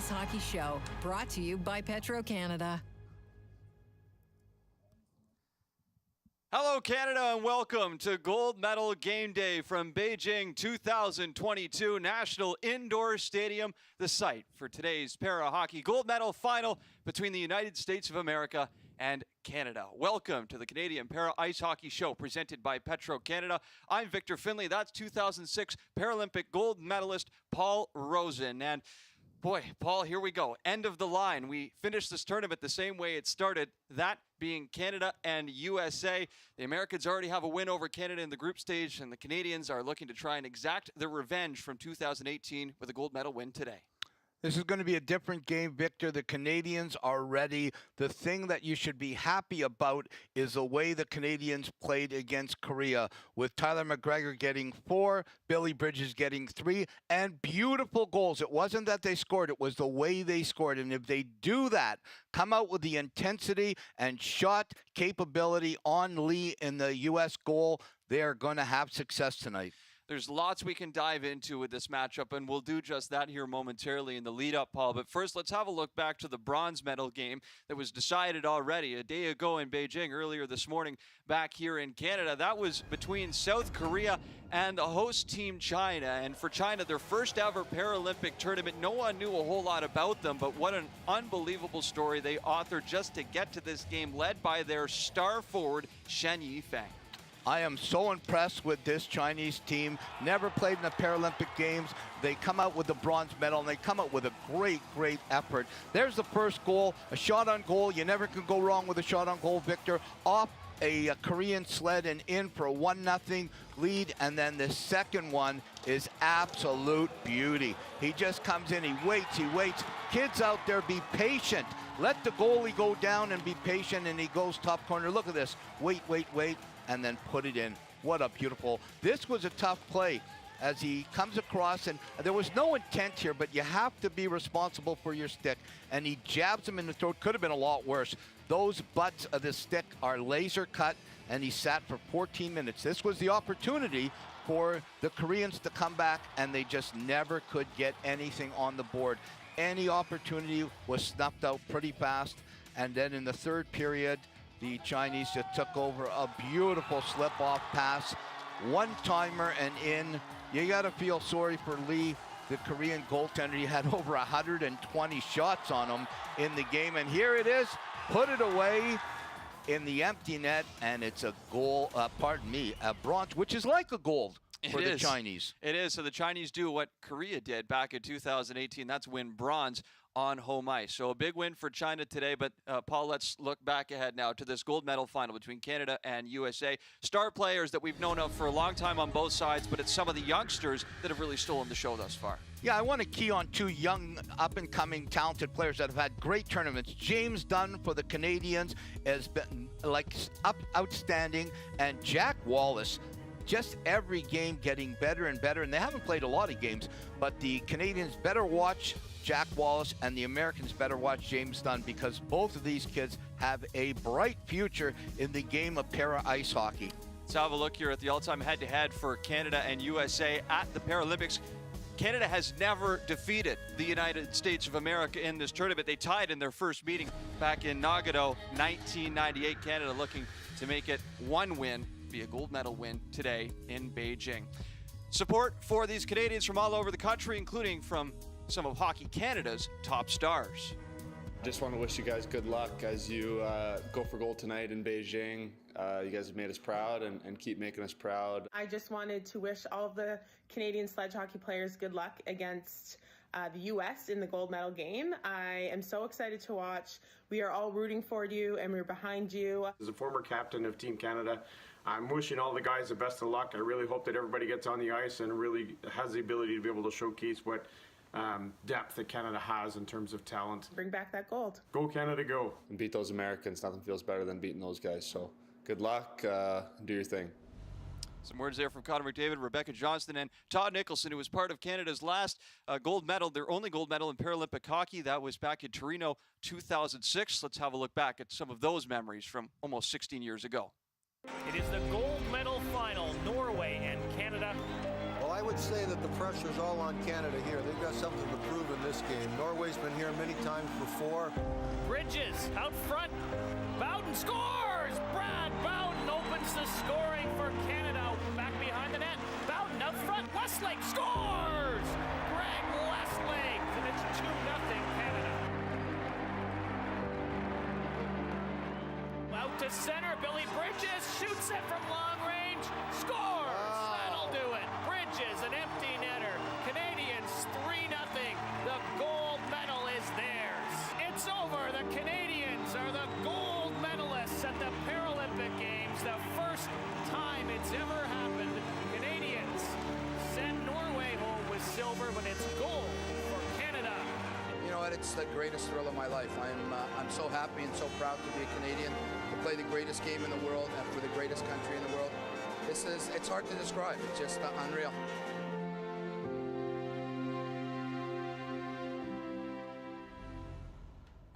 Ice Hockey Show, brought to you by Petro-Canada. Hello, Canada, and welcome to Gold Medal Game Day from Beijing 2022 National Indoor Stadium, the site for today's para-hockey gold medal final between the United States of America and Canada. Welcome to the Canadian Para Ice Hockey Show presented by Petro-Canada. I'm Victor Finley. That's 2006 Paralympic gold medalist Paul Rosen. And boy, Paul, here we go. End of the line. We finished this tournament the same way it started, that being Canada and USA. The Americans already have a win over Canada in the group stage, and the Canadians are looking to try and exact their revenge from 2018 with a gold medal win today. This is going to be a different game, Victor. The Canadians are ready. The thing that you should be happy about is the way the Canadians played against Korea, with Tyler McGregor getting 4, Billy Bridges getting 3, and beautiful goals. It wasn't that they scored, it was the way they scored. And if they do that, come out with the intensity and shot capability on Lee in the U.S. goal, they are going to have success tonight. There's lots we can dive into with this matchup, and we'll do just that here momentarily in the lead-up, Paul. But first, let's have a look back to the bronze medal game that was decided already a day ago in Beijing, earlier this morning back here in Canada. That was between South Korea and the host team China. And for China, their first ever Paralympic tournament, no one knew a whole lot about them, but what an unbelievable story they authored just to get to this game, led by their star forward, Shen Yifeng. I am so impressed with this Chinese team. Never played in the Paralympic Games. They come out with the bronze medal, and they come out with a great, great effort. There's the first goal, a shot on goal. You never can go wrong with a shot on goal, Victor. Off a Korean sled and in for a 1-0 lead, and then the second one is absolute beauty. He just comes in, he waits. Kids out there, be patient. Let the goalie go down and be patient, and he goes top corner. Look at this, wait, and then put it in. What a beautiful, this was a tough play as he comes across, and there was no intent here, but you have to be responsible for your stick, and he jabs him in the throat. Could have been a lot worse. Those butts of the stick are laser cut, and he sat for 14 minutes. This was the opportunity for the Koreans to come back, and they just never could get anything on the board. Any opportunity was snuffed out pretty fast, and then in the third period, the Chinese just took over. A beautiful slip-off pass, one-timer and in. You got to feel sorry for Lee, the Korean goaltender. He had over 120 shots on him in the game, and here it is, put it away in the empty net, and it's a goal, a bronze, which is like a gold for the Chinese. It is. So the Chinese do what Korea did back in 2018. That's win bronze on home ice. So a big win for China today. But Paul, let's look back ahead now to this gold medal final between Canada and USA. Star players that we've known of for a long time on both sides, but it's some of the youngsters that have really stolen the show thus far. Yeah, I want to key on 2 young, up-and-coming, talented players that have had great tournaments. James Dunn for the Canadians has been outstanding, and Jack Wallace, just every game getting better and better. And they haven't played a lot of games, but the Canadians better watch Jack Wallace and the Americans better watch James Dunn, because both of these kids have a bright future in the game of para ice hockey. Let's have a look here at the all-time head-to-head for Canada and USA at the Paralympics. Canada has never defeated the United States of America in this tournament. They tied in their first meeting back in Nagano, 1998. Canada looking to make it one win, be a gold medal win today in Beijing. Support for these Canadians from all over the country, including from some of Hockey Canada's top stars. Just want to wish you guys good luck as you go for gold tonight in Beijing. You guys have made us proud and keep making us proud. I just wanted to wish all of the Canadian sledge hockey players good luck against the U.S. in the gold medal game. I am so excited to watch. We are all rooting for you, and we're behind you. As a former captain of Team Canada, I'm wishing all the guys the best of luck. I really hope that everybody gets on the ice and really has the ability to be able to showcase what depth that Canada has in terms of talent. Bring back that gold. Go Canada, go. And beat those Americans. Nothing feels better than beating those guys. So good luck. Do your thing. Some words there from Connor McDavid, Rebecca Johnston, and Todd Nicholson, who was part of Canada's last gold medal, their only gold medal in Paralympic hockey. That was back in Torino 2006. Let's have a look back at some of those memories from almost 16 years ago. It is the gold medal final, Norway and Canada. Well, I would say that the pressure's all on Canada here. They've got something to prove in this game. Norway's been here many times before. Bridges out front. Bowden scores! Brad Bowden opens the scoring for Canada. Back behind the net. Bowden out front. Westlake scores! Greg Westlake, and it's 2-0 Canada. Out to center. Billy Bridges shoots it from long range. Scores! That'll do it. Bridges, an empty netter. Canadians 3-0. The gold medal is theirs. It's over. The Canadians are the gold medalists at the Paralympic Games. The first time it's ever happened. Canadians send Norway home with silver, but it's gold for Canada. You know what? It's the greatest thrill of my life. I'm so happy and so proud to be a Canadian, to play the greatest game in the world and for the greatest country in the world. It's hard to describe. It's just unreal.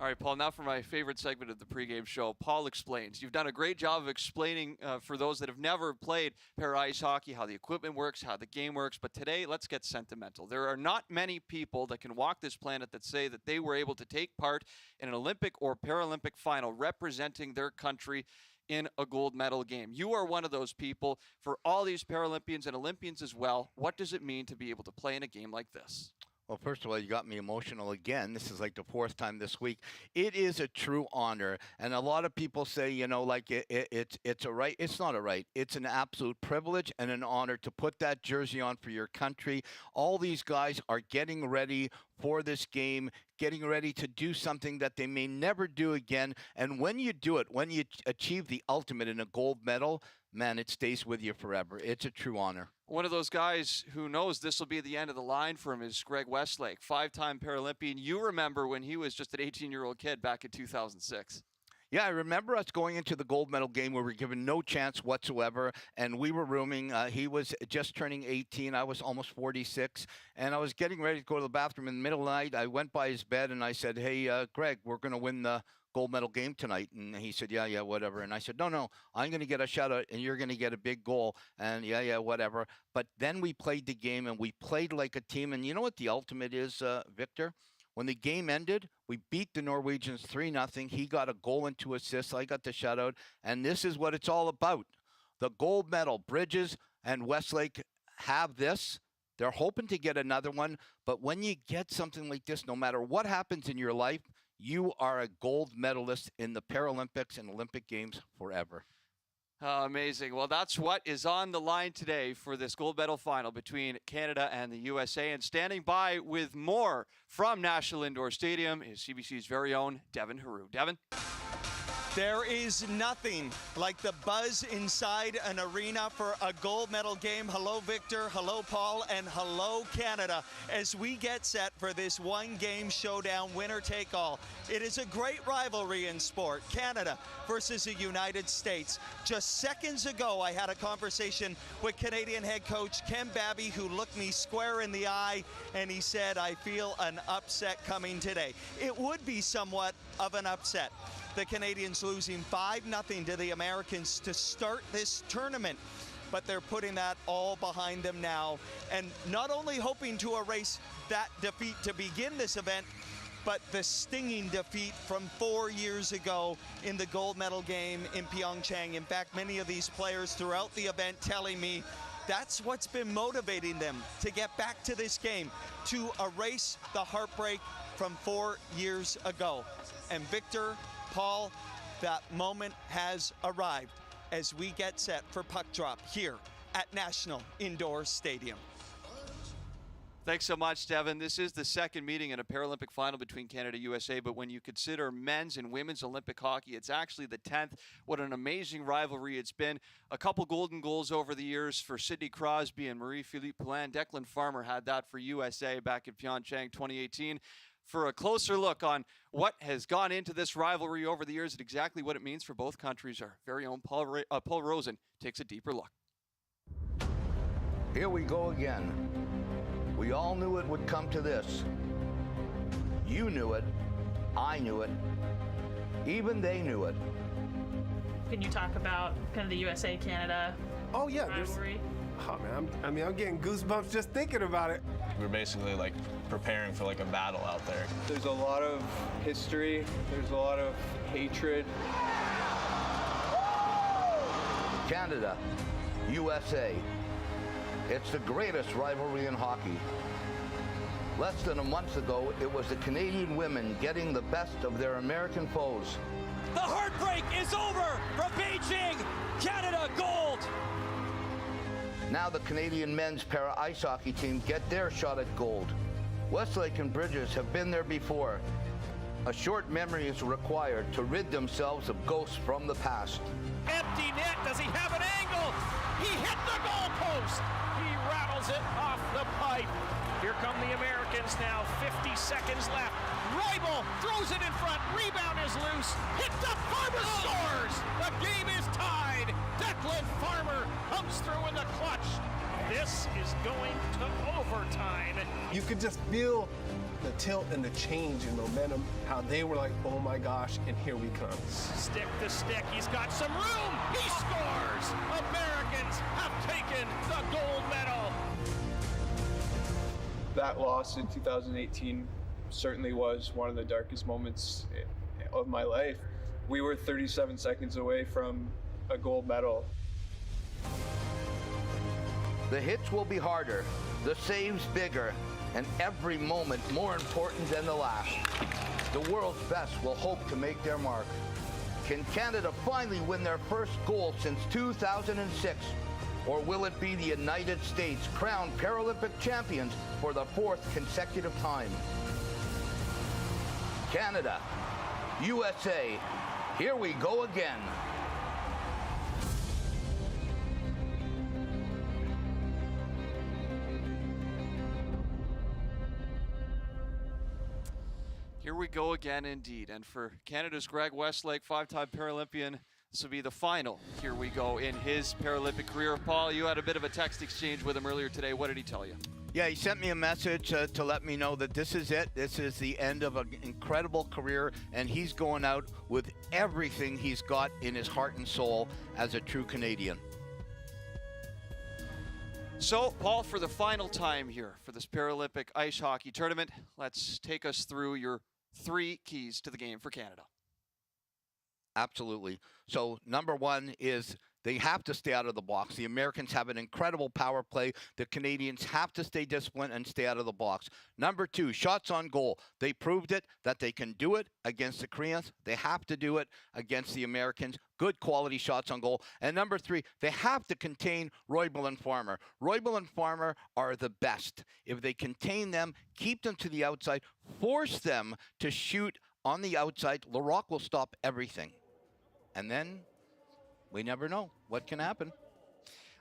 All right, Paul, now for my favorite segment of the pregame show, Paul Explains. You've done a great job of explaining for those that have never played para-ice hockey how the equipment works, how the game works, but today, let's get sentimental. There are not many people that can walk this planet that say that they were able to take part in an Olympic or Paralympic final representing their country in a gold medal game. You are one of those people. For all these Paralympians and Olympians as well, what does it mean to be able to play in a game like this? Well, first of all, you got me emotional again. This is like the fourth time this week. It is a true honor. And a lot of people say, you know, like it's a right. It's not a right. It's an absolute privilege and an honor to put that jersey on for your country. All these guys are getting ready for this game, getting ready to do something that they may never do again. And when you do it, when you achieve the ultimate in a gold medal, man, it stays with you forever. It's a true honor. One of those guys who knows this will be the end of the line for him is Greg Westlake, five-time Paralympian. You remember when he was just an 18-year-old kid back in 2006. Yeah, I remember us going into the gold medal game where we were given no chance whatsoever, and we were rooming. He was just turning 18. I was almost 46, and I was getting ready to go to the bathroom in the middle of the night. I went by his bed, and I said, hey, Greg, we're going to win the gold medal game tonight. And he said, yeah, whatever. And I said, no, I'm going to get a shutout, and you're going to get a big goal. And yeah, whatever. But then we played the game, and we played like a team. And you know what the ultimate is, Victor? When the game ended, we beat the Norwegians 3-0. He got a goal and 2 assists. I got the shutout. And this is what it's all about. The gold medal. Bridges and Westlake have this. They're hoping to get another one. But when you get something like this, no matter what happens in your life, you are a gold medalist in the Paralympics and Olympic Games forever. Amazing. Well, that's what is on the line today for this gold medal final between Canada and the USA. And standing by with more from National Indoor Stadium is CBC's very own Devin Haru. Devin? There is nothing like the buzz inside an arena for a gold medal game. Hello, Victor. Hello, Paul. And hello, Canada, as we get set for this one-game showdown, winner-take-all. It is a great rivalry in sport, Canada versus the United States. Just seconds ago, I had a conversation with Canadian head coach Ken Babby, who looked me square in the eye, and he said, I feel an upset coming today. It would be somewhat of an upset. The Canadians losing 5-0 to the Americans to start this tournament. But they're putting that all behind them now. And not only hoping to erase that defeat to begin this event, but the stinging defeat from 4 years ago in the gold medal game in Pyeongchang. In fact, many of these players throughout the event telling me that's what's been motivating them to get back to this game, to erase the heartbreak from 4 years ago. And Victor, Paul, that moment has arrived as we get set for puck drop here at National Indoor Stadium. Thanks so much, Devin. This is the second meeting in a Paralympic final between Canada and USA, but when you consider men's and women's Olympic hockey, it's actually the 10th. What an amazing rivalry it's been. A couple golden goals over the years for Sidney Crosby and Marie-Philippe Poulin. Declan Farmer had that for USA back in Pyeongchang 2018. For a closer look on what has gone into this rivalry over the years and exactly what it means for both countries, our very own Paul Rosen takes a deeper look. Here we go again. We all knew it would come to this. You knew it. I knew it. Even they knew it. Can you talk about kind of the USA-Canada rivalry? Oh man, I'm getting goosebumps just thinking about it. We're basically like preparing for like a battle out there. There's a lot of history. There's a lot of hatred. Canada, USA. It's the greatest rivalry in hockey. Less than a month ago, it was the Canadian women getting the best of their American foes. The heartbreak is over from Beijing. Canada gold. Now the Canadian men's para ice hockey team get their shot at gold. Westlake and Bridges have been there before. A short memory is required to rid themselves of ghosts from the past. Empty net. Does he have an angle? He hit the goalpost. He rattles it off the pipe. Here come the Americans now. 50 seconds left. Roybal throws it in front. Rebound is loose. Hit up. Farmer scores. The game is tied. Declan Farmer comes through in the clutch. This is going to overtime. You could just feel the tilt and the change in momentum, how they were like, oh my gosh, and here we come. Stick to stick. He's got some room. He scores. Americans have taken the gold medal. That loss in 2018 certainly was one of the darkest moments of my life. We were 37 seconds away from a gold medal. The hits will be harder, the saves bigger, and every moment more important than the last. The world's best will hope to make their mark. Can Canada finally win their first goal since 2006? Or will it be the United States crowned Paralympic champions for the 4th consecutive time? Canada, USA, here we go again. Here we go again, indeed. And for Canada's Greg Westlake, 5-time Paralympian, this will be the final Here we go in his Paralympic career. Paul, you had a bit of a text exchange with him earlier today. What did he tell you? Yeah, he sent me a message to let me know that this is it. This is the end of an incredible career, and he's going out with everything he's got in his heart and soul as a true Canadian. So, Paul, for the final time here for this Paralympic ice hockey tournament, let's take us through your 3 keys to the game for Canada. Absolutely. So number one is they have to stay out of the box. The Americans have an incredible power play. The Canadians have to stay disciplined and stay out of the box. Number 2, shots on goal. They proved it that they can do it against the Koreans. They have to do it against the Americans. Good quality shots on goal. And number 3, they have to contain Roybal and Farmer. Roybal and Farmer are the best. If they contain them, keep them to the outside, force them to shoot on the outside, Larocque will stop everything. And then we never know what can happen.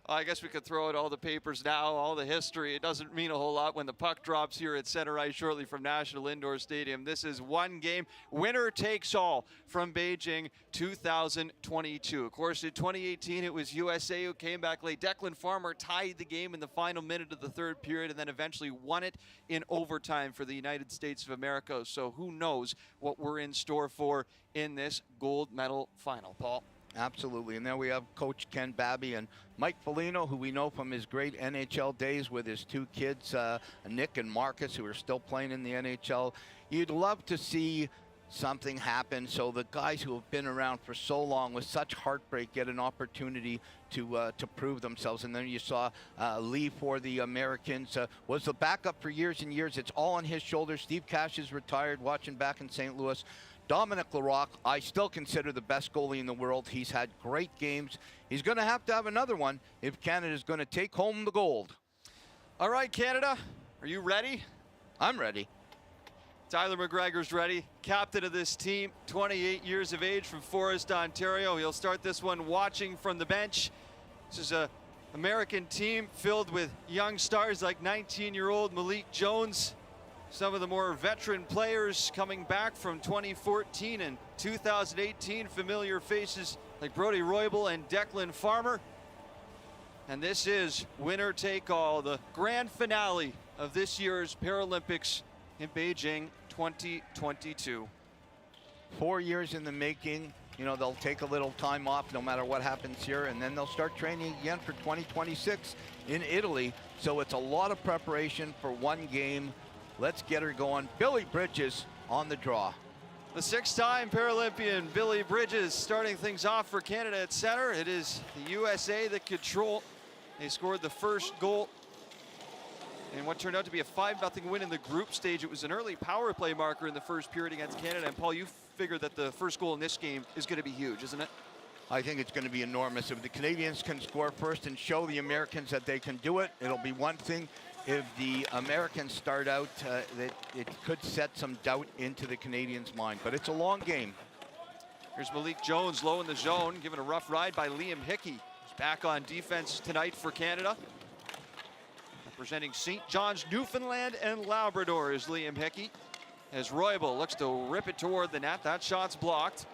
I guess we could throw out all the papers now, all the history. It doesn't mean a whole lot when the puck drops here at center ice shortly from National Indoor Stadium. This is one game. Winner takes all from Beijing 2022. Of course, in 2018, it was USA who came back late. Declan Farmer tied the game in the final minute of the 3rd period and then eventually won it in overtime for the United States of America. So who knows what we're in store for in this gold medal final, Paul? Absolutely. And then we have Coach Ken Babby and Mike Foligno, who we know from his great NHL days with his 2 kids, Nick and Marcus, who are still playing in the NHL. You'd love to see something happen so the guys who have been around for so long with such heartbreak get an opportunity to prove themselves. And then you saw Lee for the Americans was the backup for years and years. It's all on his shoulders. Steve Cash is retired, watching back in St. Louis. Dominic Larocque, I still consider the best goalie in the world. He's had great games. He's going to have another one if Canada's going to take home the gold. All right, Canada, are you ready? I'm ready. Tyler McGregor's ready, captain of this team, 28 years of age from Forest, Ontario. He'll start this one watching from the bench. This is an American team filled with young stars like 19-year-old Malik Jones. Some of the more veteran players coming back from 2014 and 2018, familiar faces like Brodie Roybal and Declan Farmer. And this is winner take all, the grand finale of this year's Paralympics in Beijing 2022. 4 years in the making. You know, they'll take a little time off no matter what happens here, and then they'll start training again for 2026 in Italy. So it's a lot of preparation for one game. Let's get her going. Billy Bridges on the draw. The 6-time Paralympian Billy Bridges starting things off for Canada at center. It is the USA that control. They scored the first goal in what turned out to be a 5-0 win in the group stage. It was an early power play marker in the first period against Canada. And Paul, you figure that the first goal in this game is going to be huge, isn't it? I think it's going to be enormous. If the Canadians can score first and show the Americans that they can do it, it'll be one thing. If the Americans start out, that it could set some doubt into the Canadians' mind. But it's a long game. Here's Malik Jones low in the zone, given a rough ride by Liam Hickey. He's back on defense tonight for Canada. Representing St. John's, Newfoundland and Labrador is Liam Hickey. As Roybal looks to rip it toward the net. That shot's blocked.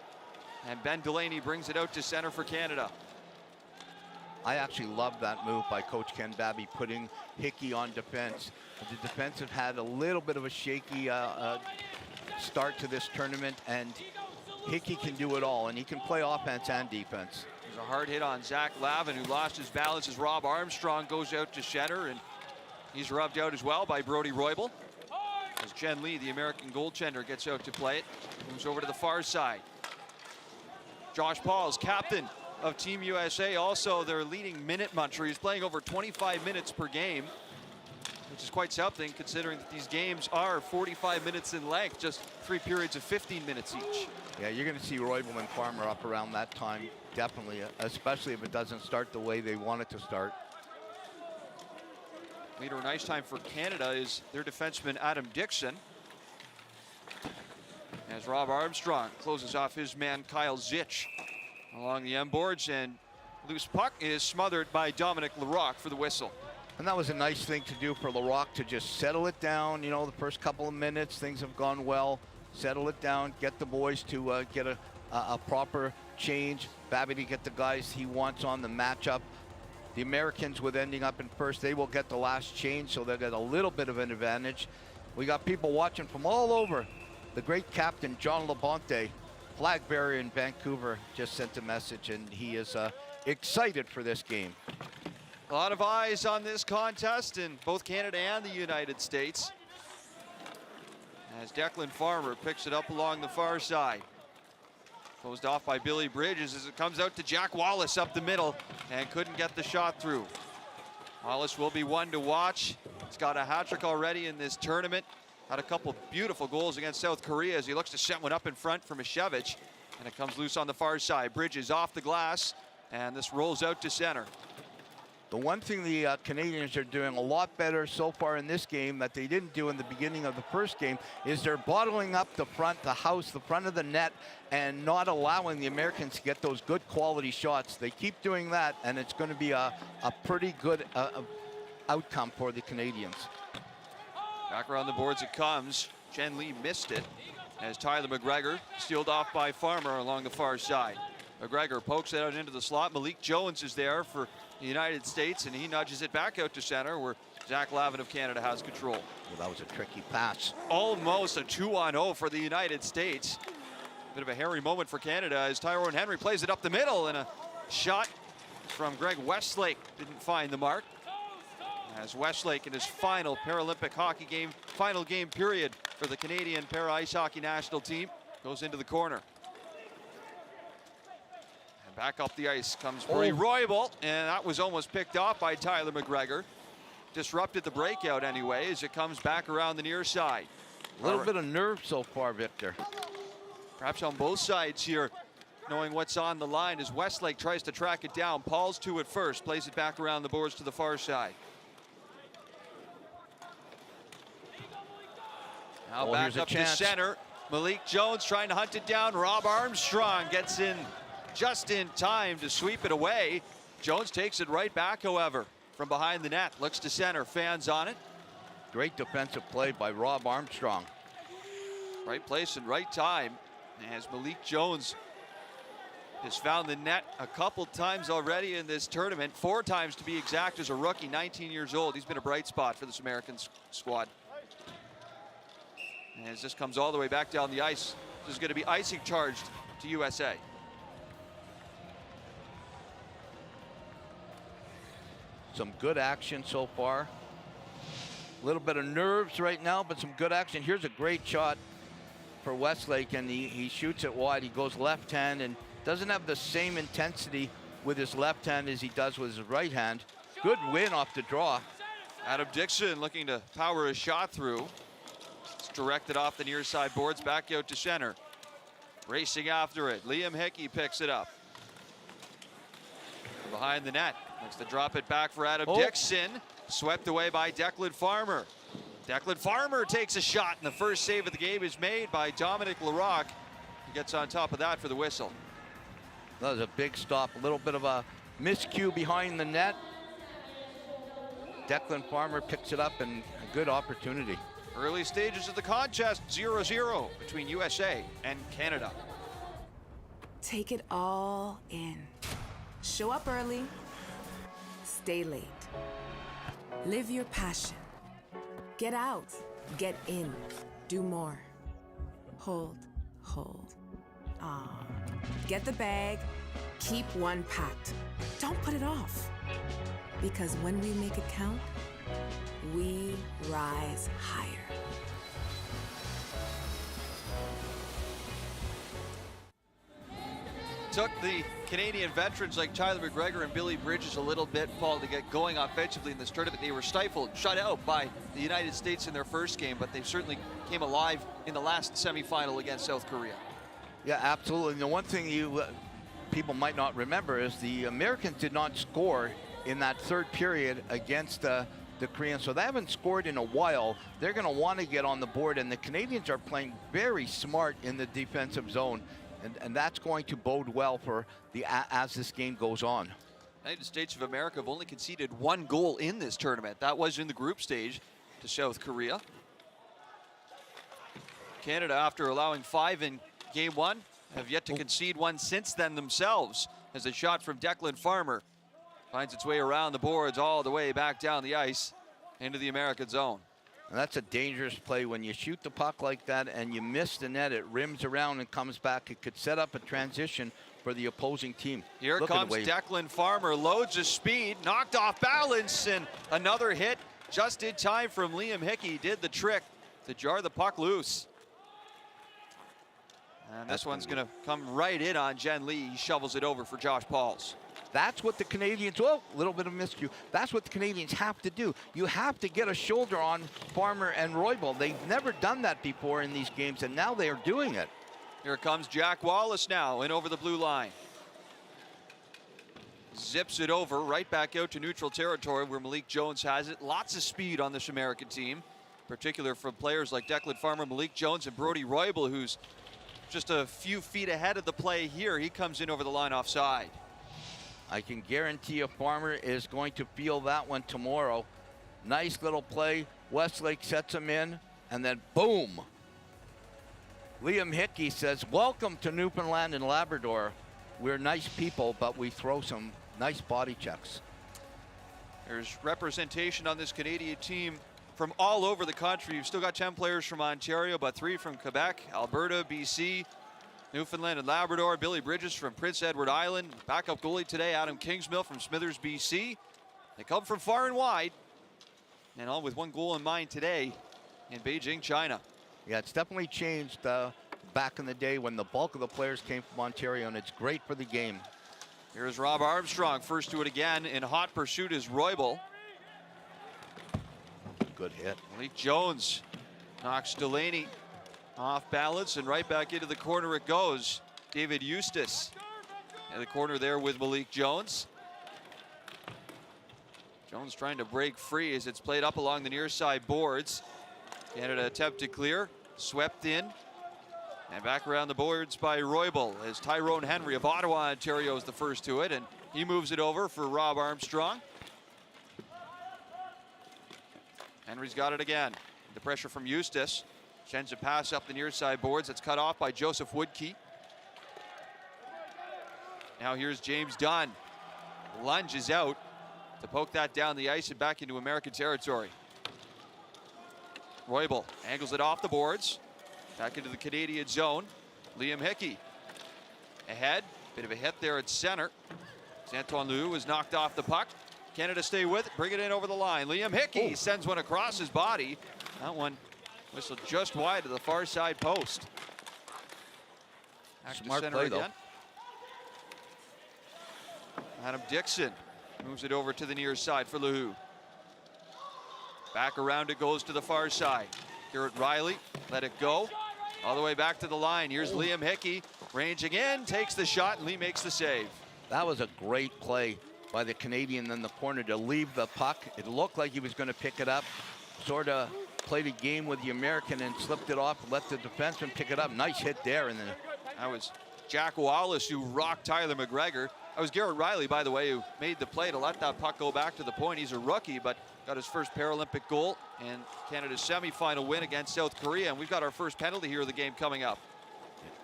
And Ben Delaney brings it out to center for Canada. I actually love that move by Coach Ken Babby, putting Hickey on defense. The defense have had a little bit of a shaky start to this tournament, and Hickey can do it all, and he can play offense and defense. There's a hard hit on Zach Lavin, who lost his balance as Rob Armstrong goes out to center, and he's rubbed out as well by Brody Roybal. As Jen Lee, the American goaltender, gets out to play it. Moves over to the far side. Josh Paul's captain of Team USA, also their leading minute muncher. He's playing over 25 minutes per game, which is quite something considering that these games are 45 minutes in length, just 3 periods of 15 minutes each. Yeah, you're going to see Roybal and Farmer up around that time, definitely, especially if it doesn't start the way they want it to start. Leader in ice time for Canada is their defenseman Adam Dixon. As Rob Armstrong closes off his man Kyle Zitch along the end boards, and loose puck is smothered by Dominic Larocque for the whistle. And that was a nice thing to do for Larocque, to just settle it down. You know, the first couple of minutes, things have gone well. Settle it down, get the boys to get a proper change. Babby to get the guys he wants on the matchup. The Americans, with ending up in first, they will get the last change, so they'll get a little bit of an advantage. We got people watching from all over. The great captain, John Labonte, flag bearer in Vancouver, just sent a message, and he is excited for this game. A lot of eyes on this contest in both Canada and the United States, as Declan Farmer picks it up along the far side. Closed off by Billy Bridges as it comes out to Jack Wallace up the middle, and couldn't get the shot through. Wallace will be one to watch. He's got a hat trick already in this tournament. Had a couple beautiful goals against South Korea as he looks to set one up in front for Mishevich. And it comes loose on the far side. Bridges off the glass, and this rolls out to center. The one thing the Canadians are doing a lot better so far in this game that they didn't do in the beginning of the first game is they're bottling up the front, the front of the net, and not allowing the Americans to get those good quality shots. They keep doing that, and it's going to be a pretty good outcome for the Canadians. Back around the boards it comes. Jen Lee missed it as Tyler McGregor sealed off by Farmer along the far side. McGregor pokes it out into the slot. Malik Jones is there for the United States, and he nudges it back out to center where Zach Lavin of Canada has control. Well, that was a tricky pass. Almost a 2-on-0 for the United States. Bit of a hairy moment for Canada as Tyrone Henry plays it up the middle, and a shot from Greg Westlake didn't find the mark. As Westlake in his final Paralympic hockey game, final game period for the Canadian Para Ice Hockey National Team, goes into the corner. And back up the ice comes Brody Roybal, and that was almost picked off by Tyler McGregor. Disrupted the breakout anyway as it comes back around the near side. A little bit of nerve so far, Victor. Perhaps on both sides here, knowing what's on the line as Westlake tries to track it down. Paul's to it first, plays it back around the boards to the far side. Now back up to center. Malik Jones trying to hunt it down. Rob Armstrong gets in just in time to sweep it away. Jones takes it right back, however, from behind the net. Looks to center, fans on it. Great defensive play by Rob Armstrong. Right place and right time as Malik Jones has found the net a couple times already in this tournament. 4 times to be exact as a rookie, 19 years old. He's been a bright spot for this American squad. And as this comes all the way back down the ice, this is going to be icing charged to USA. Some good action so far. A little bit of nerves right now, but some good action. Here's a great shot for Westlake, and he shoots it wide. He goes left hand and doesn't have the same intensity with his left hand as he does with his right hand. Good win off the draw. Adam Dixon looking to power a shot through. It's directed off the near side boards, back out to center. Racing after it, Liam Hickey picks it up. Behind the net, looks to drop it back for Adam Dixon. Swept away by Declan Farmer. Declan Farmer takes a shot, and the first save of the game is made by Dominic Larocque. He gets on top of that for the whistle. That was a big stop, a little bit of a miscue behind the net. Declan Farmer picks it up, and a good opportunity. Early stages of the contest, 0-0 between USA and Canada. Take it all in. Show up early, stay late. Live your passion. Get out, get in, do more. Hold. Get the bag, keep one packed. Don't put it off. Because when we make it count, we rise higher. Took the Canadian veterans like Tyler McGregor and Billy Bridges a little bit, Paul, to get going offensively in this tournament. They were stifled, shut out by the United States in their first game, but they certainly came alive in the last semifinal against South Korea. Yeah, absolutely. And the one thing people might not remember is the Americans did not score in that third period against the Koreans, so they haven't scored in a while. They're going to want to get on the board, and the Canadians are playing very smart in the defensive zone. And that's going to bode well for as this game goes on. The United States of America have only conceded 1 goal in this tournament. That was in the group stage to South Korea. Canada, after allowing 5 in game 1, have yet to concede 1 since then themselves, as a shot from Declan Farmer finds its way around the boards all the way back down the ice into the American zone. And that's a dangerous play. When you shoot the puck like that and you miss the net, it rims around and comes back. It could set up a transition for the opposing team. Here comes Declan Farmer, loads of speed, knocked off balance, and another hit just in time from Liam Hickey. Did the trick to jar the puck loose. And this one's going to come right in on Jen Lee. He shovels it over for Josh Pauls. That's what the Canadians, a little bit of miscue. That's what the Canadians have to do. You have to get a shoulder on Farmer and Roybal. They've never done that before in these games, and now they are doing it. Here comes Jack Wallace now in over the blue line. Zips it over right back out to neutral territory where Malik Jones has it. Lots of speed on this American team, in particular from players like Declan Farmer, Malik Jones, and Brody Roybal, who's just a few feet ahead of the play here. He comes in over the line offside. I can guarantee you Farmer is going to feel that one tomorrow. Nice little play. Westlake sets him in, and then boom. Liam Hickey says, welcome to Newfoundland and Labrador. We're nice people, but we throw some nice body checks. There's representation on this Canadian team from all over the country. You've still got 10 players from Ontario, but 3 from Quebec, Alberta, BC, Newfoundland and Labrador. Billy Bridges from Prince Edward Island. Backup goalie today, Adam Kingsmill from Smithers, BC. They come from far and wide, and all with 1 goal in mind today in Beijing, China. Yeah, it's definitely changed back in the day when the bulk of the players came from Ontario, and it's great for the game. Here's Rob Armstrong, first to it again. In hot pursuit is Roybal. Good hit. Malik Jones knocks Delaney off balance, and right back into the corner it goes. David Eustace in the corner there with Malik Jones. Jones trying to break free as it's played up along the near side boards. Canada attempt to clear, swept in, and back around the boards by Roybal as Tyrone Henry of Ottawa, Ontario is the first to it, and he moves it over for Rob Armstrong. Henry's got it again. The pressure from Eustace. Sends a pass up the near side boards. It's cut off by Joseph Woodkey. Now here's James Dunn. Lunges out to poke that down the ice and back into American territory. Roybal angles it off the boards. Back into the Canadian zone. Liam Hickey ahead. Bit of a hit there at center. Antoine Liu was knocked off the puck. Canada stay with it, bring it in over the line. Liam Hickey sends one across his body. That one whistled just wide of the far side post. Back Smart to center play, again. Adam Dixon moves it over to the near side for Lahou. Back around it goes to the far side. Garrett Riley let it go. All the way back to the line. Here's Liam Hickey ranging in, takes the shot, and Lee makes the save. That was a great play by the Canadian in the corner to leave the puck. It looked like he was going to pick it up. Sort of played a game with the American and slipped it off, let the defenseman pick it up. Nice hit there. And then that was Jack Wallace who rocked Tyler McGregor. That was Garrett Riley, by the way, who made the play to let that puck go back to the point. He's a rookie, but got his first Paralympic goal and Canada's semifinal win against South Korea. And we've got our first penalty here of the game coming up.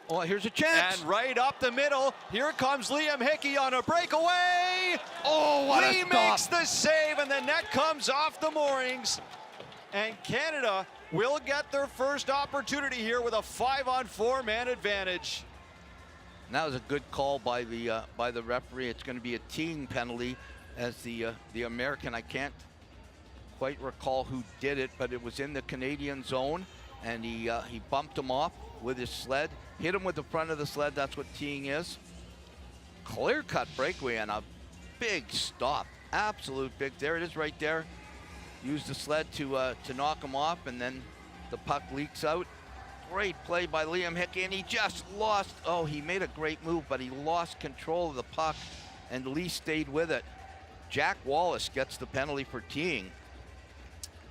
Oh, here's a chance. And right up the middle, here comes Liam Hickey on a breakaway. Oh, what Lee a stop. makes the save, and the net comes off the moorings. And Canada will get their first opportunity here with a 5-on-4 man advantage. And that was a good call by the referee. It's going to be a teeing penalty as the American, I can't quite recall who did it, but it was in the Canadian zone, and he bumped him off with his sled, hit him with the front of the sled. That's what teeing is. Clear-cut breakaway and a big stop. Absolute big. There it is right there. Used the sled to knock him off, and then the puck leaks out. Great play by Liam Hickey, and he just lost. Oh, he made a great move, but he lost control of the puck, and Lee stayed with it. Jack Wallace gets the penalty for teeing.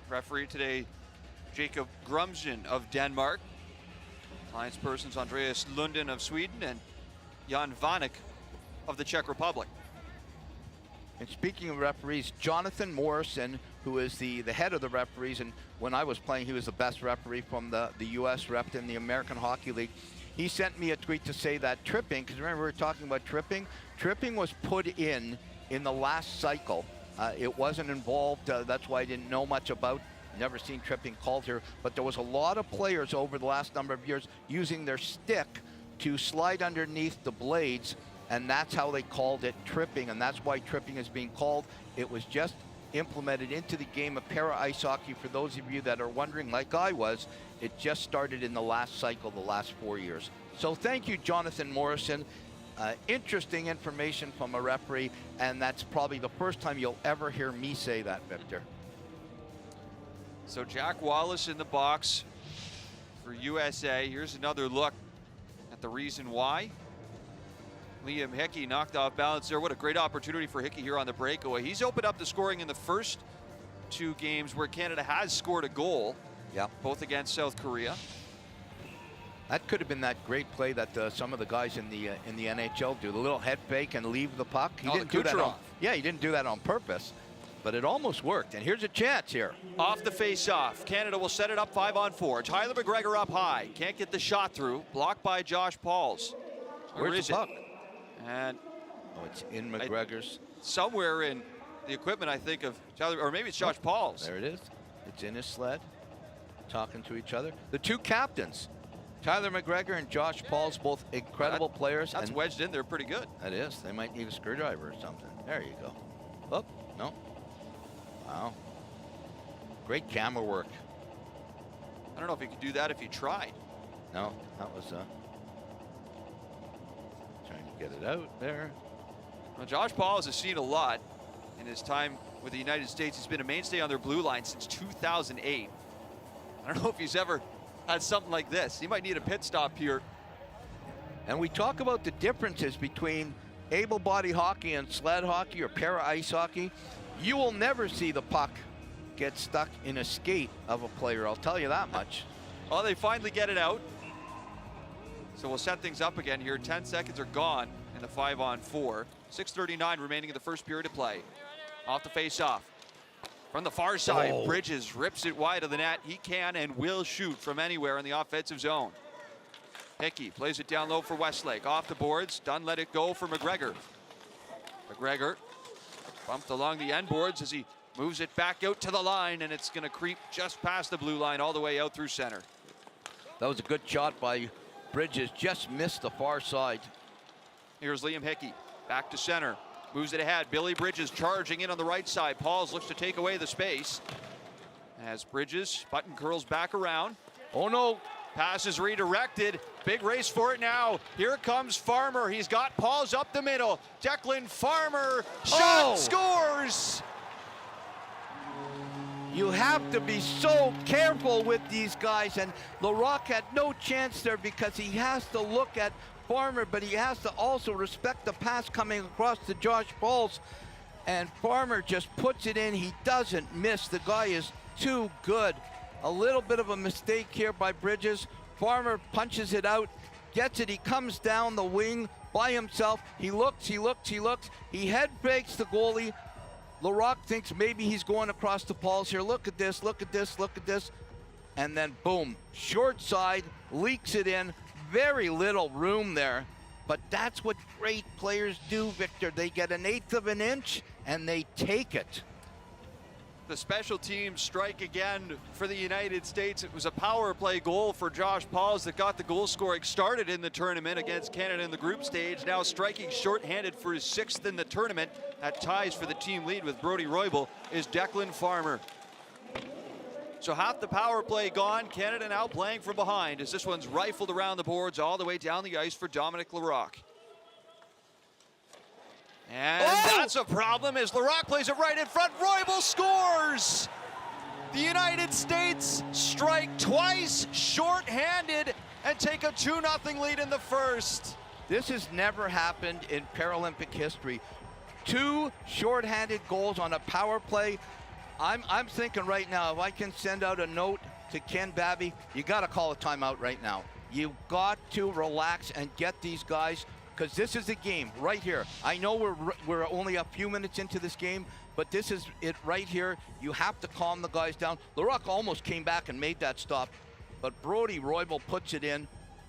Referee today, Jacob Grumsen of Denmark. Linespersons Andreas Lunden of Sweden and Jan Vanek of the Czech Republic. And speaking of referees, Jonathan Morrison, who is the head of the referees, and when I was playing, he was the best referee from the U.S. rep in the American Hockey League. He sent me a tweet to say that tripping, because remember we were talking about tripping? Tripping was put in the last cycle. It wasn't involved, that's why I didn't know much about. Never seen tripping called here, but there was a lot of players over the last number of years using their stick to slide underneath the blades, and that's how they called it tripping, and that's why tripping is being called. It was just implemented into the game of para ice hockey. For those of you that are wondering, like I was, it just started in the last cycle, the last 4 years. So thank you, Jonathan Morrison. Interesting information from a referee, and that's probably the first time you'll ever hear me say that, Victor. So Jack Wallace in the box for USA. Here's another look at the reason why. Liam Hickey knocked off balance there. What a great opportunity for Hickey here on the breakaway. He's opened up the scoring in the first two games where Canada has scored a goal. Yep. Both against South Korea. That could have been that great play that some of the guys in the NHL do. The little head fake and leave the puck. He didn't do that on, he didn't do that on purpose, but it almost worked. And here's a chance here. Off the face-off. Canada will set it up 5-on-4. Tyler McGregor up high. Can't get the shot through. Blocked by Josh Pauls. Where's the puck? And it's in McGregor's. Somewhere in the equipment, I think, of Tyler, or maybe it's Josh Pauls. There it is. It's in his sled, talking to each other. The two captains, Tyler McGregor and Josh Pauls, both incredible players. That's wedged in there pretty good. That is. They might need a screwdriver or something. There you go. Oh, no. Wow. Great camera work. I don't know if you could do that if you tried. No, that was trying to get it out there. Well, Josh Pauls has seen a lot in his time with the United States. He's been a mainstay on their blue line since 2008. I don't know if he's ever had something like this. He might need a pit stop here. And we talk about the differences between able-bodied hockey and sled hockey or para-ice hockey. You will never see the puck get stuck in a skate of a player, I'll tell you that much. Well, they finally get it out. So we'll set things up again here. 10 seconds are gone in the 5-on-4. 6:39 remaining in the first period of play. Off the face-off. From the far side, Bridges rips it wide of the net. He can and will shoot from anywhere in the offensive zone. Hickey plays it down low for Westlake. Off the boards. Dunn let it go for McGregor. McGregor bumped along the end boards as he moves it back out to the line, and it's going to creep just past the blue line all the way out through center. That was a good shot by Bridges. Just missed the far side. Here's Liam Hickey. Back to center. Moves it ahead. Billy Bridges charging in on the right side. Pauls looks to take away the space. As Bridges, button curls back around. Oh no. Pass is redirected. Big race for it now. Here comes Farmer. He's got Pauls up the middle. Declan Farmer, shot, scores! You have to be so careful with these guys, and Larocque had no chance there because he has to look at Farmer, but he has to also respect the pass coming across to Josh Pauls, and Farmer just puts it in. He doesn't miss. The guy is too good. A little bit of a mistake here by Bridges. Farmer punches it out, gets it. He comes down the wing by himself. He looks. He head fakes the goalie. Larocque thinks maybe he's going across the Pauls here. Look at this. And then boom, short side, leaks it in. Very little room there, but that's what great players do, Victor. They get 1/8 of an inch and they take it. The special teams strike again for the United States. It was a power play goal for Josh Pauls that got the goal scoring started in the tournament against Canada in the group stage. Now striking shorthanded for his 6th in the tournament. At ties for the team lead with Brodie Roybal is Declan Farmer. So half the power play gone. Canada now playing from behind as this one's rifled around the boards all the way down the ice for Dominic Larocque. And that's a problem as Larocque plays it right in front. Roybal scores! The United States strike twice short-handed and take a 2-0 lead in the first. This has never happened in Paralympic history. 2 short-handed goals on a power play. I'm thinking right now, if I can send out a note to Ken Babby, you got to call a timeout right now. You got to relax and get these guys, because this is a game right here. I know we're only a few minutes into this game, but this is it right here. You have to calm the guys down. Larocque almost came back and made that stop, but Brodie Roybal puts it in.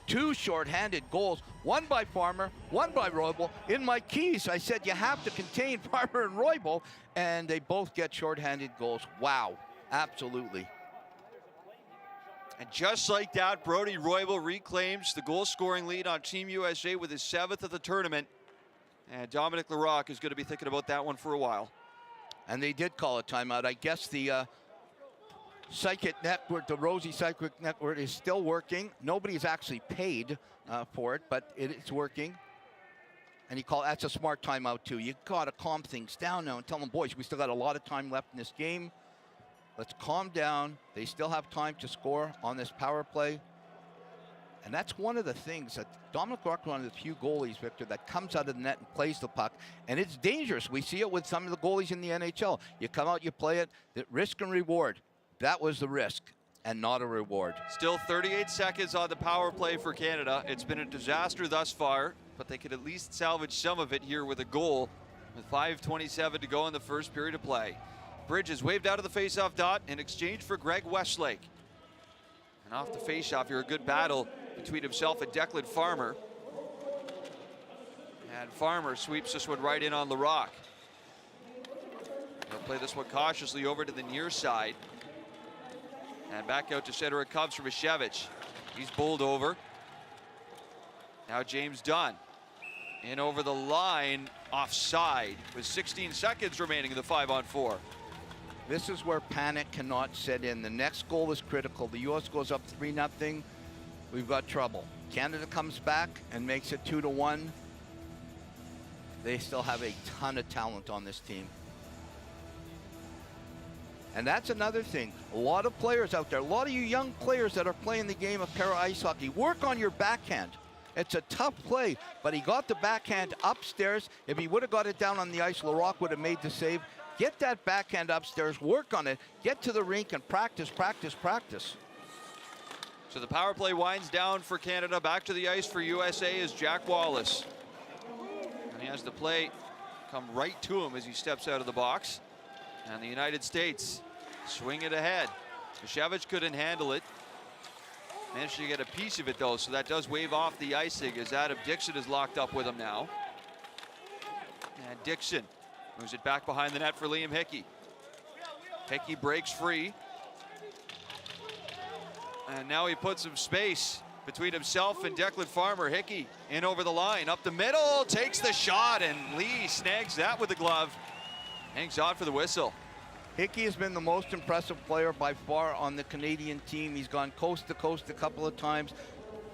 2 short-handed goals, one by Farmer, one by Roybal. In my keys, I said you have to contain Farmer and Roybal, and they both get short-handed goals. Wow, absolutely. And just like that, Brodie Roybal reclaims the goal-scoring lead on Team USA with his 7th of the tournament. And Dominic Larocque is going to be thinking about that one for a while. And they did call a timeout. I guess the Psychic Network, the Rosie Psychic Network is still working. Nobody's actually paid for it, but it is working. And he called, that's a smart timeout too. You gotta calm things down now and tell them, boys, we still got a lot of time left in this game. Let's calm down. They still have time to score on this power play. And that's one of the things that Dominic Larocque, one of the few goalies, Victor, that comes out of the net and plays the puck. And it's dangerous. We see it with some of the goalies in the NHL. You come out, you play it, the risk and reward. That was the risk and not a reward. Still 38 seconds on the power play for Canada. It's been a disaster thus far, but they could at least salvage some of it here with a goal with 5:27 to go in the first period of play. Bridges waved out of the faceoff dot in exchange for Greg Westlake. And off the faceoff here, a good battle between himself and Declan Farmer. And Farmer sweeps this one right in on Larocque. He'll play this one cautiously over to the near side. And back out to center it comes from Ishevich. He's bowled over. Now James Dunn. In over the line, offside, with 16 seconds remaining in the 5-on-4. This is where panic cannot set in. The next goal is critical. The U.S. goes up 3-0. We've got trouble. Canada comes back and makes it 2-1. They still have a ton of talent on this team. And that's another thing. A lot of players out there, a lot of you young players that are playing the game of para ice hockey, work on your backhand. It's a tough play, but he got the backhand upstairs. If he would have got it down on the ice, Larocque would have made the save. Get that backhand upstairs, work on it, get to the rink and practice, practice, practice. So the power play winds down for Canada. Back to the ice for USA is Jack Wallace. And he has the play come right to him as he steps out of the box. And the United States swing it ahead. Ishevich couldn't handle it. Managed to get a piece of it though, so that does wave off the icing as Adam Dixon is locked up with him now. And Dixon moves it back behind the net for Liam Hickey. Hickey breaks free. And now he puts some space between himself and Declan Farmer. Hickey in over the line, up the middle, takes the shot, and Lee snags that with the glove. Hangs on for the whistle. Hickey has been the most impressive player by far on the Canadian team. He's gone coast to coast a couple of times.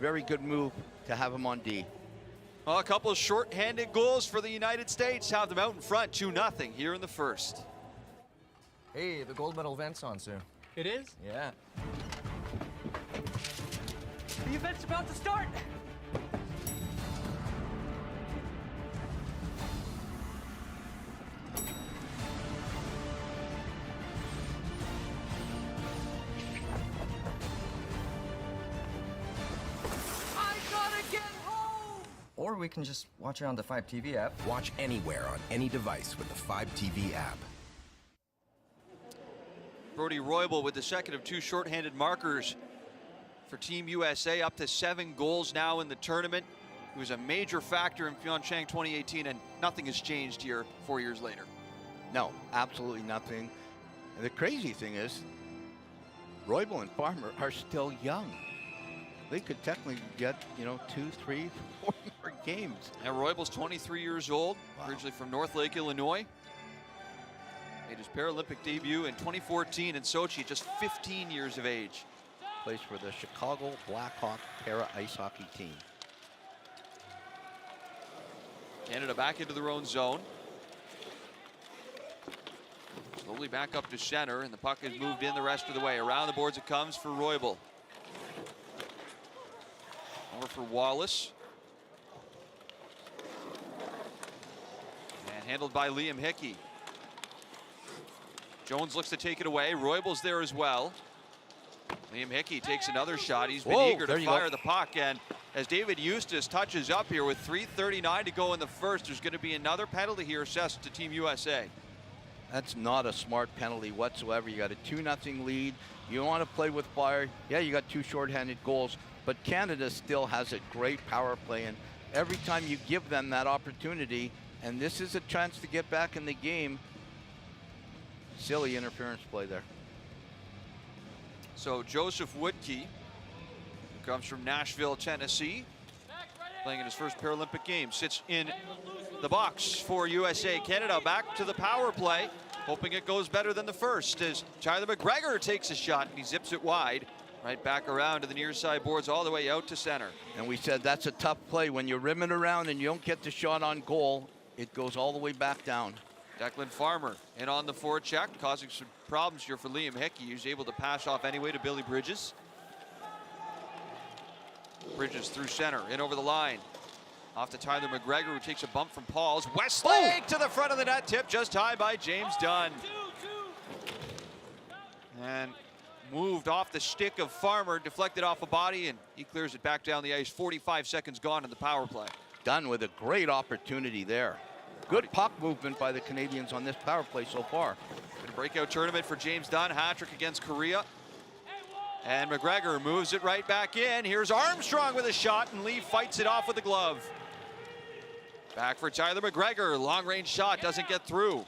Very good move to have him on D. Well, a couple of short-handed goals for the United States have them out in front, 2-0 here in the first. Hey, the gold medal event's on soon. It is? Yeah. The event's about to start! Or we can just watch it on the 5 TV app. Watch anywhere on any device with the 5 TV app. Brody Roybal with the second of 2 shorthanded markers for Team USA, up to 7 goals now in the tournament. He was a major factor in Pyeongchang 2018, and nothing has changed here 4 years later. No, absolutely nothing. And the crazy thing is, Roybal and Farmer are still young. They could technically get, 2, 3, 4 more games. And Roybal's 23 years old, originally from Northlake, Illinois. Made his Paralympic debut in 2014 in Sochi at just 15 years of age. Plays for the Chicago Blackhawk para ice hockey team. Canada back into their own zone. Slowly back up to center, and the puck has moved in the rest of the way. Around the boards it comes for Roybal. Over for Wallace. And handled by Liam Hickey. Jones looks to take it away. Roybal's there as well. Liam Hickey takes another shot. He's been eager to fire the puck. And as David Eustace touches up here with 3:39 to go in the first, there's going to be another penalty here assessed to Team USA. That's not a smart penalty whatsoever. You got a 2-0 lead. You want to play with fire. Yeah, you got 2 shorthanded goals. But Canada still has a great power play, and every time you give them that opportunity, and this is a chance to get back in the game, silly interference play there. So Joseph Woodkey, who comes from Nashville, Tennessee, playing in his first Paralympic game, sits in the box for USA. Canada back to the power play, hoping it goes better than the first, as Tyler McGregor takes a shot and he zips it wide. Right back around to the near side boards, all the way out to center. And we said that's a tough play. When you rim it around and you don't get the shot on goal, it goes all the way back down. Declan Farmer in on the forecheck, causing some problems here for Liam Hickey. He was able to pass off anyway to Billy Bridges. Bridges through center, in over the line. Off to Tyler McGregor, who takes a bump from Pauls. Westlake to the front of the net, tip just high by James Dunn. And moved off the stick of Farmer, deflected off a body, and he clears it back down the ice. 45 seconds gone in the power play. Done with a great opportunity there. Good puck movement by the Canadians on this power play so far. Good breakout tournament for James Dunn, hat-trick against Korea. And McGregor moves it right back in. Here's Armstrong with a shot, and Lee fights it off with a glove. Back for Tyler McGregor, long-range shot, doesn't get through.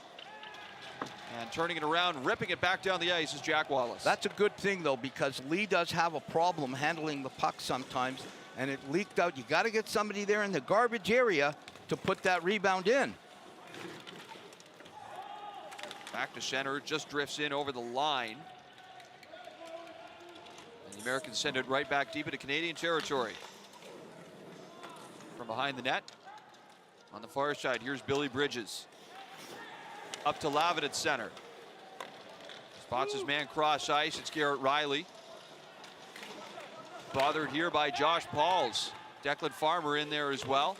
And turning it around, ripping it back down the ice is Jack Wallace. That's a good thing, though, because Lee does have a problem handling the puck sometimes, and it leaked out. You got to get somebody there in the garbage area to put that rebound in. Back to center, just drifts in over the line. And the Americans send it right back deep into Canadian territory. From behind the net, on the far side, here's Billy Bridges. Up to Lavin at center. Spots his man cross ice. It's Garrett Riley. Bothered here by Josh Pauls. Declan Farmer in there as well.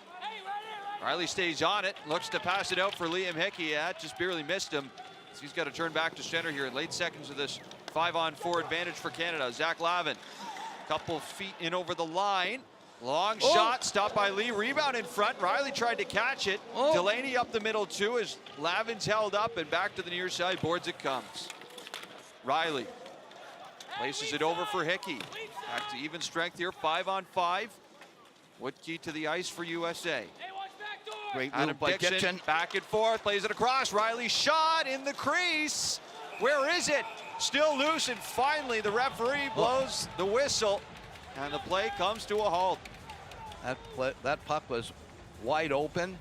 Riley stays on it. Looks to pass it out for Liam Hickey. Yeah, just barely missed him. So he's got to turn back to center here in late seconds of this 5-on-4 advantage for Canada. Zach Lavin, couple feet in over the line. Long shot, stopped by Lee, rebound in front. Riley tried to catch it. Delaney up the middle too as Lavin's held up, and back to the near side boards it comes. Riley places it over for Hickey. Back to even strength here, 5-on-5. Woodkey to the ice for USA. Great Adam move by Dixon, back and forth, plays it across. Riley shot in the crease. Where is it? Still loose, and finally the referee blows the whistle. And the play comes to a halt. That puck was wide open.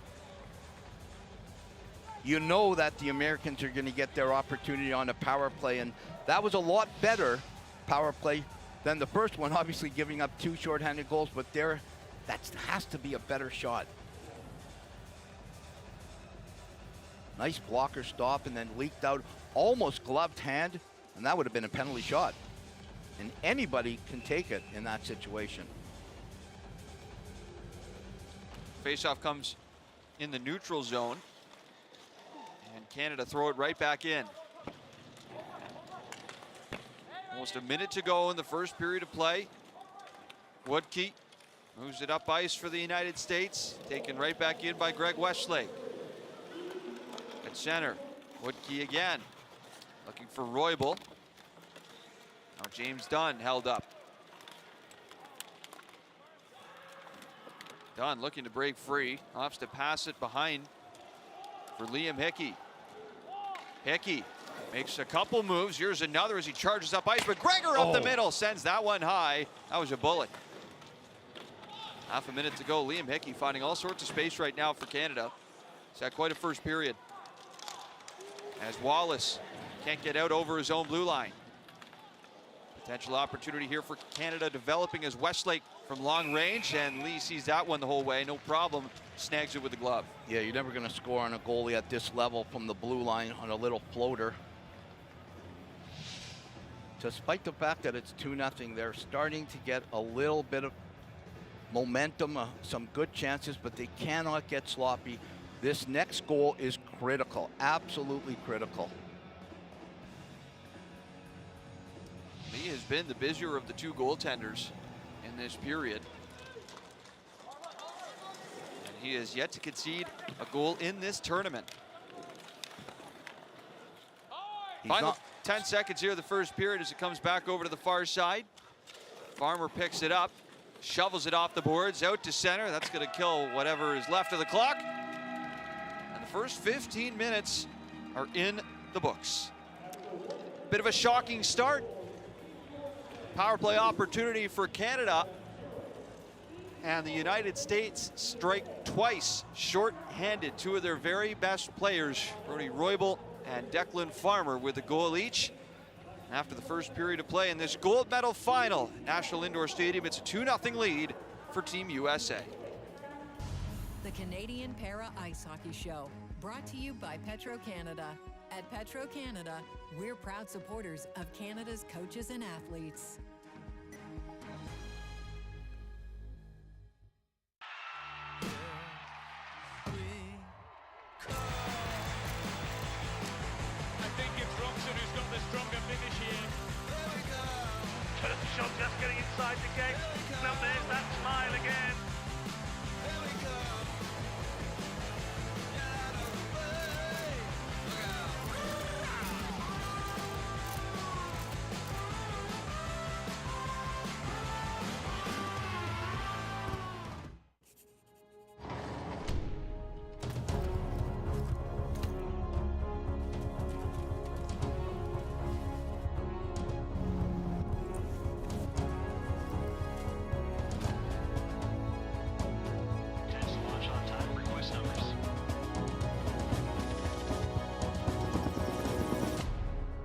You know that the Americans are going to get their opportunity on a power play, and that was a lot better power play than the first one, obviously giving up 2 shorthanded goals, but that has to be a better shot. Nice blocker stop and then leaked out, almost gloved hand, and that would have been a penalty shot. And anybody can take it in that situation. Faceoff comes in the neutral zone, and Canada throw it right back in. Almost a minute to go in the first period of play. Woodkey moves it up ice for the United States, taken right back in by Greg Westlake. At center, Woodkey again, looking for Roybal. Now James Dunn held up. Dunn looking to break free, opts to pass it behind for Liam Hickey. Hickey makes a couple moves. Here's another as he charges up ice, but Gregor up the middle sends that one high. That was a bullet. Half a minute to go. Liam Hickey finding all sorts of space right now for Canada. He's had quite a first period. As Wallace can't get out over his own blue line. Potential opportunity here for Canada developing as Westlake from long range, and Lee sees that one the whole way, no problem, snags it with the glove. Yeah, you're never going to score on a goalie at this level from the blue line on a little floater. Despite the fact that it's 2-0, they're starting to get a little bit of momentum, some good chances, but they cannot get sloppy. This next goal is critical, absolutely critical. Lee has been the busier of the 2 goaltenders in this period. And he has yet to concede a goal in this tournament. Final 10 seconds here of the first period as it comes back over to the far side. Farmer picks it up, shovels it off the boards, out to center. That's going to kill whatever is left of the clock. And the first 15 minutes are in the books. Bit of a shocking start. Power play opportunity for Canada. And the United States strike twice short-handed. 2 of their very best players, Brody Roybal and Declan Farmer, with a goal each. After the first period of play in this gold medal final at National Indoor Stadium, it's a 2-0 lead for Team USA. The Canadian Para Ice Hockey Show, brought to you by Petro-Canada. At Petro-Canada, we're proud supporters of Canada's coaches and athletes. I think it's Robson who's got the stronger finish here. Shot just getting inside the gate. Now there's that smile again.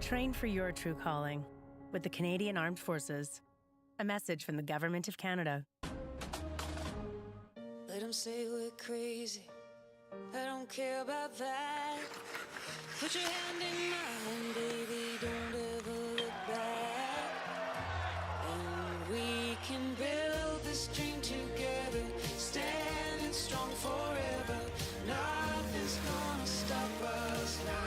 Train for your true calling with the Canadian Armed Forces. A message from the Government of Canada. Let them say we're crazy. I don't care about that. Put your hand in mine, baby. Don't ever look back. And we can build this dream together. Standing strong forever. Nothing's gonna stop us now.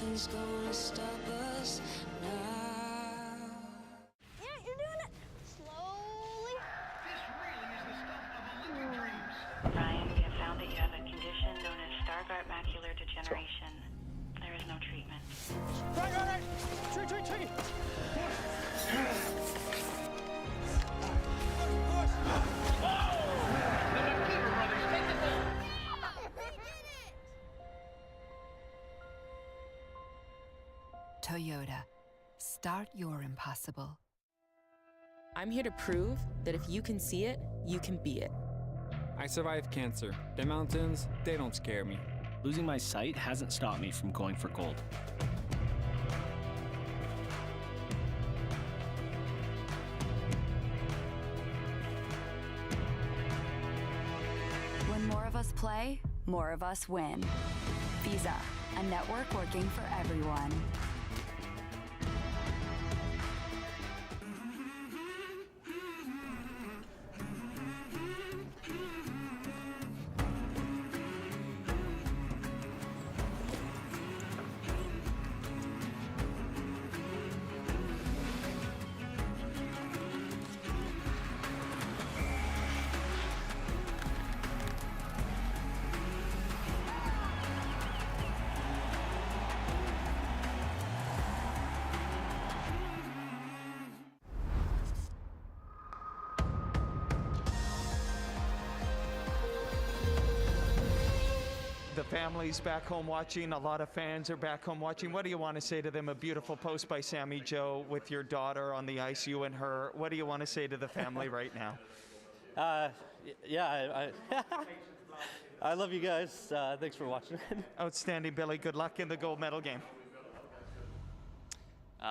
Nothing's gonna stop us now. Yeah, you're doing it slowly. This really is the stuff of Olympic dreams. Ryan, we have found that you have a condition known as Stargardt macular degeneration. There is no treatment. Right. Tricky. Toyota, Start your impossible. I'm here to prove that if you can see it, you can be it. I survived cancer. The mountains, they don't scare me. Losing my sight hasn't stopped me from going for gold. When more of us play, more of us win. Visa, a network working for everyone. The family's back home watching. A lot of fans are back home watching. What do you want to say to them? A beautiful post by Sammy Joe with your daughter on the ice, you and her. What do you want to say to the family right now? I love you guys. Thanks for watching. Outstanding, Billy. Good luck in the gold medal game.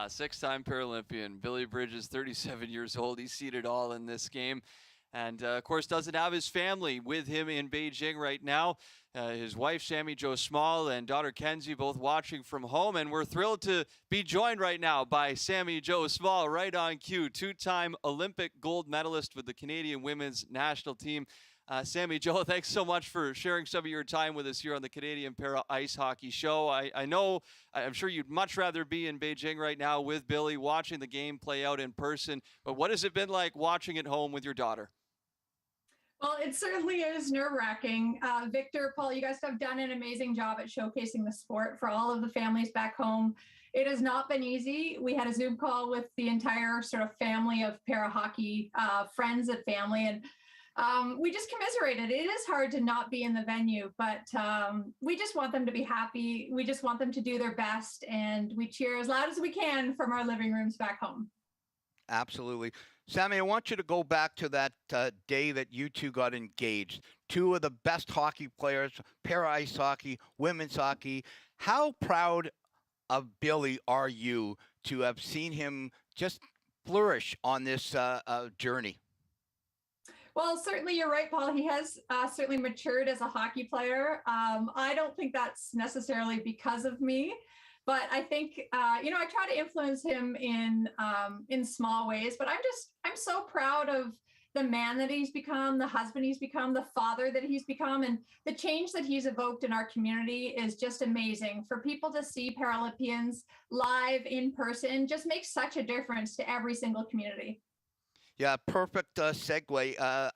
Six-time Paralympian Billy Bridges, 37 years old. He's seen it all in this game. And, of course, doesn't have his family with him in Beijing right now. His wife, Sammy Jo Small, and daughter, Kenzie, both watching from home. And we're thrilled to be joined right now by Sammy Jo Small, right on cue, two-time Olympic gold medalist with the Canadian women's national team. Sammy Jo, thanks so much for sharing some of your time with us here on the Canadian Para Ice Hockey Show. I'm sure you'd much rather be in Beijing right now with Billy, watching the game play out in person. But what has it been like watching at home with your daughter? Well, it certainly is nerve-wracking. Victor, Paul, you guys have done an amazing job at showcasing the sport for all of the families back home. It has not been easy. We had a Zoom call with the entire sort of family of para hockey, friends and family, and we just commiserated. It is hard to not be in the venue, but we just want them to be happy. We just want them to do their best, and we cheer as loud as we can from our living rooms back home. Absolutely. Sammy, I want you to go back to that day that you two got engaged. Two of the best hockey players, para ice hockey, women's hockey. How proud of Billy are you to have seen him just flourish on this journey? Well, certainly you're right, Paul. He has certainly matured as a hockey player. I don't think that's necessarily because of me. But I think, I try to influence him in small ways, but I'm so proud of the man that he's become, the husband he's become, the father that he's become, and the change that he's evoked in our community is just amazing. For people to see Paralympians live in person just makes such a difference to every single community. Yeah, perfect segue.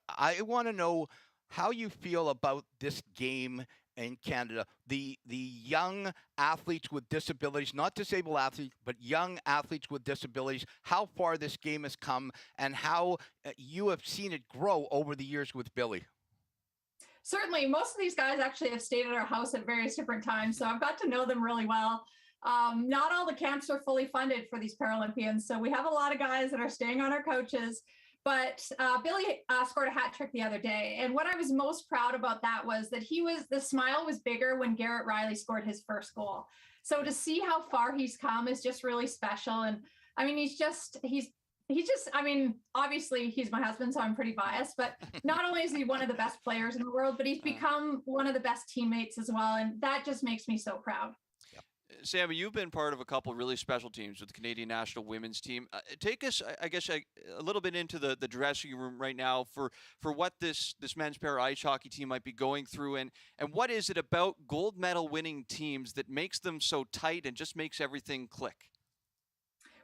I want to know how you feel about this game in Canada, the young athletes with disabilities, not disabled athletes, but young athletes with disabilities, how far this game has come and how you have seen it grow over the years with Billy. Certainly, most of these guys actually have stayed at our house at various different times, so I've got to know them really well. Not all the camps are fully funded for these Paralympians, so we have a lot of guys that are staying on our couches. But Billy scored a hat trick the other day. And what I was most proud about that was that the smile was bigger when Garrett Riley scored his first goal. So to see how far he's come is just really special. And I mean, obviously he's my husband, so I'm pretty biased, but not only is he one of the best players in the world, but he's become one of the best teammates as well. And that just makes me so proud. Sammy, you've been part of a couple really special teams with the Canadian national women's team. Take us, I guess, a little bit into the dressing room right now for what this men's para ice hockey team might be going through, and what is it about gold medal winning teams that makes them so tight and just makes everything click?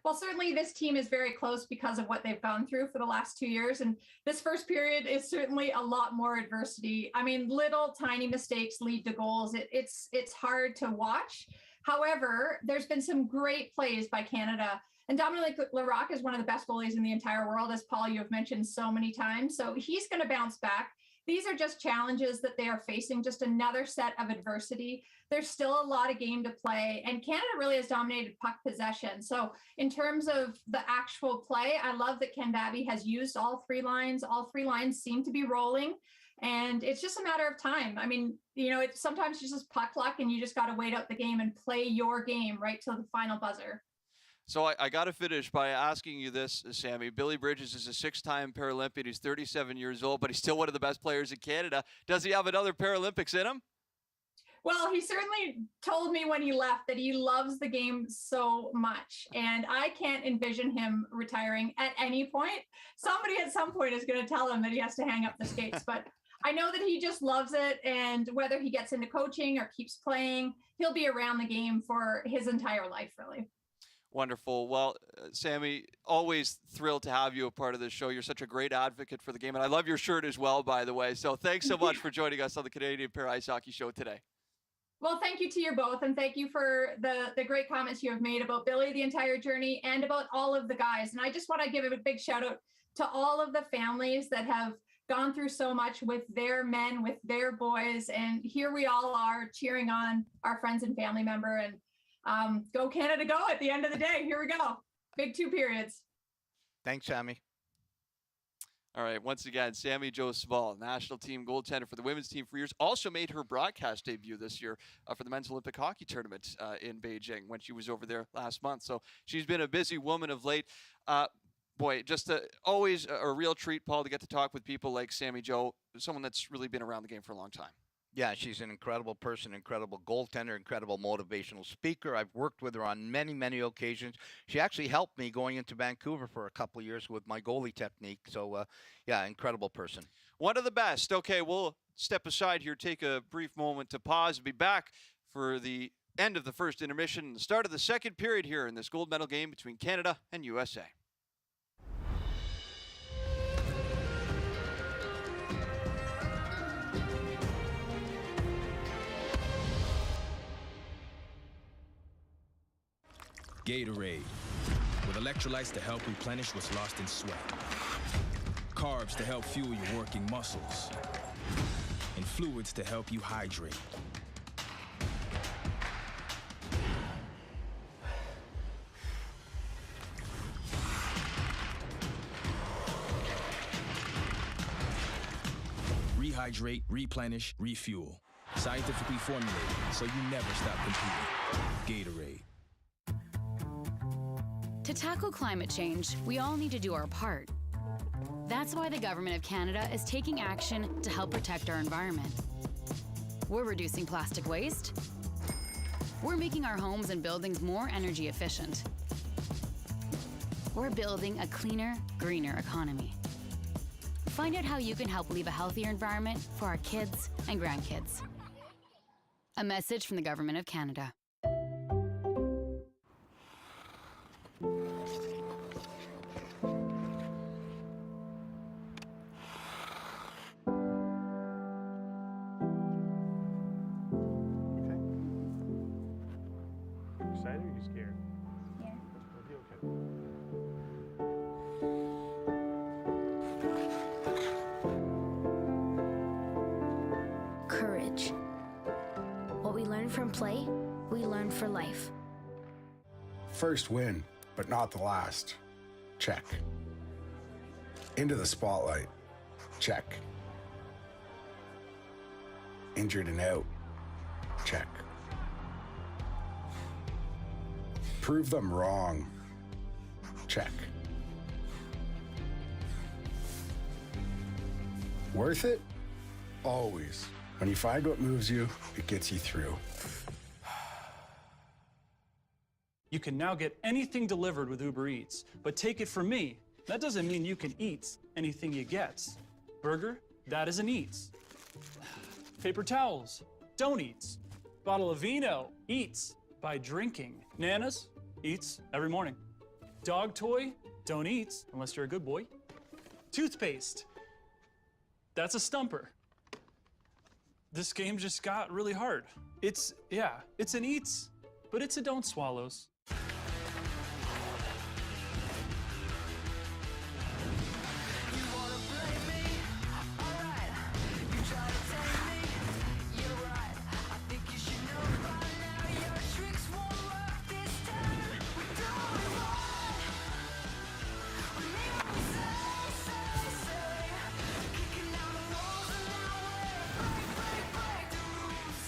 Well, certainly this team is very close because of what they've gone through for the last 2 years. And this first period is certainly a lot more adversity. I mean, little tiny mistakes lead to goals. It's hard to watch. However, there's been some great plays by Canada. And Dominic Larocque is one of the best goalies in the entire world, as Paul, you have mentioned so many times. So he's going to bounce back. these are just challenges that they are facing, just another set of adversity. There's still a lot of game to play, and Canada really has dominated puck possession. So in terms of the actual play, I love that Ken Babby has used all three lines. All three lines seem to be rolling, and it's just a matter of time. I mean, you know, it's sometimes just puck luck, and you just got to wait out the game and play your game right till the final buzzer. So I got to finish by asking you this, Sammy. Billy Bridges is a 6-time Paralympian. He's 37 years old, but he's still one of the best players in Canada. Does he have another Paralympics in him? Well, he certainly told me when he left that he loves the game so much, and I can't envision him retiring at any point. Somebody at some point is going to tell him that he has to hang up the skates, but I know that he just loves it, and whether he gets into coaching or keeps playing, he'll be around the game for his entire life, really. Wonderful. Well, Sammy, always thrilled to have you a part of this show. You're such a great advocate for the game, and I love your shirt as well, by the way. So thanks so much for joining us on the Canadian Para Ice Hockey Show today. Well, thank you to you both, and thank you for the great comments you have made about Billy the entire journey and about all of the guys. And I just want to give a big shout out to all of the families that have gone through so much with their men, with their boys, and here we all are cheering on our friends and family member, and go Canada, go at the end of the day. Here we go. Big 2 periods. Thanks, Sammy. All right, once again, Sammy Jo Sval, national team goaltender for the women's team for years, also made her broadcast debut this year for the men's Olympic hockey tournament in Beijing when she was over there last month. So she's been a busy woman of late. Boy, just always a real treat, Paul, to get to talk with people like Sammy Jo, someone that's really been around the game for a long time. Yeah, she's an incredible person, incredible goaltender, incredible motivational speaker. I've worked with her on many, many occasions. She actually helped me going into Vancouver for a couple of years with my goalie technique. So, yeah, incredible person. One of the best. Okay, we'll step aside here, take a brief moment to pause, and be back for the end of the first intermission and the start of the second period here in this gold medal game between Canada and USA. Gatorade, with electrolytes to help replenish what's lost in sweat. Carbs to help fuel your working muscles. And fluids to help you hydrate. Rehydrate, replenish, refuel. Scientifically formulated, so you never stop competing. Gatorade. To tackle climate change, we all need to do our part. That's why the Government of Canada is taking action to help protect our environment. We're reducing plastic waste. We're making our homes and buildings more energy efficient. We're building a cleaner, greener economy. Find out how you can help leave a healthier environment for our kids and grandkids. A message from the Government of Canada. Excited or are you scared? Yeah. It'll be okay. Courage. What we learn from play, we learn for life. First win, but not the last. Check. Into the spotlight. Check. Injured and out. Check. Prove them wrong. Check. Worth it? Always. When you find what moves you, it gets you through. You can now get anything delivered with Uber Eats, but take it from me, that doesn't mean you can eat anything you get. Burger, that is an eats. Paper towels, don't eat. Bottle of vino, eats by drinking. Nanas, eats every morning. Dog toy, don't eat unless you're a good boy. Toothpaste, that's a stumper. This game just got really hard. It's an eats, but it's a don't swallows.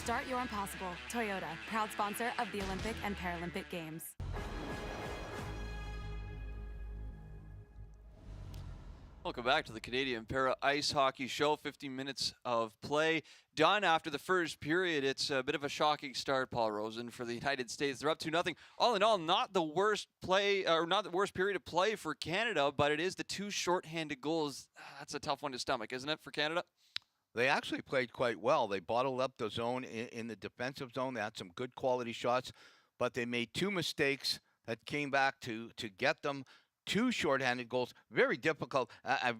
Start your impossible. Toyota, proud sponsor of the Olympic and Paralympic Games. Welcome back to the Canadian Para Ice Hockey Show. 15 minutes of play done after the first period. It's a bit of a shocking start, Paul Rosen, for the United States. They're up 2-0. All in all, not the worst play, or not the worst period of play for Canada, but it is the 2 shorthanded goals. That's a tough one to stomach, isn't it, for Canada? They actually played quite well. They bottled up the zone in the defensive zone. They had some good quality shots, but they made 2 mistakes that came back to get them 2 shorthanded goals. Very difficult. I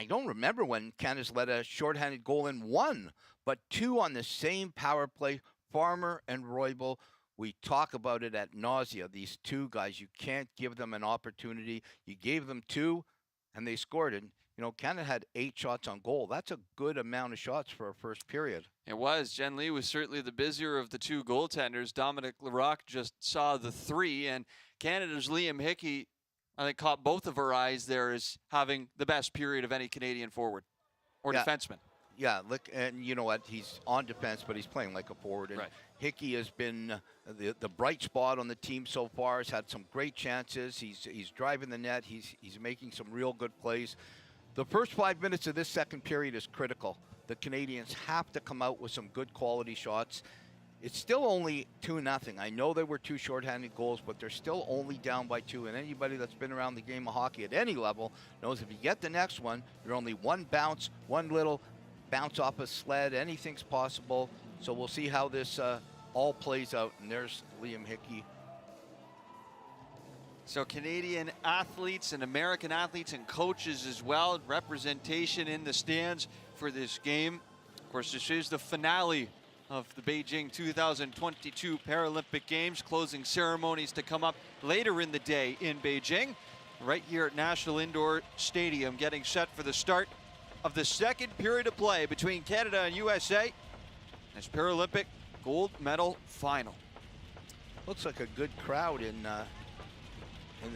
don't remember when Canada's let a shorthanded goal in 1, but 2 on the same power play. Farmer and Roybal. We talk about it at nausea. These 2 guys, you can't give them an opportunity. You gave them 2, and they scored it. You know, Canada had 8 shots on goal. That's a good amount of shots for a first period. It was. Jen Lee was certainly the busier of the 2 goaltenders. Dominic Larocque just saw the 3, and Canada's Liam Hickey, I think, caught both of our eyes there as having the best period of any Canadian forward or defenseman. Yeah, look, and you know what? He's on defense, but he's playing like a forward. And Hickey has been the bright spot on the team so far. He's had some great chances. He's driving the net. He's making some real good plays. The first 5 minutes of this second period is critical. The Canadians have to come out with some good quality shots. It's still only 2-0. I know there were 2 shorthanded goals, but they're still only down by 2. And anybody that's been around the game of hockey at any level knows if you get the next one, you're only 1 bounce, 1 little bounce off a sled. Anything's possible. So we'll see how this all plays out. And there's Liam Hickey. So Canadian athletes and American athletes and coaches as well. Representation in the stands for this game. Of course, this is the finale of the Beijing 2022 Paralympic Games. Closing ceremonies to come up later in the day in Beijing. Right here at National Indoor Stadium, getting set for the start of the second period of play between Canada and USA. This Paralympic gold medal final. Looks like a good crowd in the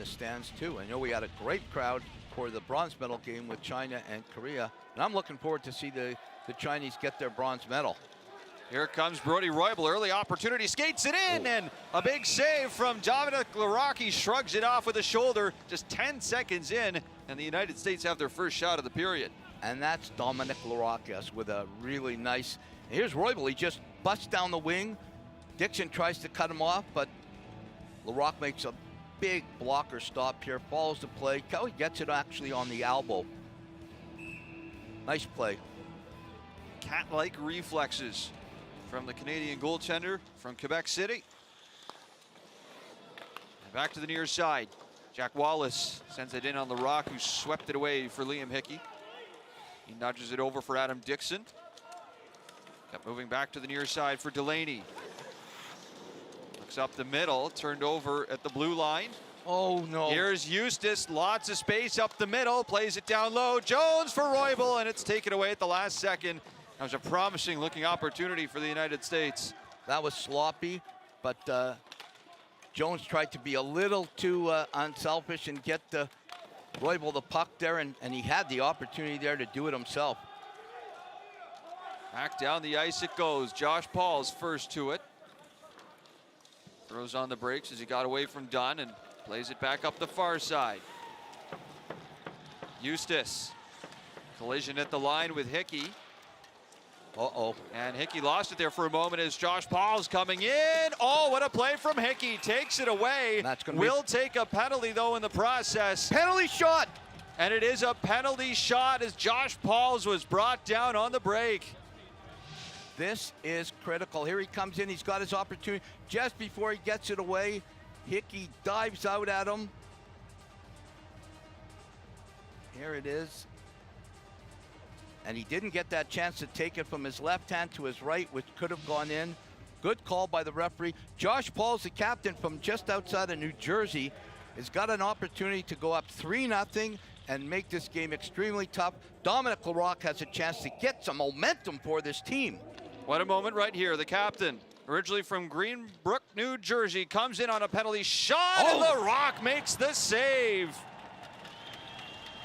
stands too. I know we had a great crowd for the bronze medal game with China and Korea, and I'm looking forward to see the Chinese get their bronze medal. Here comes Brody Roybal. Early opportunity, skates it in, and a big save from Dominic Larocque. He shrugs it off with a shoulder. Just 10 seconds in, and the United States have their first shot of the period. And that's Dominic Larocque with a really nice. Here's Roybal. He just busts down the wing. Dixon tries to cut him off, but Larocque makes a big blocker stop here, follows the play. Kelly gets it actually on the elbow. Nice play. Cat-like reflexes from the Canadian goaltender from Quebec City. And back to the near side. Jack Wallace sends it in on Larocque, who swept it away for Liam Hickey. He nudges it over for Adam Dixon. Kept moving back to the near side for Delaney. Looks up the middle, turned over at the blue line. Oh, no. Here's Eustace, lots of space up the middle, plays it down low. Jones for Roybal, and it's taken away at the last second. That was a promising looking opportunity for the United States. That was sloppy, but Jones tried to be a little too unselfish and get Roybal the puck there, and he had the opportunity there to do it himself. Back down the ice it goes. Josh Paul's first to it. Throws on the brakes as he got away from Dunn and plays it back up the far side. Eustace. Collision at the line with Hickey. Uh-oh. And Hickey lost it there for a moment as Josh Paul's coming in. Oh, what a play from Hickey. Takes it away. Will take a penalty, though, in the process. Penalty shot! And it is a penalty shot as Josh Pauls was brought down on the break. This is critical. Here he comes in. He's got his opportunity. Just before he gets it away, Hickey dives out at him. Here it is. And he didn't get that chance to take it from his left hand to his right, which could have gone in. Good call by the referee. Josh Paul's the captain from just outside of New Jersey. Has got an opportunity to go up 3-0 and make this game extremely tough. Dominic Larocque has a chance to get some momentum for this team. What a moment right here. The captain, originally from Greenbrook, New Jersey, comes in on a penalty shot, and Larocque makes the save.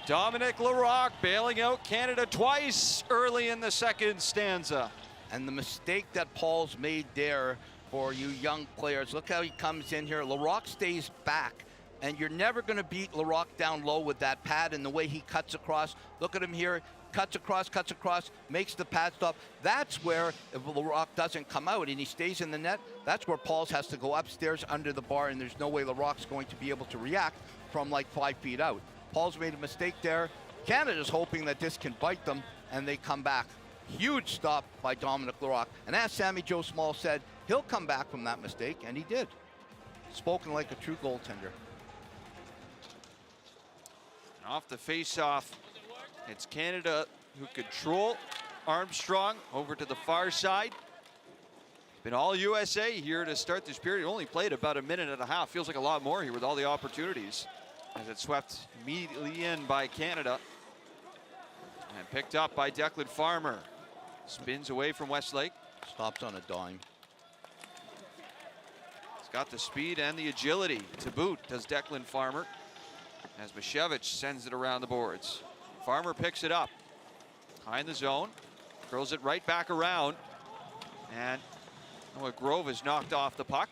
Dominic Larocque bailing out Canada twice early in the second stanza. And the mistake that Paul's made there for you young players, look how he comes in here. Larocque stays back, and you're never going to beat Larocque down low with that pad and the way he cuts across. Look at him here. Cuts across, makes the pad stop. That's where, if Larocque doesn't come out and he stays in the net, that's where Pauls has to go upstairs under the bar, and there's no way Larocque's going to be able to react from like 5 feet out. Pauls made a mistake there. Canada's hoping that this can bite them, and they come back. Huge stop by Dominic Larocque. And as Sammy Joe Small said, he'll come back from that mistake, and he did. Spoken like a true goaltender. Off the face-off, it's Canada who control. Armstrong over to the far side. Been all USA here to start this period. Only played about a minute and a half. Feels like a lot more here with all the opportunities. As it's swept immediately in by Canada. And picked up by Declan Farmer. Spins away from Westlake. Stops on a dime. He's got the speed and the agility to boot, does Declan Farmer. As Mashevich sends it around the boards. Farmer picks it up. Behind the zone. Throws it right back around. And Grove is knocked off the puck.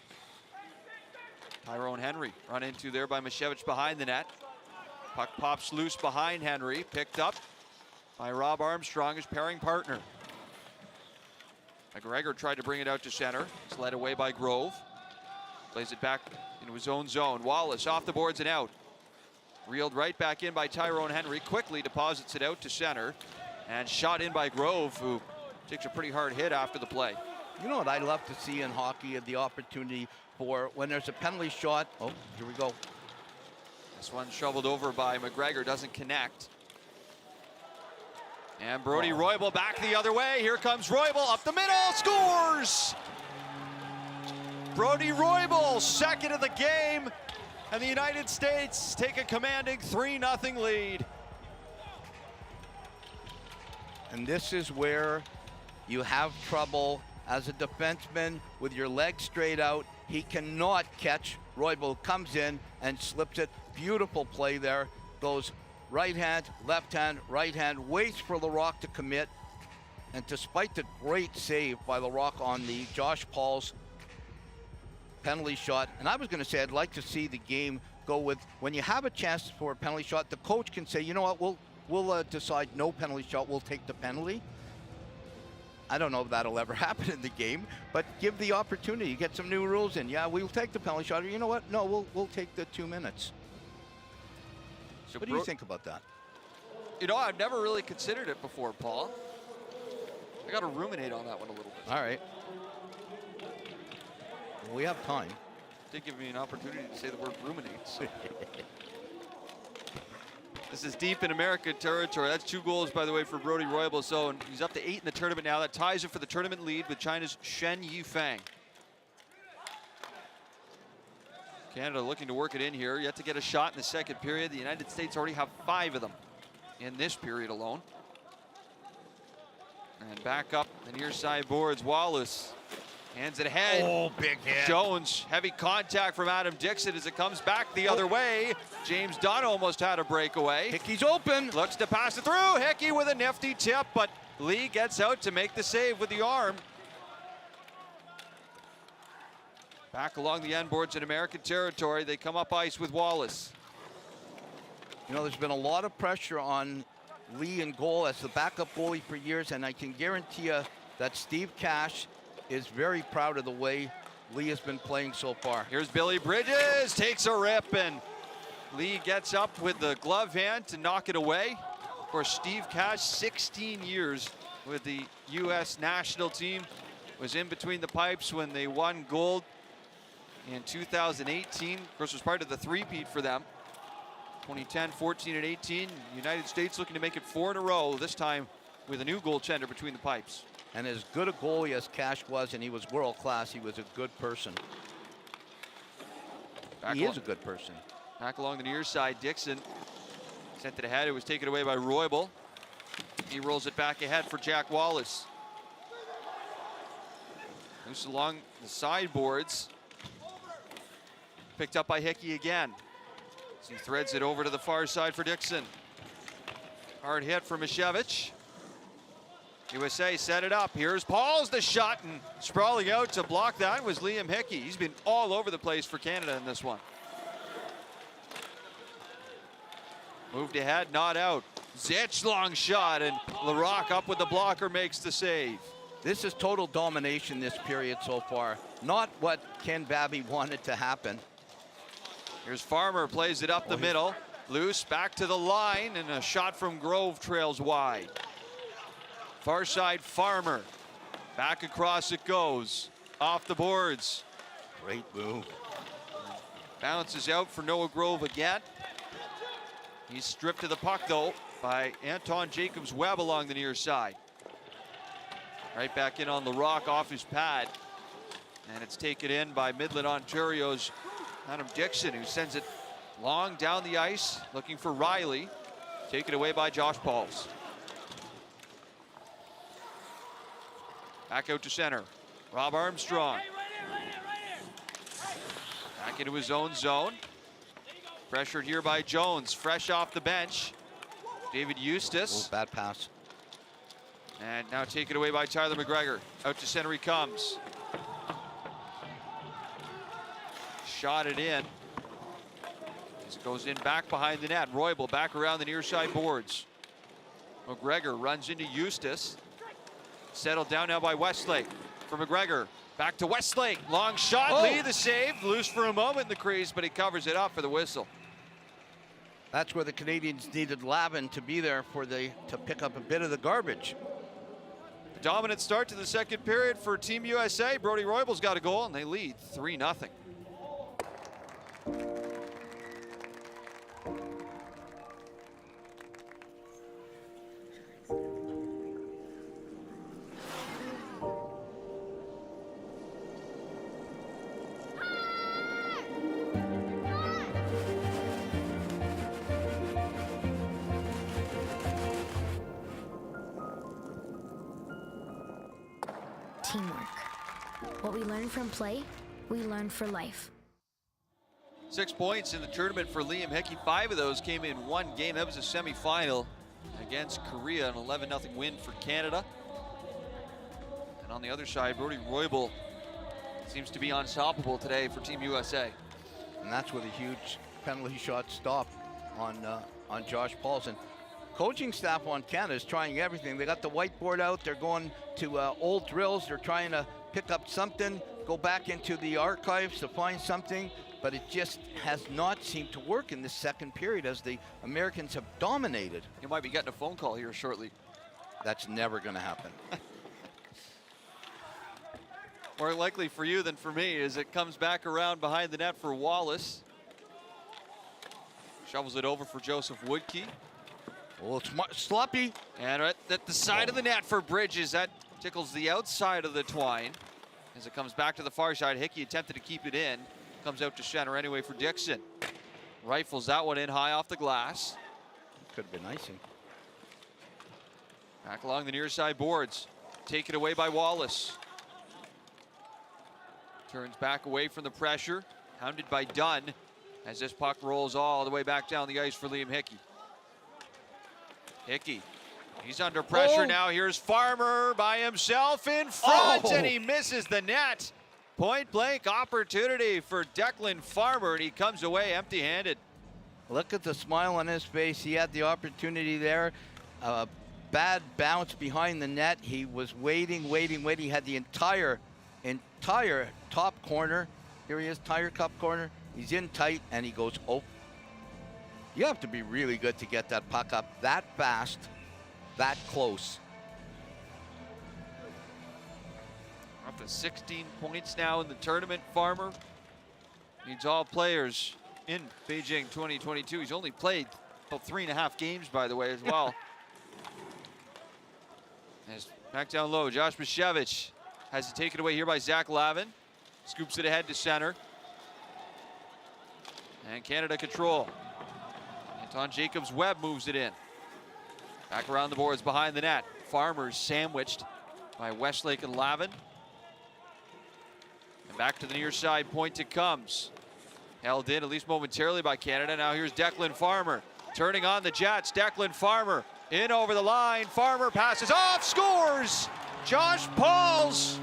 Tyrone Henry run into there by Mashevich behind the net. Puck pops loose behind Henry. Picked up by Rob Armstrong, his pairing partner. McGregor tried to bring it out to center. It's led away by Grove. Plays it back into his own zone. Wallace off the boards and out. Reeled right back in by Tyrone Henry. Quickly deposits it out to center. And shot in by Grove, who takes a pretty hard hit after the play. You know what I love to see in hockey, the opportunity for when there's a penalty shot. Oh, here we go. This one shoveled over by McGregor, doesn't connect. And Brody Roybal back the other way. Here comes Roybal up the middle, scores! Brody Roybal, second of the game. And the United States take a commanding 3-0 lead. And this is where you have trouble as a defenseman with your legs straight out. He cannot catch. Roybal comes in and slips it. Beautiful play there. Goes right hand, right hand, waits for Larocque to commit. And despite the great save by Larocque on the Josh Pauls penalty shot, and I was going to say I'd like to see the game go with, when you have a chance for a penalty shot, the coach can say, you know what, we'll decide no penalty shot, we'll take the penalty. I don't know if that'll ever happen in the game, but give the opportunity, get some new rules in. Yeah, we'll take the penalty shot, or you know what, no, we'll take the 2 minutes. So what do you think about that? You know, I've never really considered it before, Paul. I got to ruminate on that one a little bit. All right. Well, we have time. Did give me an opportunity to say the word ruminates. This is deep in American territory. That's 2 goals, by the way, for Brody Roybal. So he's up to 8 in the tournament now. That ties him for the tournament lead with China's Shen Yifang. Canada looking to work it in here. Yet to get a shot in the second period. The United States already have 5 of them in this period alone. And back up the near side boards. Wallace hands it ahead. Oh, big hit. Jones, heavy contact from Adam Dixon as it comes back the other way. James Dunn almost had a breakaway. Hickey's open. Looks to pass it through. Hickey with a nifty tip, but Lee gets out to make the save with the arm. Back along the end boards in American territory. They come up ice with Wallace. You know, there's been a lot of pressure on Lee in goal as the backup goalie for years, and I can guarantee you that Steve Cash is very proud of the way Lee has been playing so far. Here's Billy Bridges, takes a rip, and Lee gets up with the glove hand to knock it away. Of course, Steve Cash, 16 years with the U.S. national team, was in between the pipes when they won gold in 2018. Of course, was part of the three-peat for them. 2010, 14, and 18. United States looking to make it 4 in a row, this time with a new goaltender between the pipes. And as good a goalie as Cash was, and he was world class, he was a good person. He is a good person. Back along the near side, Dixon sent it ahead. It was taken away by Roybal. He rolls it back ahead for Jack Wallace. Loose along the sideboards. Picked up by Hickey again. As he threads it over to the far side for Dixon. Hard hit for Mashevich. USA set it up. Here's Paul's the shot, and sprawling out to block that was Liam Hickey. He's been all over the place for Canada in this one. Moved ahead, not out. Zitch, long shot, and Larocque up with the blocker, makes the save. This is total domination this period so far. Not what Ken Babby wanted to happen. Here's Farmer, plays it up the middle. Loose, back to the line, and a shot from Grove trails wide. Far side, Farmer. Back across it goes. Off the boards. Great move. Bounces out for Noah Grove again. He's stripped of the puck, though, by Anton Jacobs-Webb along the near side. Right back in on Larocque off his pad. And it's taken in by Midland, Ontario's Adam Dixon, who sends it long down the ice, looking for Riley. Taken away by Josh Pauls. Back out to center. Rob Armstrong. Back into his own zone. Pressured here by Jones, fresh off the bench. David Eustace. Bad pass. And now taken away by Tyler McGregor. Out to center he comes. Shot it in. As it goes in back behind the net. Roybal back around the near side boards. McGregor runs into Eustace. Settled down now by Westlake. For McGregor. Back to Westlake. Long shot. Lee the save. Loose for a moment in the crease, but he covers it up for the whistle. That's where the Canadians needed Lavin to be there to pick up a bit of the garbage. Dominant start to the second period for Team USA. Brody Roybal's got a goal, and they lead 3-0. Teamwork. What we learn from play, we learn for life. 6 points in the tournament for Liam Hickey. 5 of those came in one game. That was a semifinal against Korea, an 11-0 win for Canada. And on the other side, Brody Roybal seems to be unstoppable today for Team USA. And that's with a huge penalty shot stop on Josh Paulson. Coaching staff on Canada is trying everything. They got the whiteboard out. They're going to old drills. They're trying to pick up something, go back into the archives to find something, but it just has not seemed to work in this second period as the Americans have dominated. You might be getting a phone call here shortly. That's never going to happen. More likely for you than for me as it comes back around behind the net for Wallace. Shovels it over for Joseph Woodkey. Oh, it's sloppy. And right at the side of the net for Bridges. That tickles the outside of the twine. As it comes back to the far side, Hickey attempted to keep it in. Comes out to center anyway for Dixon. Rifles that one in high off the glass. Could have been icing. Back along the near side boards. Taken away by Wallace. Turns back away from the pressure. Hounded by Dunn as this puck rolls all the way back down the ice for Liam Hickey. Hickey, he's under pressure now. Here's Farmer by himself in front, and he misses the net. Point blank opportunity for Declan Farmer, and he comes away empty-handed. Look at the smile on his face. He had the opportunity there. Bad bounce behind the net. He was waiting. He had the entire top corner. Here he is, entire cup corner. He's in tight, and he goes, oh. You have to be really good to get that puck up that fast, that close. Up to 16 points now in the tournament. Farmer needs all players in Beijing 2022. He's only played about 3.5 games, by the way, as well. As back down low, Josh Mishevich has it taken away here by Zach Lavin. Scoops it ahead to center. And Canada control. Anton Jacobs-Webb moves it in. Back around the boards behind the net. Farmer's sandwiched by Westlake and Lavin. And back to the near side, point it comes. Held in, at least momentarily, by Canada. Now here's Declan Farmer. Turning on the Jets, Declan Farmer In over the line, Farmer passes off, scores! Josh Pauls,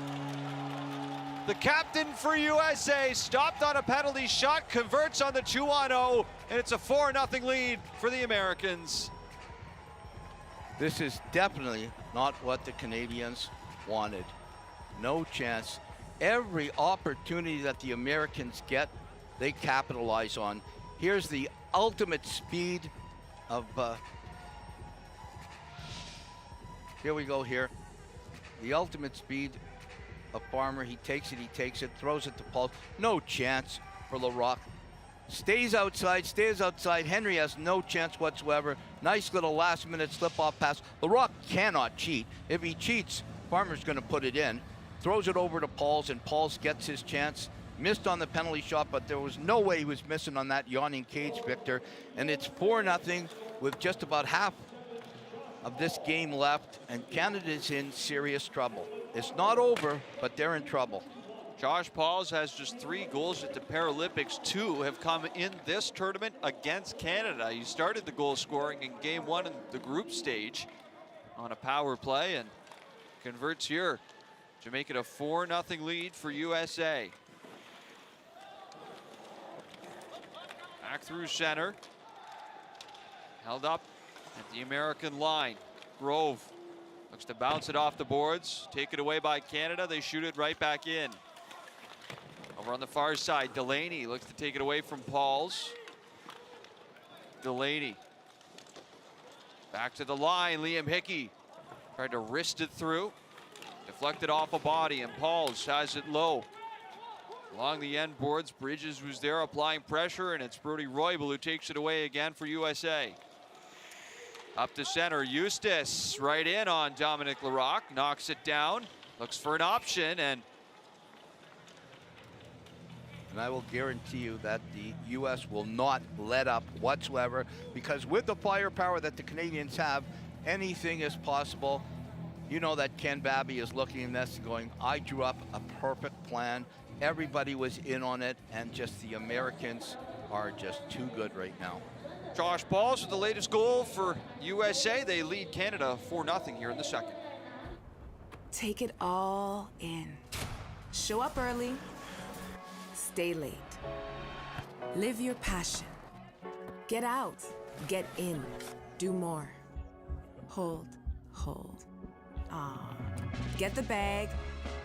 the captain for USA, stopped on a penalty shot, converts on the 2-on-0, and it's a 4-0 lead for the Americans. This is definitely not what the Canadians wanted. No chance. Every opportunity that the Americans get, they capitalize on. Here's the ultimate speed of, here we go here. The ultimate speed of Farmer. He takes it, throws it to Paul. No chance for Larocque. Stays outside. Henry has no chance whatsoever. Nice little last-minute slip-off pass. Larocque cannot cheat. If he cheats, Farmer's going to put it in. Throws it over to Pauls, and Pauls gets his chance. Missed on the penalty shot, but there was no way he was missing on that yawning cage, Victor. And it's 4-0 with just about half of this game left, and Canada's in serious trouble. It's not over, but they're in trouble. Josh Pauls has just 3 goals at the Paralympics. 2 have come in this tournament against Canada. He started the goal scoring in game 1 in the group stage on a power play and converts here to make it a 4-0 lead for USA. Back through center. Held up at the American line. Grove looks to bounce it off the boards. Take it away by Canada. They shoot it right back in. Over on the far side, Delaney looks to take it away from Pauls. Delaney. Back to the line, Liam Hickey. Tried to wrist it through. Deflected off a body, and Pauls has it low. Along the end boards, Bridges was there applying pressure, and it's Brody Roybal who takes it away again for USA. Up to center, Eustace right in on Dominic Larocque, knocks it down, looks for an option, and I will guarantee you that the U.S. will not let up whatsoever, because with the firepower that the Canadians have, anything is possible. You know that Ken Babby is looking at this and going, I drew up a perfect plan. Everybody was in on it, and just the Americans are just too good right now. Josh Pauls with the latest goal for USA. They lead Canada 4-0 here in the second. Take it all in. Show up early. Stay late. Live your passion. Get out. Get in. Do more. Hold. Get the bag.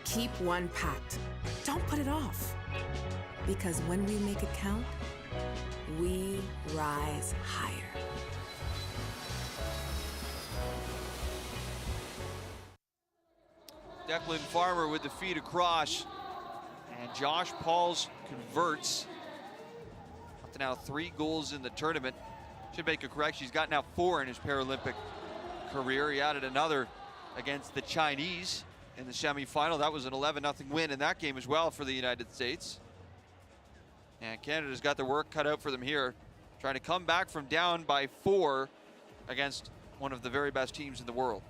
Keep one packed. Don't put it off. Because when we make it count, we rise higher. Declan Farmer with the feed across, and Josh Pauls converts. Up to now 3 goals in the tournament. Should make a correction, he's got now 4 in his Paralympic career. He added another against the Chinese in the semifinal. That was an 11-0 win in that game as well for the United States. And Canada's got their work cut out for them here, trying to come back from down by 4 against one of the very best teams in the world.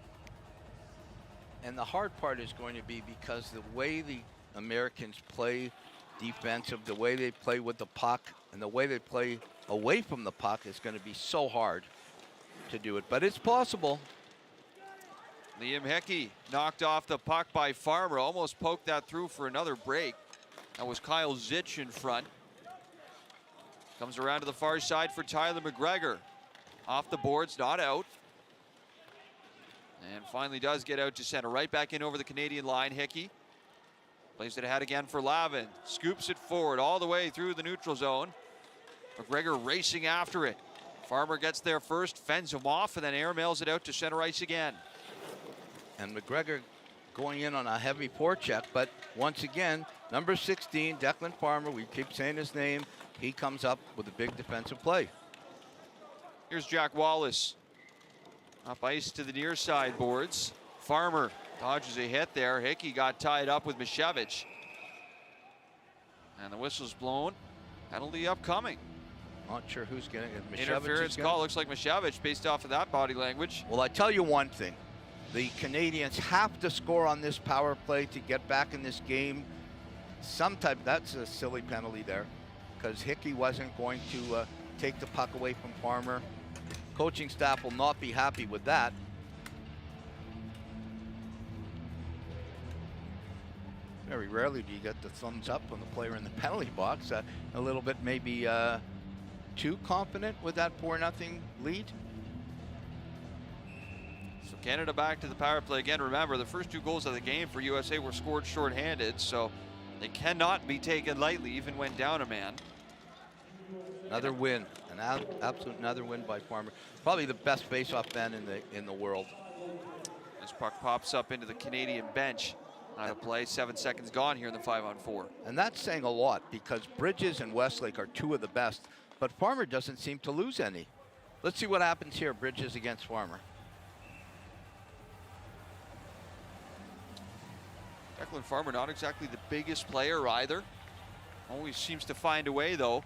And the hard part is going to be because the way the Americans play defensive, the way they play with the puck, and the way they play away from the puck is going to be so hard to do it. But it's possible. Liam Hickey knocked off the puck by Farmer, almost poked that through for another break. That was Kyle Zitch in front. Comes around to the far side for Tyler McGregor. Off the boards, not out. And finally does get out to center. Right back in over the Canadian line, Hickey. Plays it ahead again for Lavin. Scoops it forward all the way through the neutral zone. McGregor racing after it. Farmer gets there first, fends him off, and then airmails it out to center ice again. And McGregor going in on a heavy forecheck, but once again, number 16, Declan Farmer, we keep saying his name, he comes up with a big defensive play. Here's Jack Wallace. Up ice to the near side boards. Farmer dodges a hit there. Hickey got tied up with Mishevich. And the whistle's blown. Penalty upcoming. Not sure who's getting it. Interference call, looks like Mishevich based off of that body language. Well, I tell you one thing. The Canadians have to score on this power play to get back in this game. Sometimes that's a silly penalty there, because Hickey wasn't going to take the puck away from Farmer. Coaching staff will not be happy with that. Very rarely do you get the thumbs up on the player in the penalty box. A little bit maybe too confident with that 4-0 lead. So Canada back to the power play again. Remember, the first 2 goals of the game for USA were scored shorthanded, so they cannot be taken lightly even when down a man. Another win, an absolute another win by Farmer. Probably the best face-off man in the world. This puck pops up into the Canadian bench. Out of play, 7 seconds gone here in the 5-on-4. And that's saying a lot because Bridges and Westlake are 2 of the best, but Farmer doesn't seem to lose any. Let's see what happens here, Bridges against Farmer. Declan Farmer, not exactly the biggest player either. Always seems to find a way, though.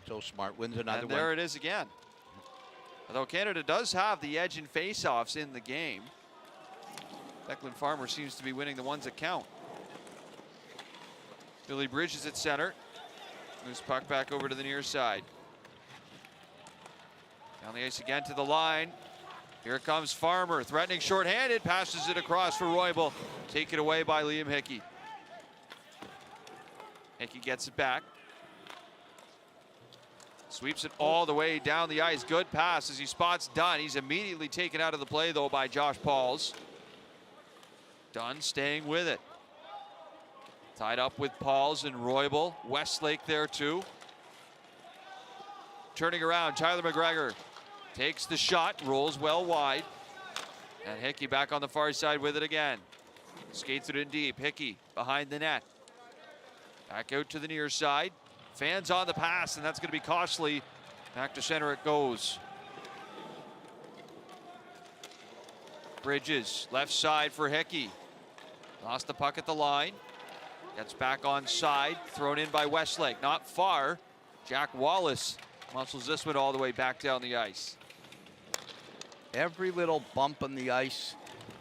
So smart, wins another and one. there it is again. Although Canada does have the edge in faceoffs in the game, Declan Farmer seems to be winning the ones that count. Billy Bridges at center. Moves puck back over to the near side. Down the ice again to the line. Here comes Farmer, threatening shorthanded, passes it across for Roybal. Taken away by Liam Hickey. Hickey gets it back. Sweeps it all the way down the ice. Good pass as he spots Dunn. He's immediately taken out of the play, though, by Josh Pauls. Dunn staying with it. Tied up with Pauls and Roybal. Westlake there, too. Turning around, Tyler McGregor takes the shot, rolls well wide. And Hickey back on the far side with it again. Skates it in deep. Hickey behind the net. Back out to the near side. Fans on the pass, and that's going to be costly. Back to center it goes. Bridges, left side for Hickey. Lost the puck at the line. Gets back on side, thrown in by Westlake. Not far. Jack Wallace muscles this one all the way back down the ice. Every little bump on the ice,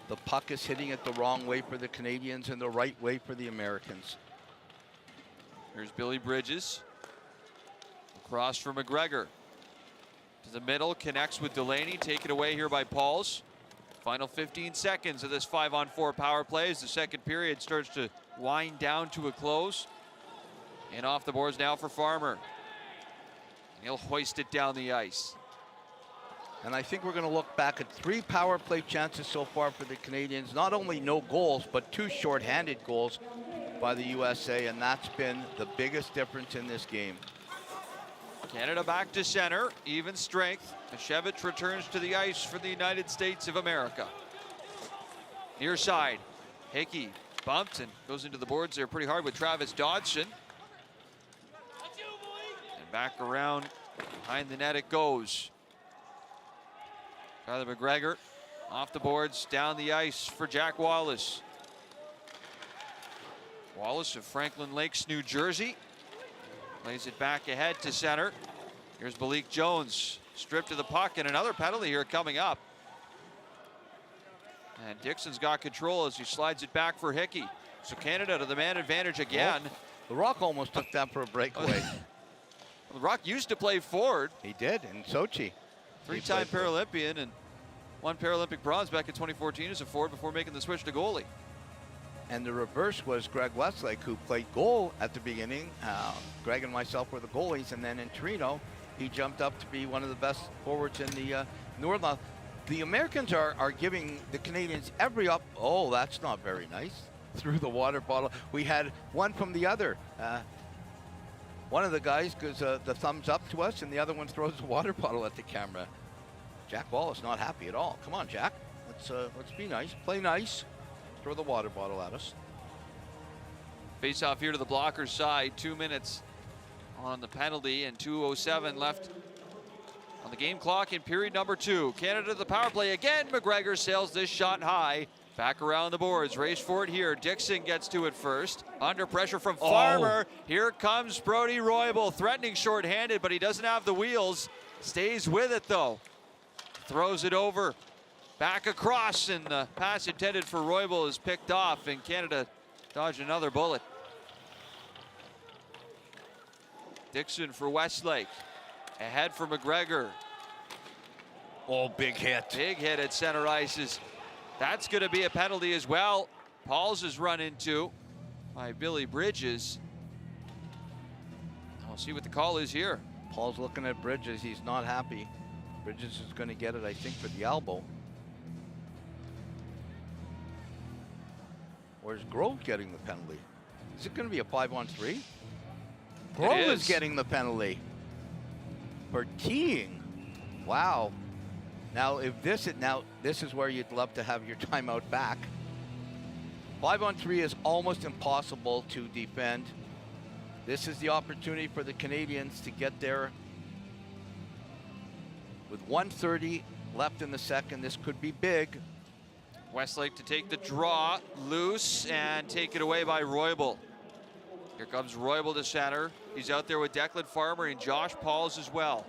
the puck is hitting it the wrong way for the Canadians and the right way for the Americans. Here's Billy Bridges. Across for McGregor. To the middle, connects with Delaney. Taken away here by Pauls. Final 15 seconds of this 5-on-4 power play as the second period starts to wind down to a close. And off the boards now for Farmer. He'll hoist it down the ice. And I think we're going to look back at 3 power play chances so far for the Canadians. Not only no goals, but 2 shorthanded goals by the USA, and that's been the biggest difference in this game. Canada back to center, even strength. Mashevich returns to the ice for the United States of America. Near side, Hickey bumped and goes into the boards there pretty hard with Travis Dodson. And back around behind the net it goes. Tyler McGregor off the boards, down the ice for Jack Wallace. Wallace of Franklin Lakes, New Jersey. Plays it back ahead to center. Here's Malik Jones, stripped of the puck, and another penalty here coming up. And Dixon's got control as he slides it back for Hickey. So Canada to the man advantage again. Oh, the Rock almost took that for a breakaway. The Rock used to play forward. He did in Sochi. 3-time Paralympian and won Paralympic bronze back in 2014 as a forward before making the switch to goalie. And the reverse was Greg Westlake, who played goal at the beginning. Greg and myself were the goalies, and then in Torino, he jumped up to be one of the best forwards in the North. The Americans are giving the Canadians every up. Oh, that's not very nice. Through the water bottle. We had one from the other. One of the guys gives the thumbs up to us, and the other one throws the water bottle at the camera. Jack Wallace not happy at all. Come on, Jack. Let's be nice. Play nice. Throw the water bottle at us. Face off here to the blocker side. 2 minutes on the penalty and 2:07 left on the game clock in period number 2. Canada to the power play again. McGregor sails this shot high. Back around the boards. Race for it here. Dixon gets to it first. Under pressure from Farmer. Here comes Brody Roybal. Threatening shorthanded, but he doesn't have the wheels. Stays with it though. Throws it over. Back across, and the pass intended for Roybal is picked off, and Canada dodged another bullet. Dixon for Westlake. Ahead for McGregor. Oh, big hit. Big hit at center ice. That's going to be a penalty as well. Pauls is run into by Billy Bridges. We'll see what the call is here. Paul's looking at Bridges. He's not happy. Bridges is going to get it, I think, for the elbow. Or is Grove getting the penalty? Is it going to be a 5-on-3? Grove is getting the penalty for teeing. Wow. Now, if this is where you'd love to have your timeout back. 5-on-3 is almost impossible to defend. This is the opportunity for the Canadians to get there. With 1:30 left in the second, this could be big. Westlake to take the draw, loose, and take it away by Roybal. Here comes Roybal to center. He's out there with Declan Farmer and Josh Pauls as well.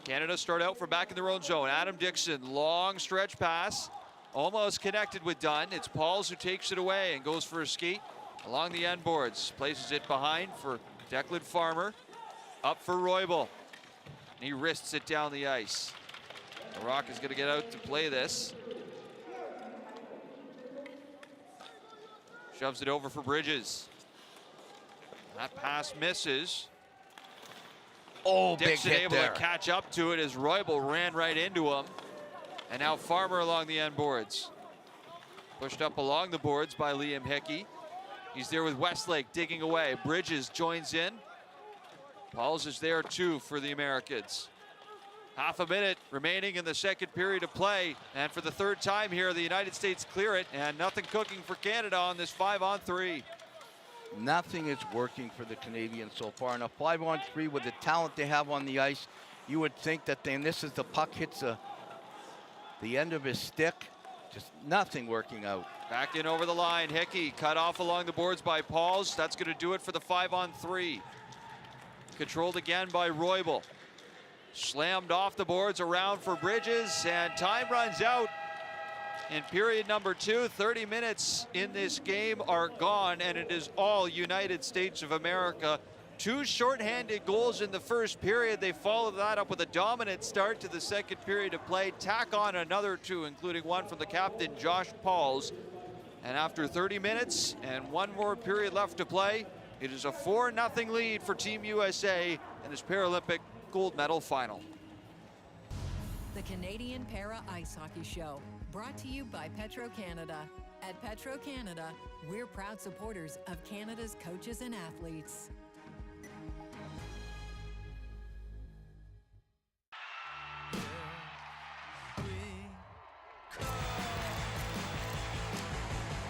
Canada start out from back in their own zone. Adam Dixon, long stretch pass, almost connected with Dunn. It's Pauls who takes it away and goes for a skate along the end boards. Places it behind for Declan Farmer. Up for Roybal. He wrists it down the ice. The Rock is going to get out to play this. Shoves it over for Bridges. That pass misses. Oh, Dixon big hit able there. to catch up to it as Roybal ran right into him. And now Farmer along the end boards. Pushed up along the boards by Liam Hickey. He's there with Westlake digging away. Bridges joins in. Pauls is there too for the Americans. Half a minute remaining in the second period of play. And for the third time here, the United States clear it. And nothing cooking for Canada on this 5-on-3. Nothing is working for the Canadians so far. And a 5-on-3 with the talent they have on the ice, you would think that then this is the puck hits the end of his stick. Just nothing working out. Back in over the line. Hickey cut off along the boards by Pauls. That's going to do it for the 5-on-3. Controlled again by Roybal. Slammed off the boards around for Bridges, and time runs out in period number 2. 30 minutes in this game are gone, and it is all United States of America. 2 shorthanded goals in the first period. They followed that up with a dominant start to the second period of play. Tack on another 2, including one from the captain, Josh Pauls. And after 30 minutes and 1 more period left to play, it is a 4-0 lead for Team USA in this Paralympic gold medal final. The Canadian Para Ice Hockey Show, brought to you by Petro-Canada. At Petro-Canada, we're proud supporters of Canada's coaches and athletes.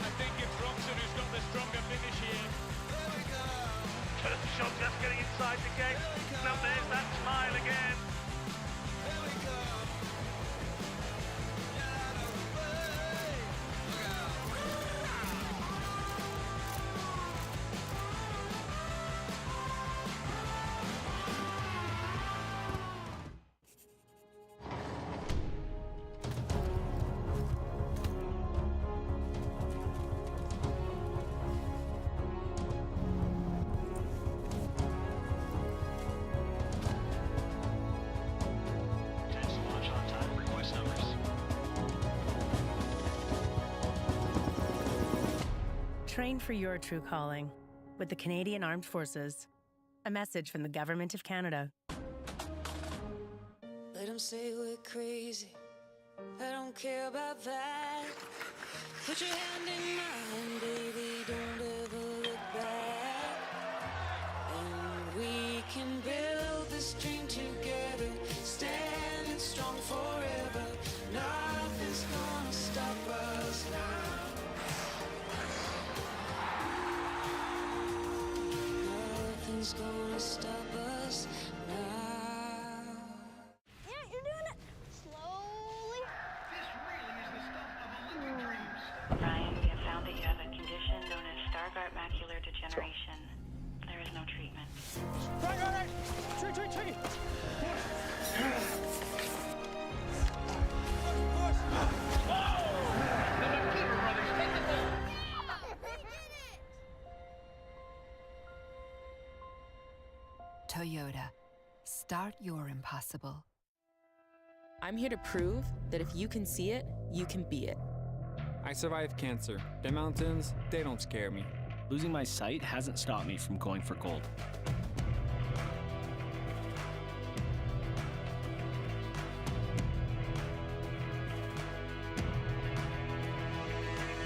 I think it's Robson who's got the stronger finish here. Shot just getting inside the gate. Now there's that smile again. Train for your true calling with the Canadian Armed Forces. A message from the Government of Canada. Let them say we're crazy. I don't care about that. Put your hand in mine, baby. Don't ever look back. And we can build this dream together. Standing strong forever. Nothing's gonna stop us now. Nothing's gonna stop us now. Yeah, you're doing it slowly. This really is the stuff of Olympic dreams. Ryan, we have found that you have a condition known as Stargardt macular degeneration. There is no treatment. Right. Tricky. Toyota, Start your impossible. I'm here to prove that if you can see it, you can be it. I survived cancer. The mountains, they don't scare me. Losing my sight hasn't stopped me from going for gold.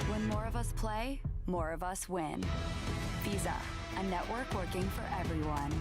When more of us play, more of us win. Visa, a network working for everyone.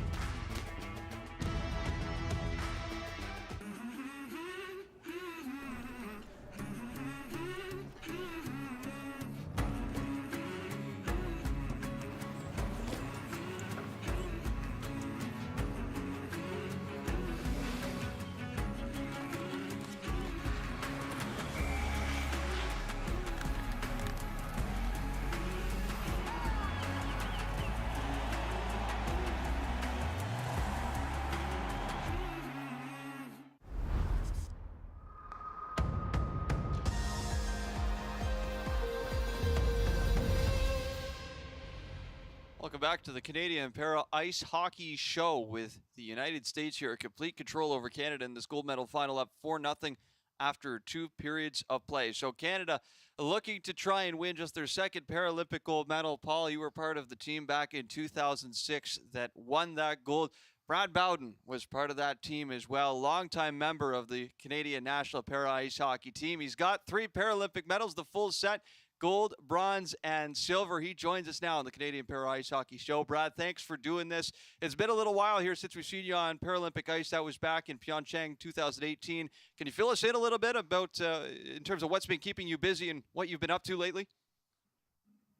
Welcome back to the Canadian Para Ice Hockey Show with the United States here. Complete control over Canada in this gold medal final, up 4-0 after 2 periods of play. So Canada looking to try and win just their second Paralympic gold medal. Paul, you were part of the team back in 2006 that won that gold. Brad Bowden was part of that team as well, longtime member of the Canadian National Para Ice Hockey team. He's got 3 Paralympic medals, the full set. Gold, bronze, and silver. He joins us now on the Canadian Para Ice Hockey Show. Brad, thanks for doing this. It's been a little while here since we've seen you on Paralympic ice. That was back in Pyeongchang 2018. Can you fill us in a little bit about, in terms of what's been keeping you busy and what you've been up to lately?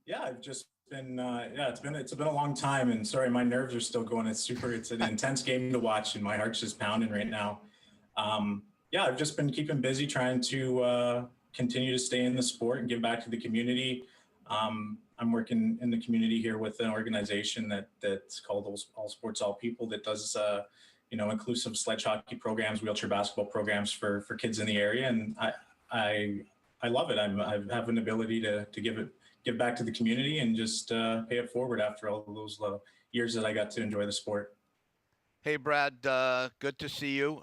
Yeah, I've just been, it's been a long time, and sorry, my nerves are still going. It's an intense game to watch, and my heart's just pounding right now. I've just been keeping busy trying to continue to stay in the sport and give back to the community. I'm working in the community here with an organization that's called All Sports, All People, that does inclusive sledge hockey programs, wheelchair basketball programs for kids in the area, and I love it. I have an ability to give back to the community and just pay it forward after all of those years that I got to enjoy the sport. Hey, Brad, good to see you.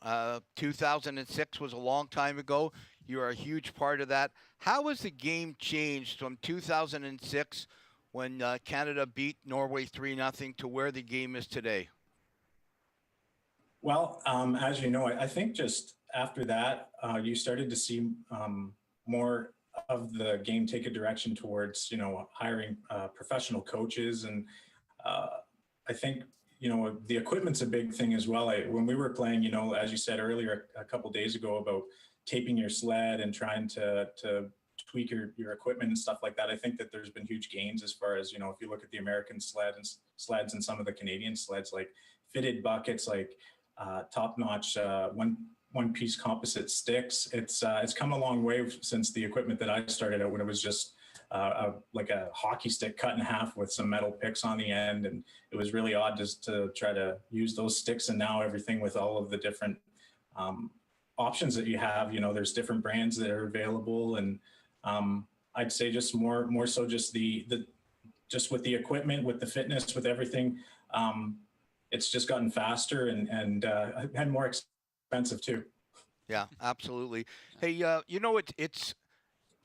2006 was a long time ago. You are a huge part of that. How has the game changed from 2006 when Canada beat Norway 3-0 to where the game is today? Well, as you know, I think just after that, you started to see more of the game take a direction towards, hiring professional coaches. And I think, the equipment's a big thing as well. When we were playing, as you said earlier, a couple days ago about taping your sled and trying to tweak your equipment and stuff like that, I think that there's been huge gains as far as, if you look at the American sleds and some of the Canadian sleds, like fitted buckets, like top-notch one-piece composite sticks. It's come a long way since the equipment that I started out when it was just like a hockey stick cut in half with some metal picks on the end. And it was really odd just to try to use those sticks. And now everything with all of the different options that you have, there's different brands that are available. And I'd say just more so just just with the equipment, with the fitness, with everything, it's just gotten faster and more expensive too. Yeah, absolutely. Hey,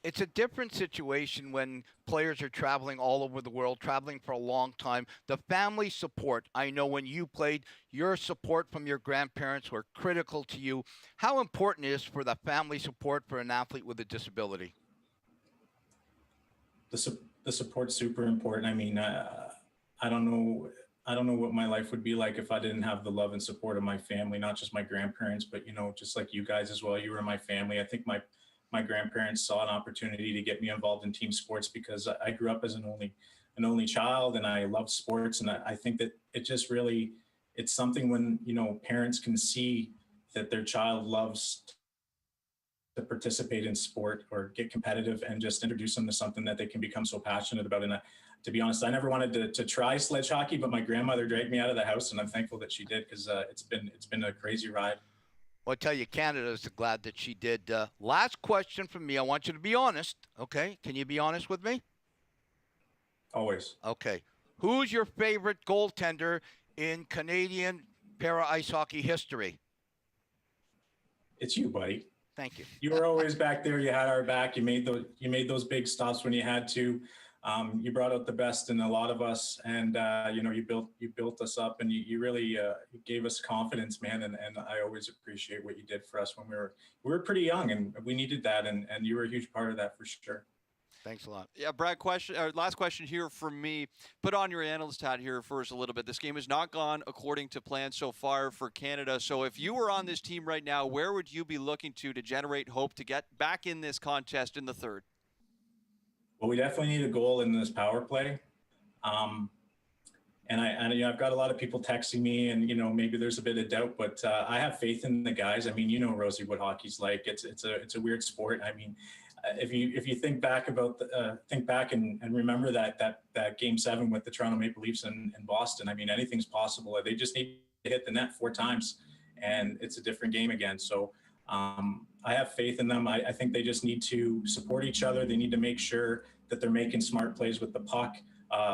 it's a different situation when players are traveling all over the world, traveling for a long time. The family support, I know when you played, your support from your grandparents were critical to you. How important is for the family support for an athlete with a disability? The support's super important. I mean, I don't know what my life would be like if I didn't have the love and support of my family, not just my grandparents, but, just like you guys as well. You were my family. I think my grandparents saw an opportunity to get me involved in team sports because I grew up as an only child, and I loved sports. And I think that it just really, it's something when, parents can see that their child loves to participate in sport or get competitive and just introduce them to something that they can become so passionate about. And to be honest, I never wanted to try sledge hockey, but my grandmother dragged me out of the house, and I'm thankful that she did because it's been a crazy ride. Well, I tell you, Canada's glad that she did. Last question from me. I want you to be honest, okay? Can you be honest with me? Always. Okay. Who's your favorite goaltender in Canadian para ice hockey history? It's you, buddy. Thank you. You were always back there. You had our back. You made those big stops when you had to. You brought out the best in a lot of us, and you built us up, and you really gave us confidence, man. And I always appreciate what you did for us when we were pretty young, and we needed that, and you were a huge part of that for sure. Thanks a lot. Yeah, Brad, last question here from me. Put on your analyst hat here for us a little bit. This game has not gone according to plan so far for Canada. So if you were on this team right now, where would you be looking to generate hope to get back in this contest in the third? Well, we definitely need a goal in this power play. And I've got a lot of people texting me, and maybe there's a bit of doubt, but I have faith in the guys. I mean, Rosie, what hockey's like. It's a weird sport. I mean, if you think back and remember that Game 7 with the Toronto Maple Leafs in Boston. I mean, anything's possible. They just need to hit the net 4 times, and it's a different game again. So I have faith in them. I think they just need to support each other. They need to make sure that they're making smart plays with the puck.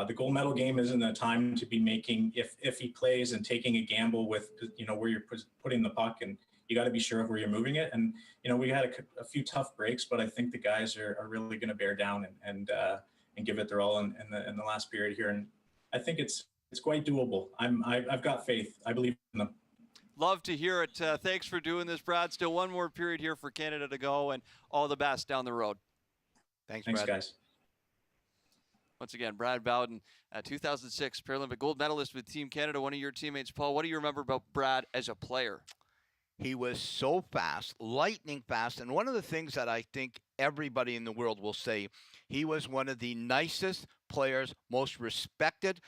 The gold medal game isn't a time to be making iffy plays and taking a gamble with where you're putting the puck, and you got to be sure of where you're moving it. And we had a few tough breaks, but I think the guys are really going to bear down and give it their all in the last period here. And I think it's quite doable. I've got faith. I believe in them. Love to hear it. Thanks for doing this, Brad. Still one more period here for Canada to go, and all the best down the road. Thanks, Brad. Guys. Once again, Brad Bowden, 2006 Paralympic gold medalist with Team Canada, one of your teammates. Paul, what do you remember about Brad as a player? He was so fast, lightning fast. And one of the things that I think everybody in the world will say, he was one of the nicest players, most respected.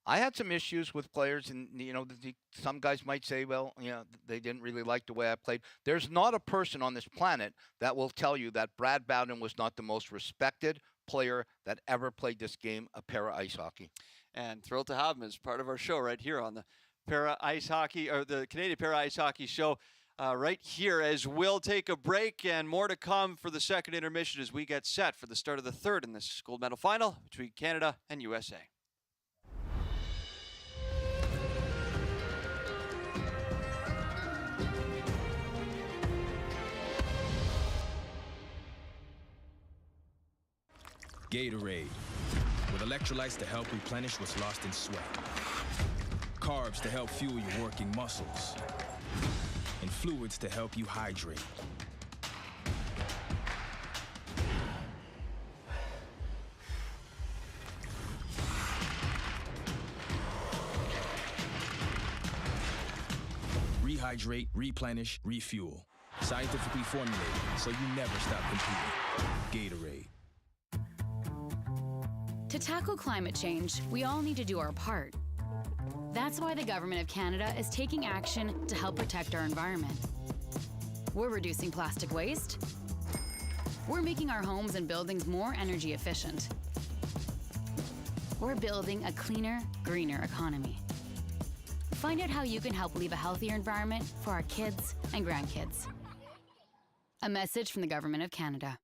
I had some issues with players, and some guys might say, well, they didn't really like the way I played. There's not a person on this planet that will tell you that Brad Bowden was not the most respected player that ever played this game of para ice hockey. And thrilled to have him as part of our show right here on the Para Ice Hockey, or the Canadian Para Ice Hockey Show, right here, as we'll take a break, and more to come for the second intermission as we get set for the start of the third in this gold medal final between Canada and USA. Gatorade, with electrolytes to help replenish what's lost in sweat. Carbs to help fuel your working muscles. And fluids to help you hydrate. Rehydrate, replenish, refuel. Scientifically formulated, so you never stop competing. Gatorade. To tackle climate change, we all need to do our part. That's why the Government of Canada is taking action to help protect our environment. We're reducing plastic waste. We're making our homes and buildings more energy efficient. We're building a cleaner, greener economy. Find out how you can help leave a healthier environment for our kids and grandkids. A message from the Government of Canada.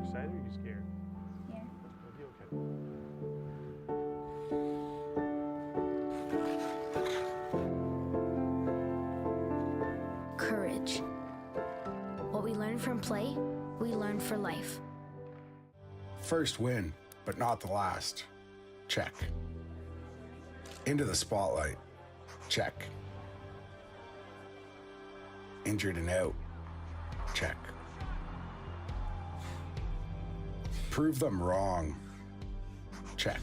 Excited or are you scared? Yeah. It'll be okay. Courage. What we learn from play, we learn for life. First win, but not the last. Check. Into the spotlight. Check. Injured and out. Check. Prove them wrong. Check.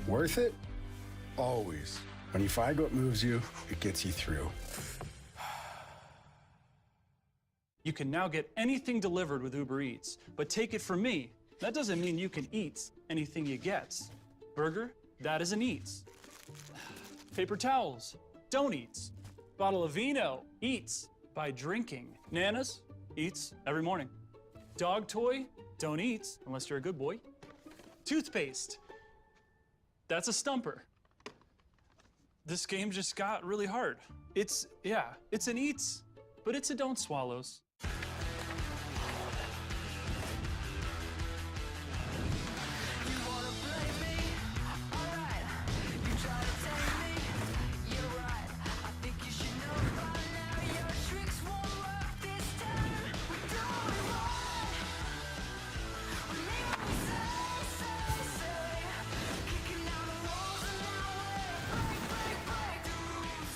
Worth it? Always. When you find what moves you, it gets you through. You can now get anything delivered with Uber Eats, but take it from me, that doesn't mean you can eat anything you get. Burger, that is an eats. Paper towels, don't eat. Bottle of vino, eats by drinking. Nanas, eats every morning. Dog toy, don't eat unless you're a good boy. Toothpaste, That's a stumper. This game just got really hard. It's an eats, but it's a don't swallows.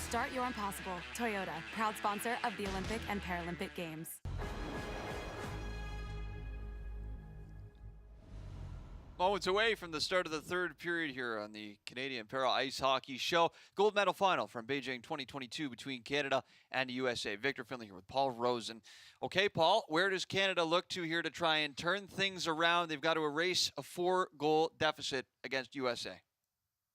Start your impossible. Toyota, proud sponsor of the Olympic and Paralympic Games. Moments away from the start of the third period here on the Canadian Para Ice Hockey Show. Gold medal final from Beijing 2022 between Canada and the USA. Victor Finley here with Paul Rosen. Okay, Paul, where does Canada look to here to try and turn things around? They've got to erase a 4-goal deficit against USA.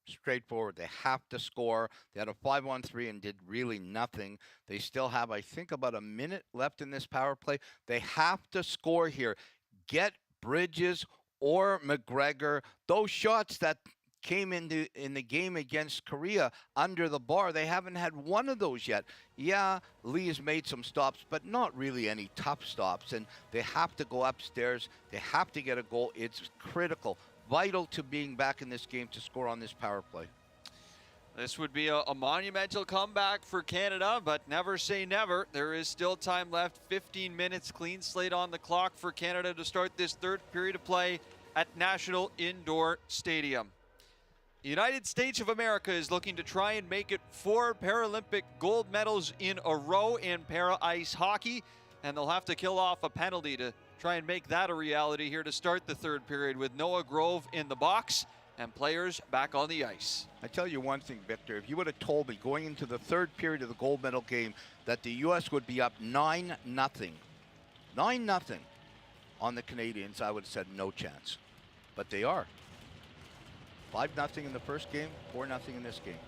Straightforward. They have to score. They had a 5-on-3 and did really nothing. They still have, I think, about a minute left in this power play. They have to score here. Get Bridges or McGregor. Those shots that came in the game against Korea under the bar, they haven't had one of those yet. Yeah, Lee has made some stops, but not really any tough stops. And they have to go upstairs. They have to get a goal. It's critical. Vital to being back in this game to score on this power play. This would be a monumental comeback for Canada, but never say never. There is still time left. 15 minutes, clean slate on the clock for Canada to start this third period of play at National Indoor Stadium. The United States of America is looking to try and make it 4 Paralympic gold medals in a row in para ice hockey, and they'll have to kill off a penalty to try and make that a reality here to start the third period with Noah Grove in the box and players back on the ice. I tell you one thing, Victor, if you would have told me going into the third period of the gold medal game that the U.S. would be up 9-0 on the Canadians, I would have said no chance. But they are. 5-0 in the first game, 4-0 in this game.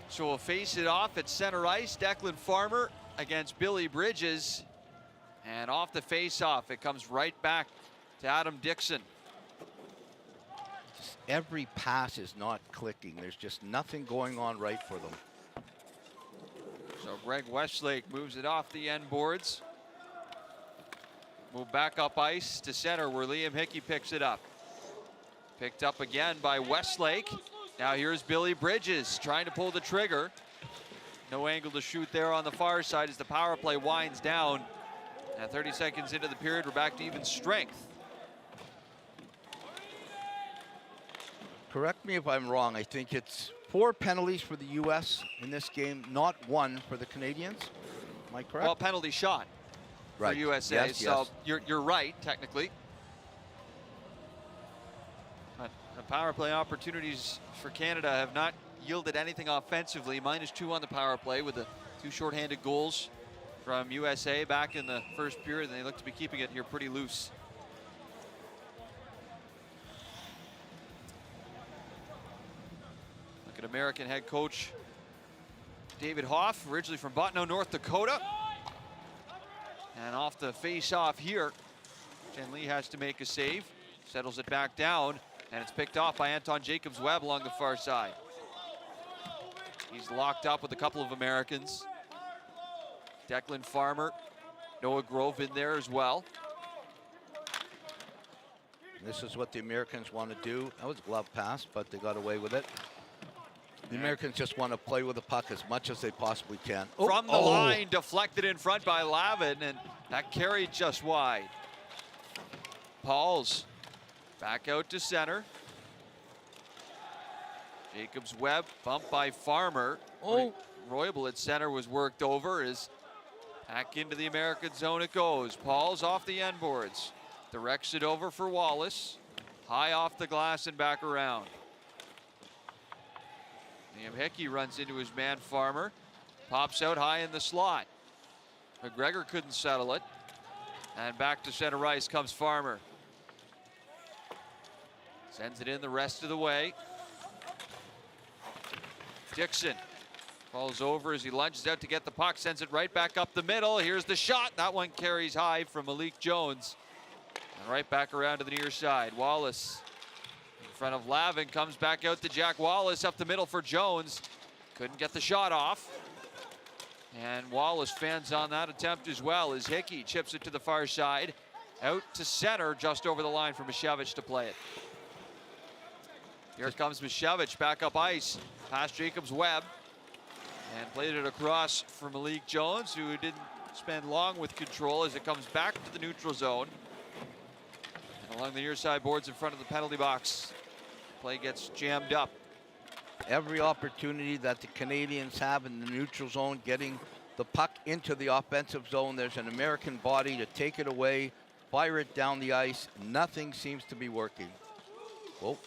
So we'll face it off at center ice. Declan Farmer against Billy Bridges. And off the face-off, it comes right back to Adam Dixon. Just every pass is not clicking. There's just nothing going on right for them. So Greg Westlake moves it off the end boards. Move back up ice to center where Liam Hickey picks it up. Picked up again by Westlake. Now here's Billy Bridges trying to pull the trigger. No angle to shoot there on the far side as the power play winds down. And 30 seconds into the period, we're back to even strength. Correct me if I'm wrong. I think it's 4 penalties for the U.S. in this game, not 1 for the Canadians. Am I correct? Well, penalty shot for USA. Yes, so you're right, technically. But the power play opportunities for Canada have not yielded anything offensively. -2 on the power play with the 2 shorthanded goals from USA back in the first period, and they look to be keeping it here pretty loose. Look at American head coach David Hoff, originally from Bottineau, North Dakota. And off the face-off here, Jen Lee has to make a save, settles it back down, and it's picked off by Anton Jacobs-Webb along the far side. He's locked up with a couple of Americans. Declan Farmer, Noah Grove in there as well. This is what the Americans want to do. That was a glove pass, but they got away with it. The Americans just want to play with the puck as much as they possibly can. From the line, deflected in front by Lavin, and that carried just wide. Pauls back out to center. Jacobs-Webb bumped by Farmer. Roybal at center was worked over. As back into the American zone it goes. Pauls off the end boards. Directs it over for Wallace. High off the glass and back around. Liam Hickey runs into his man Farmer. Pops out high in the slot. McGregor couldn't settle it. And back to center ice comes Farmer. Sends it in the rest of the way. Dixon falls over as he lunges out to get the puck, sends it right back up the middle. Here's the shot. That one carries high from Malik Jones. And right back around to the near side. Wallace In front of Lavin, comes back out to Jack Wallace up the middle for Jones. Couldn't get the shot off. And Wallace fans on that attempt as well as Hickey chips it to the far side. Out to center, just over the line for Misiewicz to play it. Here comes Misiewicz back up ice, past Jacobs Webb. And played it across for Malik Jones, who didn't spend long with control as it comes back to the neutral zone. And along the near side boards in front of the penalty box. Play gets jammed up. Every opportunity that the Canadians have in the neutral zone, getting the puck into the offensive zone, there's an American body to take it away, fire it down the ice. Nothing seems to be working. Whoa,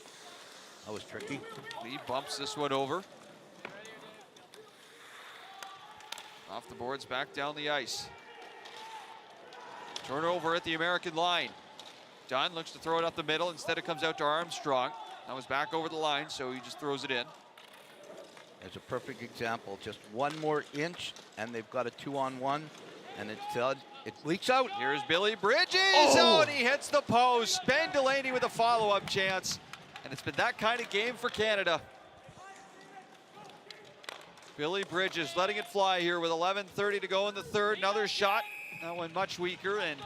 that was tricky. Lee bumps this one over. Off the boards, back down the ice. Turnover at the American line. Dunn looks to throw it up the middle. Instead, it comes out to Armstrong. That was back over the line, so he just throws it in. There's a perfect example. Just one more inch, and they've got a 2-on-1, and it leaks out. Here's Billy Bridges. Oh, and he hits the post. Ben Delaney with a follow-up chance, and it's been that kind of game for Canada. Billy Bridges letting it fly here with 11:30 to go in the third. Another shot, that one much weaker, and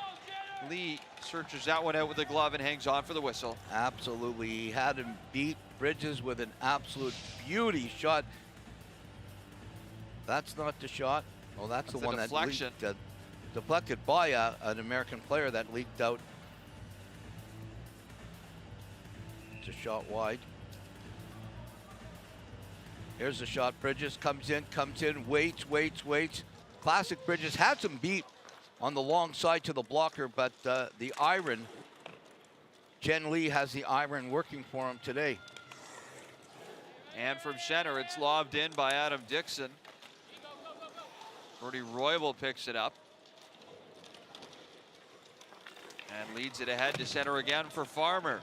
Lee searches that one out with the glove and hangs on for the whistle. Absolutely, he had him beat. Bridges with an absolute beauty shot. That's not the shot. Oh, that's the one deflection. That leaked, deflected by an American player that leaked out. It's a shot wide. Here's the shot. Bridges comes in, waits. Classic Bridges had some beat on the long side to the blocker, but the iron, Jen Lee has the iron working for him today. And from center, it's lobbed in by Adam Dixon. Brody Roybal picks it up. And leads it ahead to center again for Farmer.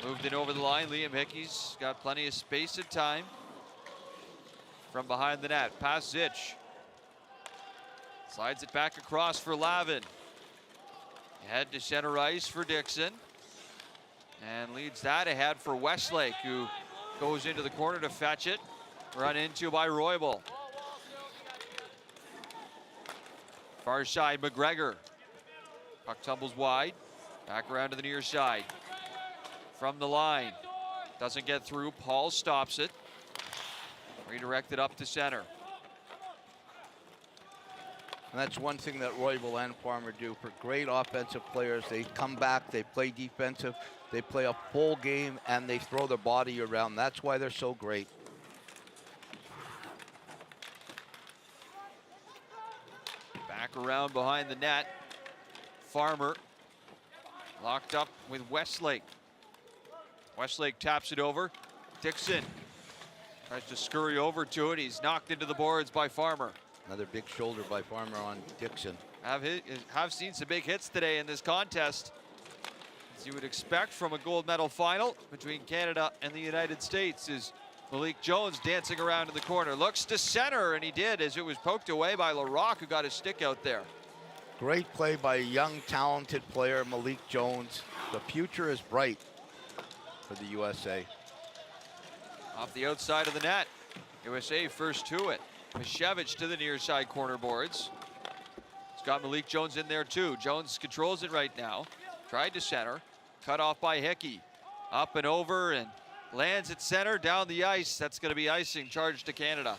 Moved it over the line. Liam Hickey's got plenty of space and time. From behind the net, past Zich. Slides it back across for Lavin. Ahead to center ice for Dixon. And leads that ahead for Westlake, who goes into the corner to fetch it. Run into by Roybal. Far side, McGregor. Puck tumbles wide. Back around to the near side. From the line. Doesn't get through. Paul stops it. Redirected up to center. And that's one thing that Roybal and Farmer do for great offensive players. They come back, they play defensive, they play a full game, and they throw their body around. That's why they're so great. Back around behind the net. Farmer locked up with Westlake. Westlake taps it over. Dixon tries to scurry over to it. He's knocked into the boards by Farmer. Another big shoulder by Farmer on Dixon. Have seen some big hits today in this contest, as you would expect from a gold medal final between Canada and the United States. Is Malik Jones dancing around in the corner. Looks to center, and he did, as it was poked away by Larocque, who got his stick out there. Great play by a young, talented player, Malik Jones. The future is bright for the USA. Off the outside of the net. USA first to it. Misiewicz to the near side corner boards. It's got Malik Jones in there too. Jones controls it right now. Tried to center. Cut off by Hickey. Up and over and lands at center, down the ice. That's going to be icing, charged to Canada.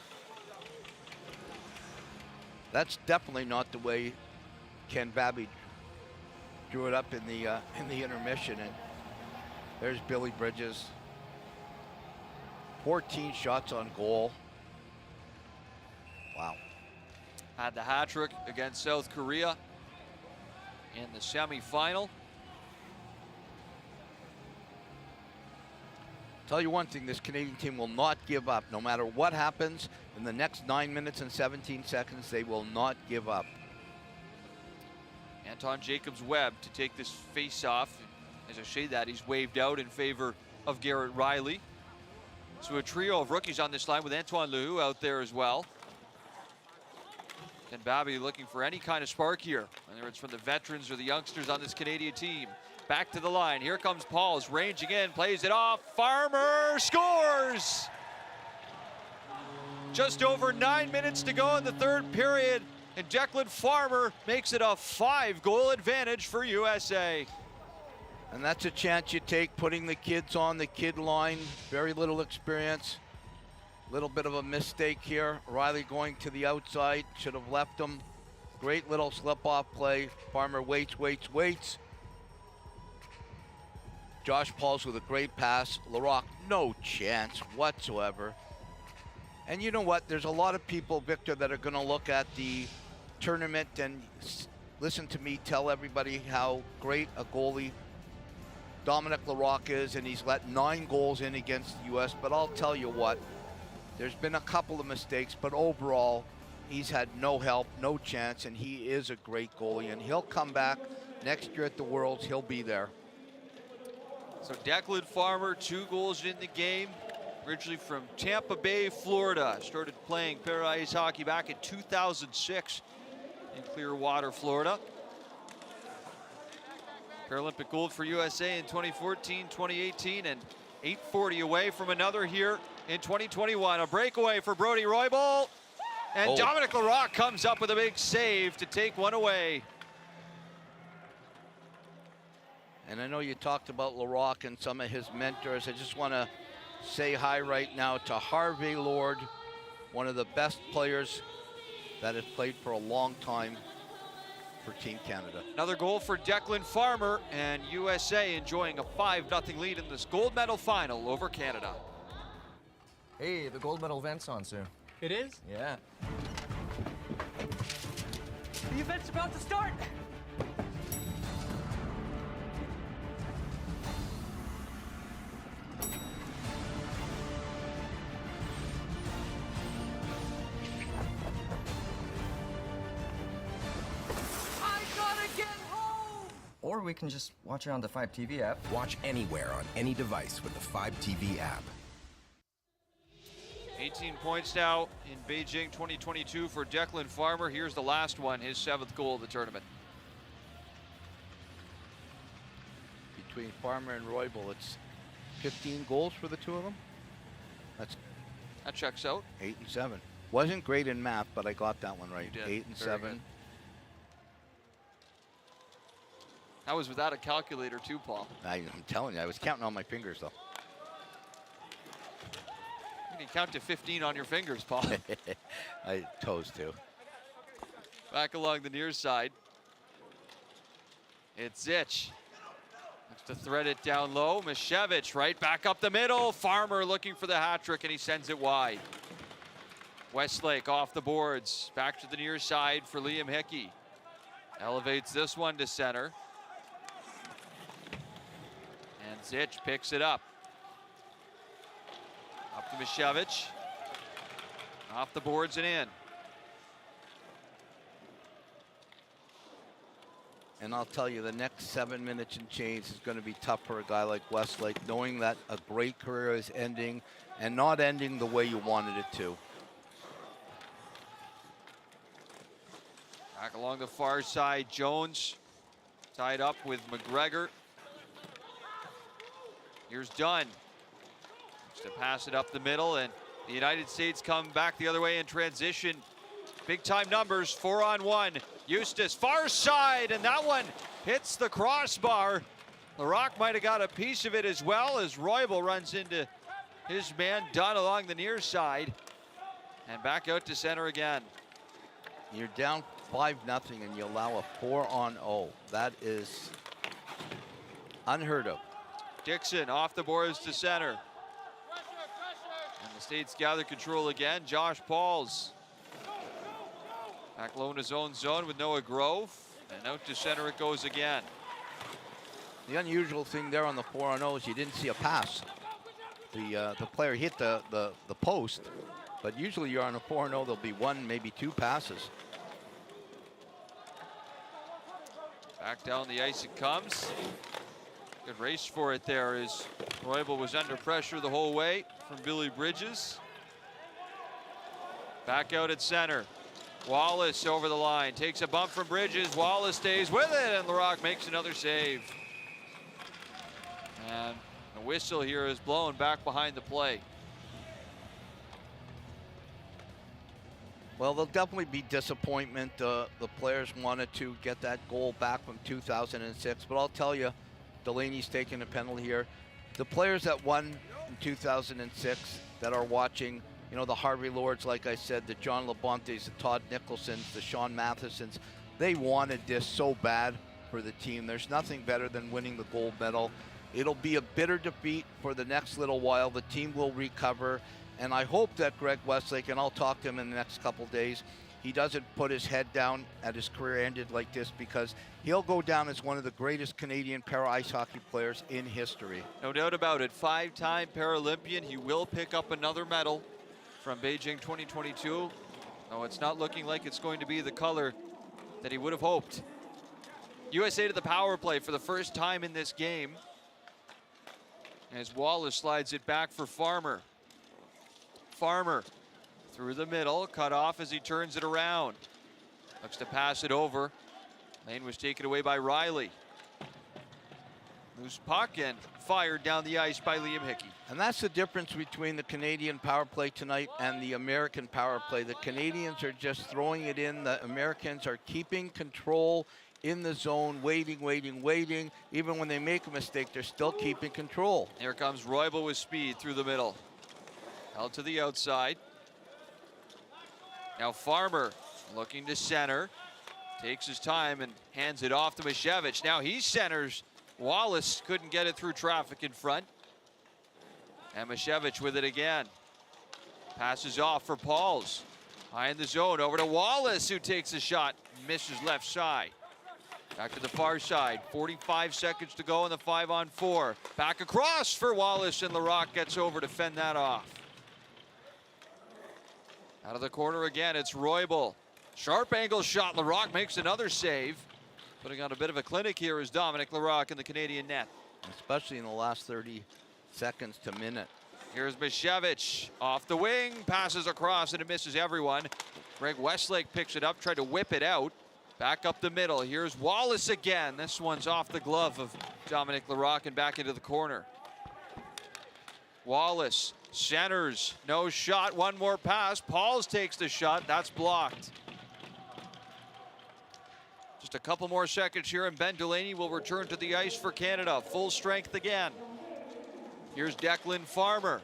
That's definitely not the way Ken Babby drew it up in the intermission. And there's Billy Bridges. 14 shots on goal. Wow. Had the hat trick against South Korea in the semifinal. Tell you one thing, this Canadian team will not give up. No matter what happens in the next 9 minutes and 17 seconds, they will not give up. Anton Jacobs-Webb to take this face-off. As I say that, he's waved out in favor of Garrett Riley. So a trio of rookies on this line with Antoine Lehoux out there as well. And Babby looking for any kind of spark here, whether it's from the veterans or the youngsters on this Canadian team. Back to the line. Here comes Pauls, ranging in, plays it off. Farmer scores! Just over 9 minutes to go in the third period, and Declan Farmer makes it a 5-goal advantage for USA. And that's a chance you take, putting the kids on the kid line. Very little experience. Little bit of a mistake here. Riley going to the outside, should have left him. Great little slip-off play. Farmer waits. Josh Pauls with a great pass. Larocque, no chance whatsoever. And you know what? There's a lot of people, Victor, that are going to look at the tournament and listen to me tell everybody how great a goalie Dominic Larocque is, and he's let 9 goals in against the U.S. But I'll tell you what, there's been a couple of mistakes, but overall, he's had no help, no chance, and he is a great goalie, and he'll come back next year at the Worlds. He'll be there. So Declan Farmer, 2 goals in the game. Originally from Tampa Bay, Florida. Started playing para ice hockey back in 2006 in Clearwater, Florida. Paralympic gold for USA in 2014, 2018, and 840 away from another here in 2021. A breakaway for Brody Roybal. And Dominic Larocque comes up with a big save to take one away. And I know you talked about Larocque and some of his mentors. I just want to say hi right now to Harvey Lord, one of the best players that has played for a long time for Team Canada. Another goal for Declan Farmer, and USA enjoying a 5-0 lead in this gold medal final over Canada. Hey, the gold medal event's on soon. It is? Yeah. The event's about to start. Or we can just watch it on the 5 TV app. Watch anywhere on any device with the 5 TV app. 18 points now in Beijing 2022 for Declan Farmer. Here's the last one, his 7th goal of the tournament. Between Farmer and Roybal, it's 15 goals for the two of them. That checks out. 8 and 7. Wasn't great in math, but I got that one right. You did. 8 and Very 7. good. That was without a calculator too, Paul. I'm telling you, I was counting on my fingers, though. You can count to 15 on your fingers, Paul. I toes too. Back along the near side. It's Zich. Looks to thread it down low. Mishevich right back up the middle. Farmer looking for the hat trick, and he sends it wide. Westlake off the boards. Back to the near side for Liam Hickey. Elevates this one to center. And Zich picks it up. Up to Mishevich. Off the boards and in. And I'll tell you, the next 7 minutes and change is going to be tough for a guy like Westlake, knowing that a great career is ending and not ending the way you wanted it to. Back along the far side, Jones tied up with McGregor. Here's Dunn. Looks to pass it up the middle, and the United States come back the other way in transition. Big time numbers, 4-on-1. Eustace, far side, and that one hits the crossbar. Larocque might have got a piece of it as well as Roybal runs into his man Dunn along the near side. And back out to center again. You're down 5-0 and you allow a 4-on-0. That is unheard of. Dixon off the boards to center. And the States gather control again. Josh Pauls. Back low in his own zone with Noah Grove. And out to center it goes again. The unusual thing there on the 4-on-0 is you didn't see a pass. The player hit the post, but usually you're on a 4-0, there'll be 1, maybe 2 passes. Back down the ice it comes. Good race for it there as Roybal was under pressure the whole way from Billy Bridges. Back out at center. Wallace over the line, takes a bump from Bridges. Wallace stays with it, and Larocque makes another save. And a whistle here is blown back behind the play. Well, there'll definitely be disappointment. The players wanted to get that goal back from 2006, but I'll tell you, Delaney's taking a penalty here. The players that won in 2006 that are watching, you know, the Harvey Lords, like I said, the John Labontes, the Todd Nicholsons, the Sean Mathesons, they wanted this so bad for the team. There's nothing better than winning the gold medal. It'll be a bitter defeat for the next little while. The team will recover. And I hope that Greg Westlake, and I'll talk to him in the next couple days, he doesn't put his head down at his career ended like this, because he'll go down as one of the greatest Canadian para-ice hockey players in history. No doubt about it. 5-time Paralympian. He will pick up another medal from Beijing 2022. No, it's not looking like it's going to be the color that he would have hoped. USA to the power play for the first time in this game, as Wallace slides it back for Farmer. Farmer through the middle, cut off as he turns it around. Looks to pass it over. Lane was taken away by Riley. Loose puck and fired down the ice by Liam Hickey. And that's the difference between the Canadian power play tonight and the American power play. The Canadians are just throwing it in. The Americans are keeping control in the zone, waiting. Even when they make a mistake, they're still keeping control. Here comes Roybal with speed through the middle. Held to the outside. Now Farmer looking to center. Takes his time and hands it off to Mashevich. Now he centers. Wallace couldn't get it through traffic in front. And Mashevich with it again. Passes off for Pauls. High in the zone, over to Wallace, who takes a shot. Misses left side. Back to the far side. 45 seconds to go in the 5-on-4. Back across for Wallace, and Larocque gets over to fend that off. Out of the corner again, it's Roybal. Sharp angle shot. Larocque makes another save. Putting on a bit of a clinic here is Dominic Larocque in the Canadian net. Especially in the last 30 seconds to minute. Here's Mashevich off the wing, passes across, and it misses everyone. Greg Westlake picks it up, tried to whip it out. Back up the middle. Here's Wallace again. This one's off the glove of Dominic Larocque and back into the corner. Wallace centers, no shot, one more pass. Pauls takes the shot, that's blocked. Just a couple more seconds here and Ben Delaney will return to the ice for Canada. Full strength again. Here's Declan Farmer,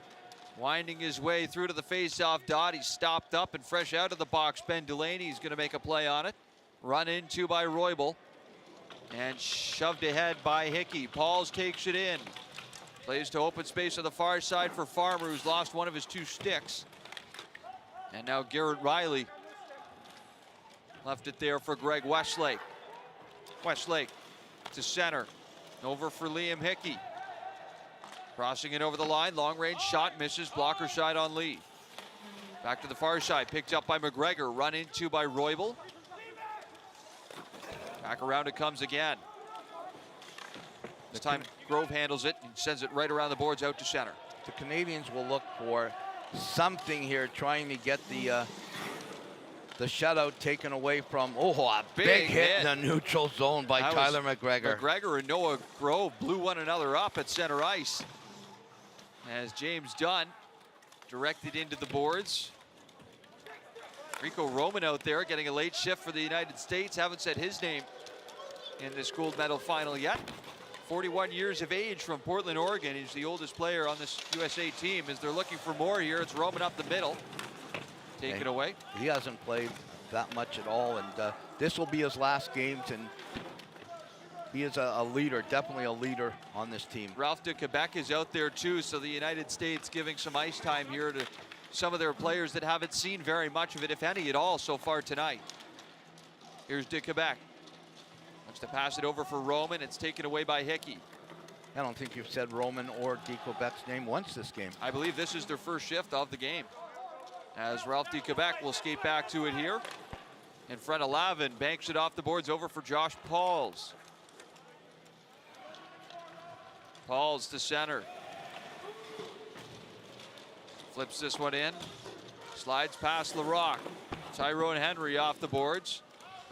winding his way through to the face-off dot. He's stopped up and fresh out of the box. Ben Delaney's gonna make a play on it. Run into by Roybal and shoved ahead by Hickey. Pauls takes it in. Plays to open space on the far side for Farmer, who's lost one of his two sticks. And now Garrett Riley left it there for Greg Westlake. Westlake to center. Over for Liam Hickey. Crossing it over the line. Long range shot misses. Blocker side on Lee. Back to the far side. Picked up by McGregor. Run into by Roybal. Back around it comes again. This time Grove handles it and sends it right around the boards out to center. The Canadians will look for something here, trying to get the shutout taken away from, a big hit in the neutral zone by Tyler McGregor. McGregor and Noah Grove blew one another up at center ice. As James Dunn directed into the boards. Rico Roman out there getting a late shift for the United States. Haven't said his name in this gold medal final yet. 41 years of age from Portland, Oregon. He's the oldest player on this USA team. As they're looking for more here, it's Roman up the middle. Take it away. He hasn't played that much at all, and this will be his last games, and he is a leader, definitely a leader on this team. Ralph de Quebec is out there too, so the United States giving some ice time here to some of their players that haven't seen very much of it, if any at all, so far tonight. Here's de Quebec. Wants to pass it over for Roman. It's taken away by Hickey. I don't think you've said Roman or de Quebec's name once this game. I believe this is their first shift of the game. As Ralph de Quebec will skate back to it here. In front of Lavin, banks it off the boards over for Josh Pauls. Pauls to center. Flips this one in. Slides past Larocque. Tyrone Henry off the boards.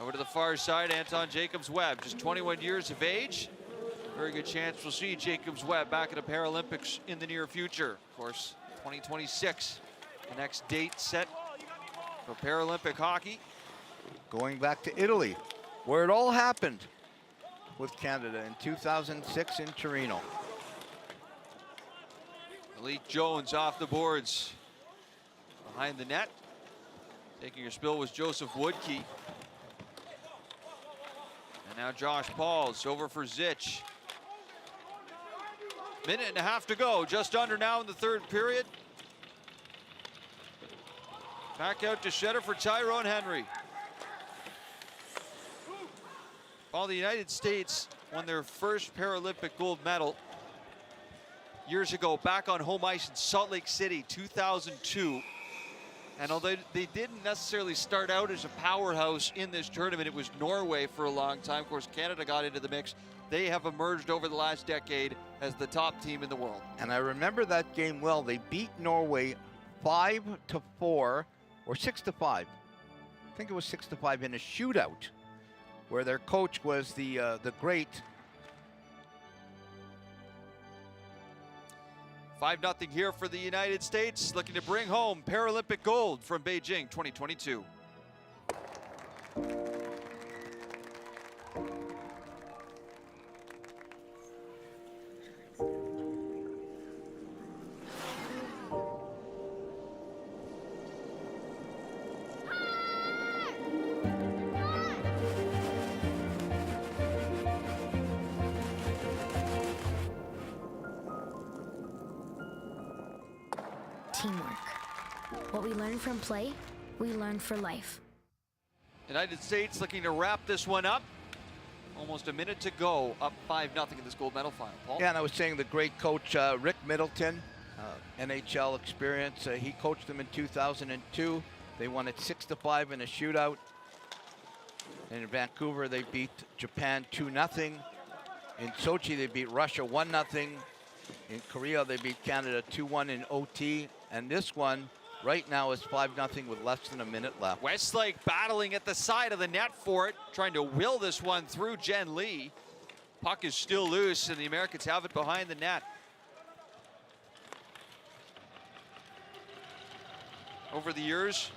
Over to the far side, Anton Jacobs-Webb, just 21 years of age. Very good chance we'll see Jacobs-Webb back at the Paralympics in the near future. Of course, 2026, the next date set for Paralympic hockey. Going back to Italy, where it all happened with Canada in 2006 in Torino. Malik Jones off the boards. Behind the net. Taking a spill was Joseph Woodkey. And now Josh Pauls over for Zich. Minute and a half to go, just under now in the third period. Back out to Shetter for Tyrone Henry. While the United States won their first Paralympic gold medal years ago, back on home ice in Salt Lake City, 2002. And although they didn't necessarily start out as a powerhouse in this tournament, it was Norway for a long time. Of course, Canada got into the mix. They have emerged over the last decade as the top team in the world. And I remember that game well. They beat Norway 5-4 or 6-5. I think it was 6-5 in a shootout, where their coach was the great 5-0 here for the United States, looking to bring home Paralympic gold from Beijing 2022. Teamwork. What we learn from play, we learn for life. United States looking to wrap this one up. Almost a minute to go, up 5-0 in this gold medal final. Paul? Yeah, and I was saying the great coach Rick Middleton, NHL experience. He coached them in 2002. They won it 6-5 in a shootout. And in Vancouver, they beat Japan 2-0. In Sochi, they beat Russia 1-0. In Korea, they beat Canada 2-1 in OT. And this one right now is 5-0 with less than a minute left. Westlake battling at the side of the net for it, trying to will this one through Jen Lee. Puck is still loose, and the Americans have it behind the net. Over the years,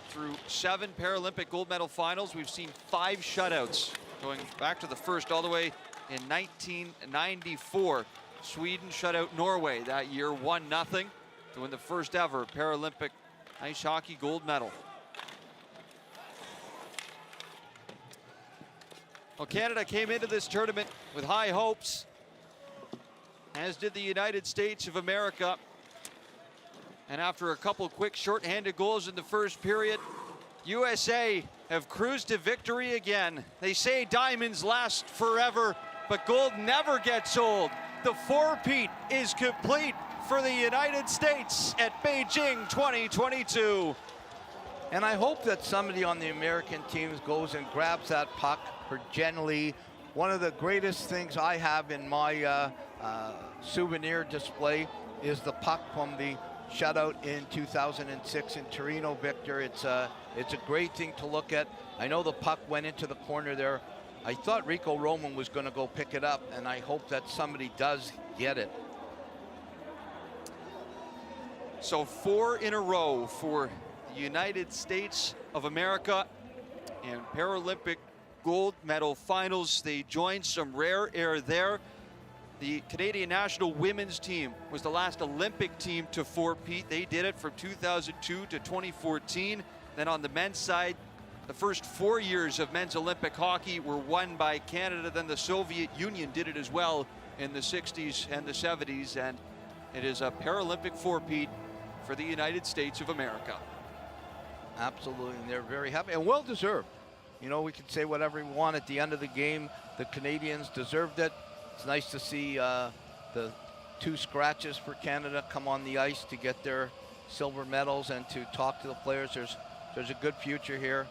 through 7 Paralympic gold medal finals, we've seen 5 shutouts, going back to the first all the way in 1994. Sweden shut out Norway that year 1-0 to win the first ever Paralympic ice hockey gold medal. Well, Canada came into this tournament with high hopes, as did the United States of America. And after a couple quick shorthanded goals in the first period, USA have cruised to victory again. They say diamonds last forever, but gold never gets old. The four-peat is complete for the United States at Beijing 2022. And I hope that somebody on the American teams goes and grabs that puck for Jen Lee. One of the greatest things I have in my souvenir display is the puck from the shutout in 2006 in Torino, Victor. It's a great thing to look at. I know the puck went into the corner there. I thought Rico Roman was going to go pick it up, and I hope that somebody does get it. So 4 in a row for the United States of America in Paralympic gold medal finals. They joined some rare air there. The Canadian national women's team was the last Olympic team to four-peat. They did it from 2002 to 2014. Then on the men's side, the first 4 years of men's Olympic hockey were won by Canada. Then the Soviet Union did it as well in the 60s and the 70s. And it is a Paralympic four-peat for the United States of America. Absolutely, and they're very happy and well-deserved. You know, we can say whatever we want at the end of the game. The Canadians deserved it. It's nice to see the 2 scratches for Canada come on the ice to get their silver medals and to talk to the players. There's a good future here.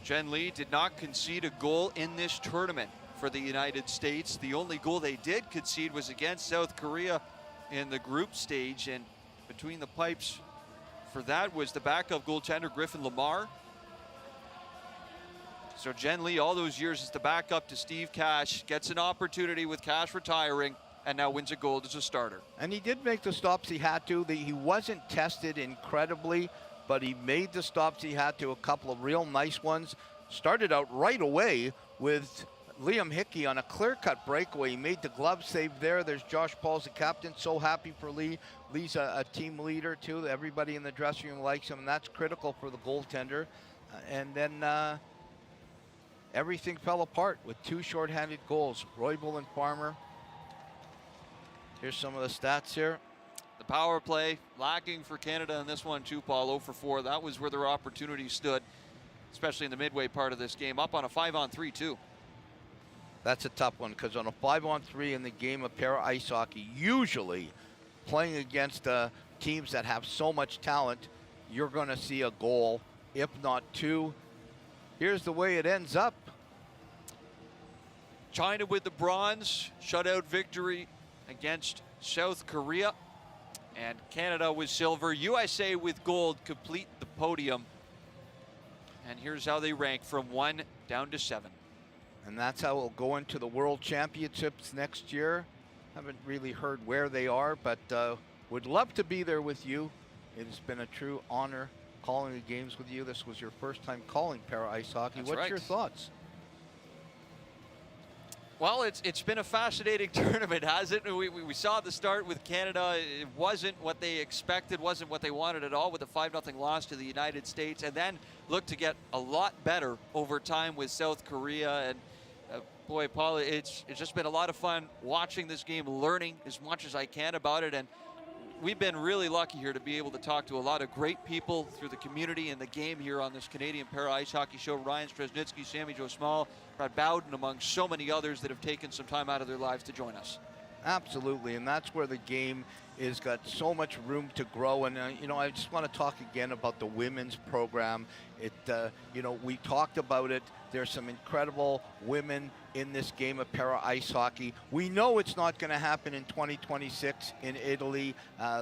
Jen Lee did not concede a goal in this tournament for the United States. The only goal they did concede was against South Korea in the group stage, and between the pipes for that was the backup goaltender Griffin Lamar. So Jen Lee, all those years as the backup to Steve Cash, gets an opportunity with Cash retiring, and now wins a gold as a starter. And he did make the stops he had to. He wasn't tested incredibly, but he made the stops he had to, a couple of real nice ones. Started out right away with Liam Hickey on a clear-cut breakaway. He made the glove save there. There's Josh Paul's the captain. So happy for Lee. Lee's a team leader, too. Everybody in the dressing room likes him, and that's critical for the goaltender. And then everything fell apart with 2 shorthanded goals. Roybal and Farmer. Here's some of the stats here. The power play lacking for Canada in this one too, Paul. 0 for 4. That was where their opportunity stood, especially in the midway part of this game. Up on a 5-on-3 too. That's a tough one, because on a 5-on-3 in the game of para ice hockey, usually playing against teams that have so much talent, you're going to see a goal, if not 2. Here's the way it ends up. China with the bronze, shutout victory against South Korea. And Canada with silver. USA with gold complete the podium. And here's how they rank from 1 down to 7. And that's how we'll go into the World Championships next year. Haven't really heard where they are, but would love to be there with you. It has been a true honor calling the games with you. This was your first time calling para ice hockey. That's What's right. your thoughts? Well, it's been a fascinating tournament, hasn't it? We saw the start with Canada. It wasn't what they expected, wasn't what they wanted at all with a 5-0 loss to the United States, and then looked to get a lot better over time with South Korea. And boy, Paul, it's just been a lot of fun watching this game, learning as much as I can about it. And we've been really lucky here to be able to talk to a lot of great people through the community and the game here on this Canadian Para Ice Hockey Show. Ryan Stresnitsky, Sammy Joe Small, Brad Bowden, among so many others that have taken some time out of their lives to join us. Absolutely, and that's where the game has got so much room to grow. And you know, I just want to talk again about the women's program. You know, we talked about it. There's some incredible women in this game of para ice hockey. We know it's not going to happen in 2026 in Italy.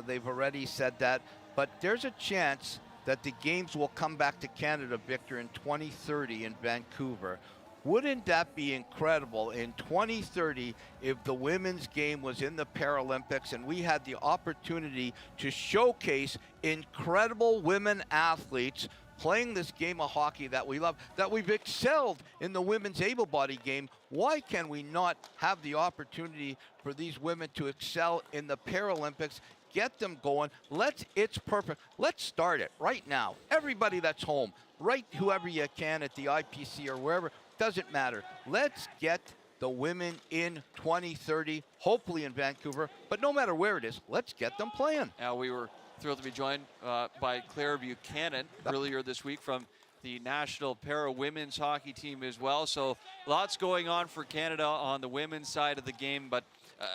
They've already said that, but there's a chance that the games will come back to Canada, Victor, in 2030 in Vancouver. Wouldn't that be incredible in 2030 if the women's game was in the Paralympics and we had the opportunity to showcase incredible women athletes playing this game of hockey that we love, that we've excelled in the women's able-bodied game? Why can we not have the opportunity for these women to excel in the Paralympics? Get them going. It's perfect. Let's start it right now. Everybody that's home, write whoever you can at the IPC or wherever. Doesn't matter. Let's get the women in 2030, hopefully in Vancouver, but no matter where it is, let's get them playing. Now, we were thrilled to be joined by Claire Buchanan earlier this week from the National Para Women's Hockey Team as well. So lots going on for Canada on the women's side of the game. But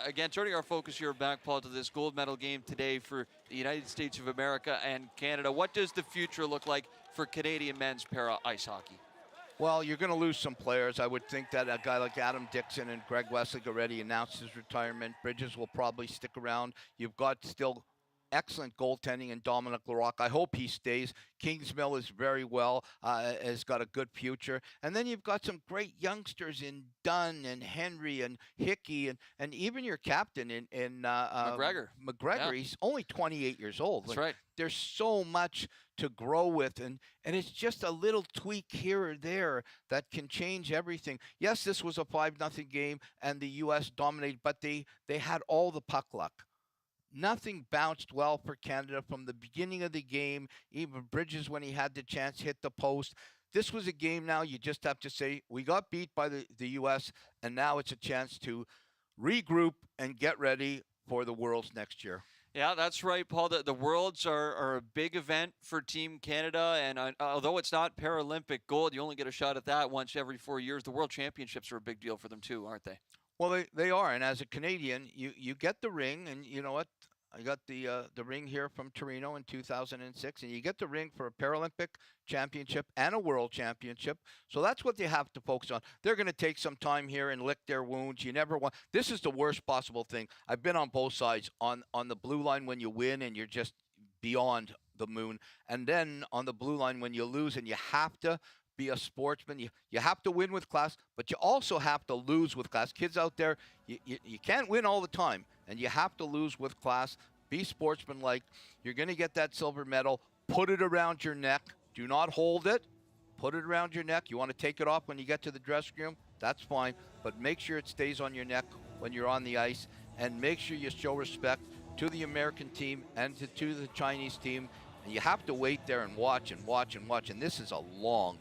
again, turning our focus here back, Paul, to this gold medal game today for the United States of America and Canada. What does the future look like for Canadian men's para ice hockey? Well, you're going to lose some players. I would think that a guy like Adam Dixon and Greg Westlake already announced his retirement. Bridges will probably stick around. You've got still excellent goaltending in Dominic Larocque. I hope he stays. Kingsmill is very well, has got a good future. And then you've got some great youngsters in Dunn and Henry and Hickey and even your captain in McGregor. Yeah. He's only 28 years old. That's right. There's so much to grow with, and it's just a little tweak here or there that can change everything. Yes, this was a 5-0 game, and the U.S. dominated, but they had all the puck luck. Nothing bounced well for Canada from the beginning of the game. Even Bridges, when he had the chance, hit the post. This was a game now you just have to say, we got beat by the U.S., and now it's a chance to regroup and get ready for the Worlds next year. Yeah, that's right, Paul. The Worlds are a big event for Team Canada, and although it's not Paralympic gold, you only get a shot at that once every 4 years. The World Championships are a big deal for them too, aren't they? Well, they are, and as a Canadian, you get the ring, and you know what? I got the ring here from Torino in 2006, and you get the ring for a Paralympic championship and a World Championship. So that's what they have to focus on. They're going to take some time here and lick their wounds. You never want. This is the worst possible thing. I've been on both sides. On the blue line when you win, and you're just beyond the moon. And then on the blue line, when you lose, and you have to be a sportsman, you have to win with class, but you also have to lose with class. Kids out there, you can't win all the time, and you have to lose with class. Be sportsmanlike. You're going to get that silver medal. Put it around your neck. Do not hold it. Put it around your neck. You want to take it off when you get to the dressing room, that's fine, but make sure it stays on your neck when you're on the ice, and make sure you show respect to the American team and to the Chinese team. And you have to wait there and watch and watch and watch, and this is a long,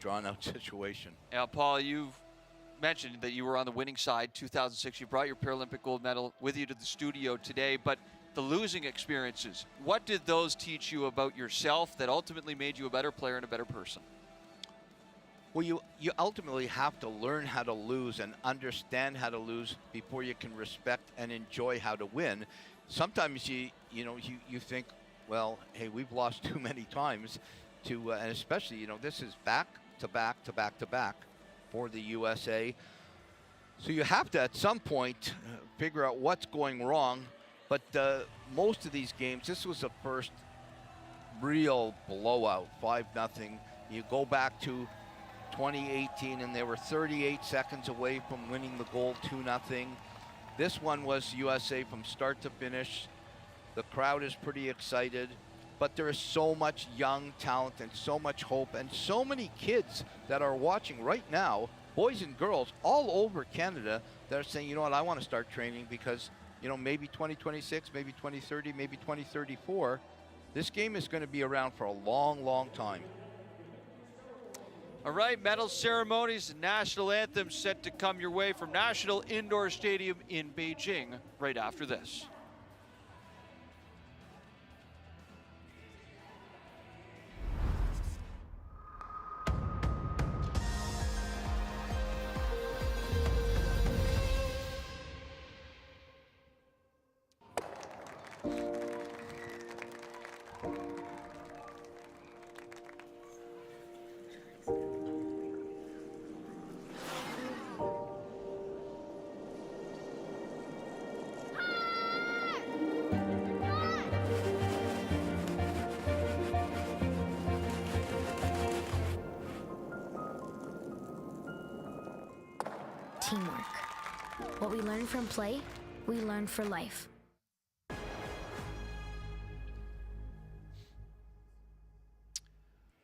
drawn-out situation. Now, Paul, you've mentioned that you were on the winning side, 2006. You brought your Paralympic gold medal with you to the studio today, but the losing experiences, what did those teach you about yourself that ultimately made you a better player and a better person? Well, you ultimately have to learn how to lose and understand how to lose before you can respect and enjoy how to win. Sometimes you think, well, hey, we've lost too many times and especially, this is back to back to back to back for the USA. So you have to, at some point, figure out what's going wrong. But most of these games, this was the first real blowout, 5-0. You go back to 2018, and they were 38 seconds away from winning the gold, 2-0. This one was USA from start to finish. The crowd is pretty excited, but there is so much young talent and so much hope and so many kids that are watching right now, boys and girls all over Canada, that are saying, you know what, I want to start training because, maybe 2026, maybe 2030, maybe 2034, this game is going to be around for a long, long time. All right, medal ceremonies and national anthems set to come your way from National Indoor Stadium in Beijing right after this. Teamwork. What we learn from play, we learn for life.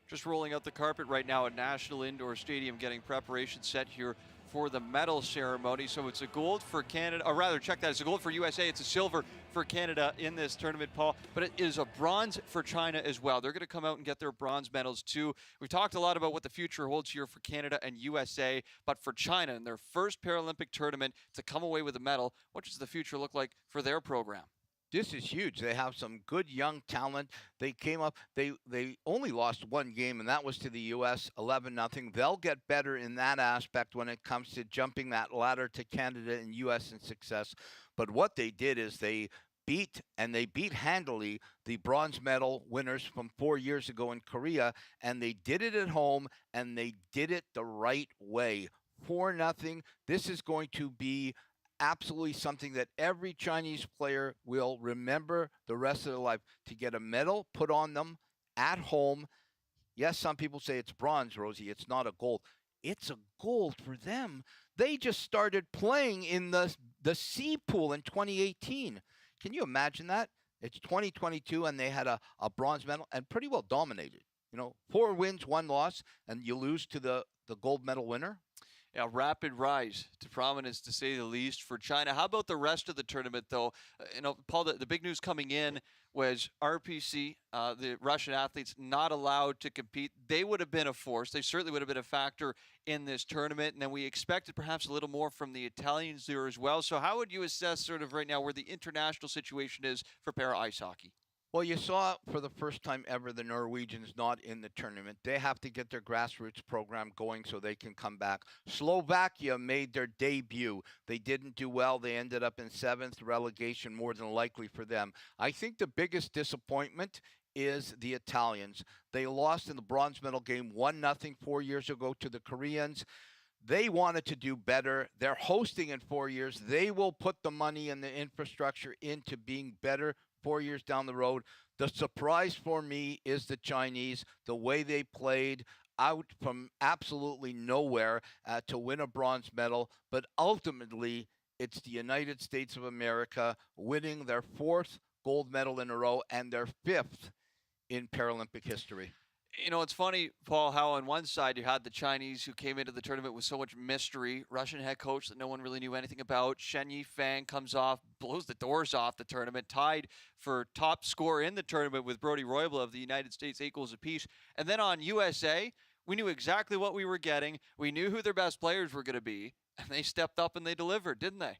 Just rolling out the carpet right now at National Indoor Stadium, getting preparation set here for the medal ceremony. So it's a gold for Canada, or rather, check that, it's a gold for USA, it's a silver for Canada in this tournament, Paul, but it is a bronze for China as well. They're going to come out and get their bronze medals too. We've talked a lot about what the future holds here for Canada and USA, but for China in their first Paralympic tournament to come away with a medal, what does the future look like for their program? This is huge. They have some good young talent. They came up, they only lost one game, and that was to the U.S., 11-0. They'll get better in that aspect when it comes to jumping that ladder to Canada and U.S. in success. But what they did is they beat handily the bronze medal winners from 4 years ago in Korea, and they did it at home, and they did it the right way. 4-0. This is going to be absolutely something that every Chinese player will remember the rest of their life. To get a medal put on them at home. Yes, some people say it's bronze, Rosie. It's not a gold. It's a gold for them. They just started playing in the C pool in 2018. Can you imagine that? It's 2022, and they had a bronze medal and pretty well dominated. 4 wins, 1 loss, and you lose to the gold medal winner. Yeah, rapid rise to prominence, to say the least, for China. How about the rest of the tournament, though? Paul, the big news coming in was RPC, the Russian athletes, not allowed to compete. They would have been a force. They certainly would have been a factor in this tournament. And then we expected perhaps a little more from the Italians there as well. So how would you assess sort of right now where the international situation is for para ice hockey? Well, you saw for the first time ever the Norwegians not in the tournament. They have to get their grassroots program going so they can come back. Slovakia made their debut. They didn't do well. They ended up in 7th, relegation more than likely for them. I think the biggest disappointment is the Italians. They lost in the bronze medal game 1-0 4 years ago to the Koreans. They wanted to do better. They're hosting in 4 years. They will put the money and the infrastructure into being better 4 years down the road. The surprise for me is the Chinese, the way they played out from absolutely nowhere to win a bronze medal. But ultimately, it's the United States of America winning their 4th gold medal in a row and their 5th in Paralympic history. You know, it's funny, Paul, how on one side you had the Chinese who came into the tournament with so much mystery, Russian head coach that no one really knew anything about. Shen Yifeng comes off, blows the doors off the tournament, tied for top scorer in the tournament with Brody Roybal of the United States, 8 goals apiece. And then on USA, we knew exactly what we were getting. We knew who their best players were going to be, and they stepped up and they delivered, didn't they?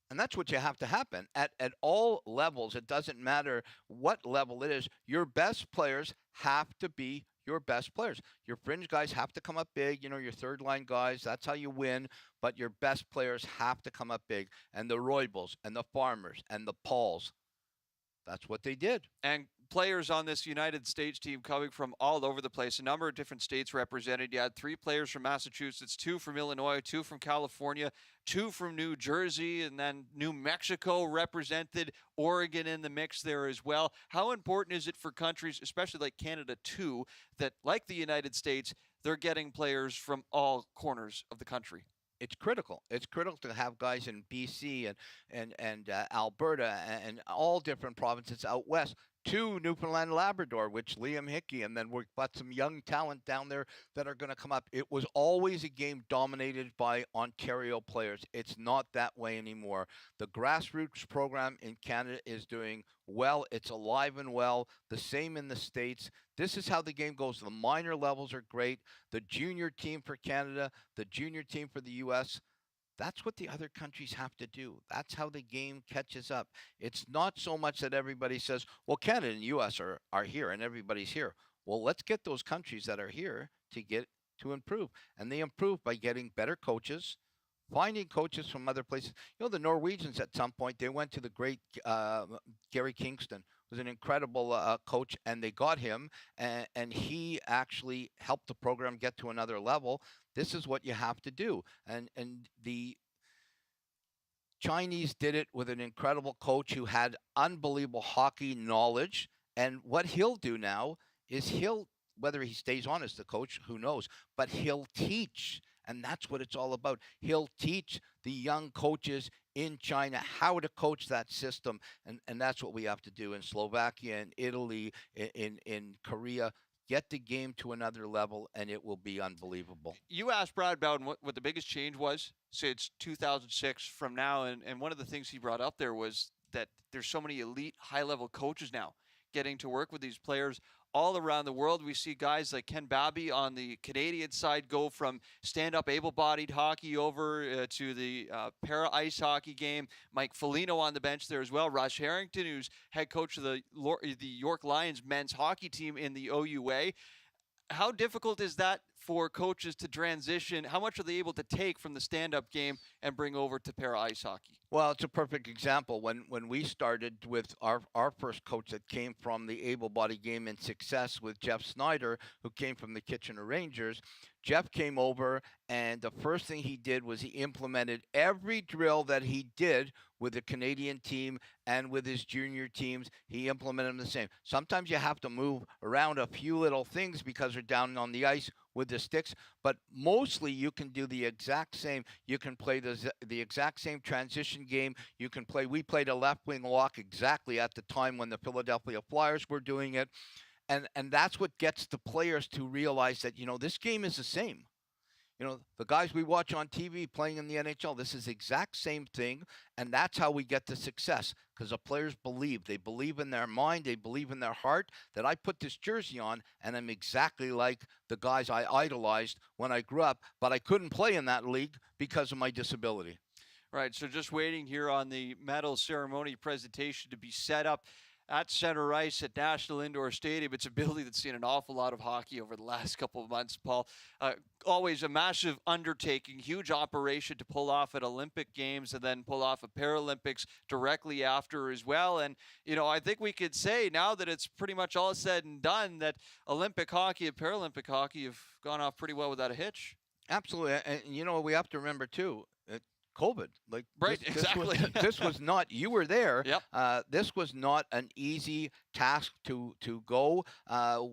And that's what you have to happen at all levels. It doesn't matter what level it is. Your best players have to be your best players. Your fringe guys have to come up big. You know, your third line guys, that's how you win. But your best players have to come up big. And the Roybals and the Farmers and the Pauls, that's what they did. And players on this United States team coming from all over the place, a number of different states represented. You had 3 players from Massachusetts, 2 from Illinois, 2 from California, 2 from New Jersey, and then New Mexico represented, Oregon in the mix there as well. How important is it for countries, especially like Canada too, that like the United States, they're getting players from all corners of the country? It's critical. It's critical to have guys in BC and Alberta and all different provinces out west, to Newfoundland and Labrador, which Liam Hickey, and then we've got some young talent down there that are going to come up. It was always a game dominated by Ontario players. It's not that way anymore. The grassroots program in Canada is doing well. It's alive and well. The same in the States. This is how the game goes. The minor levels are great. The junior team for Canada, the junior team for the U.S., that's what the other countries have to do. That's how the game catches up. It's not so much that everybody says, well, Canada and U.S. are here and everybody's here. Well, let's get those countries that are here to improve. And they improve by getting better coaches, finding coaches from other places. You know, the Norwegians at some point, they went to the great Gary Kingston, was an incredible coach, and they got him, and he actually helped the program get to another level. This is what you have to do. And the Chinese did it with an incredible coach who had unbelievable hockey knowledge. And what he'll do now is whether he stays on as the coach, who knows, but he'll teach. And that's what it's all about. He'll teach the young coaches in China how to coach that system. And that's what we have to do in Slovakia, in Italy, in Korea. Get the game to another level, and it will be unbelievable. You asked Brad Bowden what the biggest change was since 2006 from now, and one of the things he brought up there was that there's so many elite, high-level coaches now getting to work with these players all around the world. We see guys like Ken Babby on the Canadian side go from stand-up able-bodied hockey over to the para-ice hockey game. Mike Foligno on the bench there as well. Rush Harrington, who's head coach of the York Lions men's hockey team in the OUA. How difficult is that for coaches to transition? How much are they able to take from the stand-up game and bring over to para-ice hockey? Well, it's a perfect example. When we started with our first coach that came from the able-bodied game in Success with Jeff Snyder, who came from the Kitchener Rangers, Jeff came over, and the first thing he did was he implemented every drill that he did with the Canadian team and with his junior teams. He implemented them the same. Sometimes you have to move around a few little things because they're down on the ice with the sticks, but mostly you can do the exact same. You can play the exact same transition game. We played a left wing lock exactly at the time when the Philadelphia Flyers were doing it. And that's what gets the players to realize that, you know, this game is the same. You know, the guys we watch on TV playing in the NHL, this is the exact same thing, and that's how we get the success, because the players believe. They believe in their mind, they believe in their heart that I put this jersey on, and I'm exactly like the guys I idolized when I grew up, but I couldn't play in that league because of my disability. Right, so just waiting here on the medal ceremony presentation to be set up at center ice at National Indoor Stadium. It's a building that's seen an awful lot of hockey over the last couple of months, Paul. Always a massive undertaking, huge operation to pull off at Olympic Games and then pull off at Paralympics directly after as well. And, you know, I think we could say now that it's pretty much all said and done that Olympic hockey and Paralympic hockey have gone off pretty well without a hitch. Absolutely. And, you know, we have to remember, too, COVID. Like right, this, exactly. This was not. You were there. Yep. This was not an easy task to go.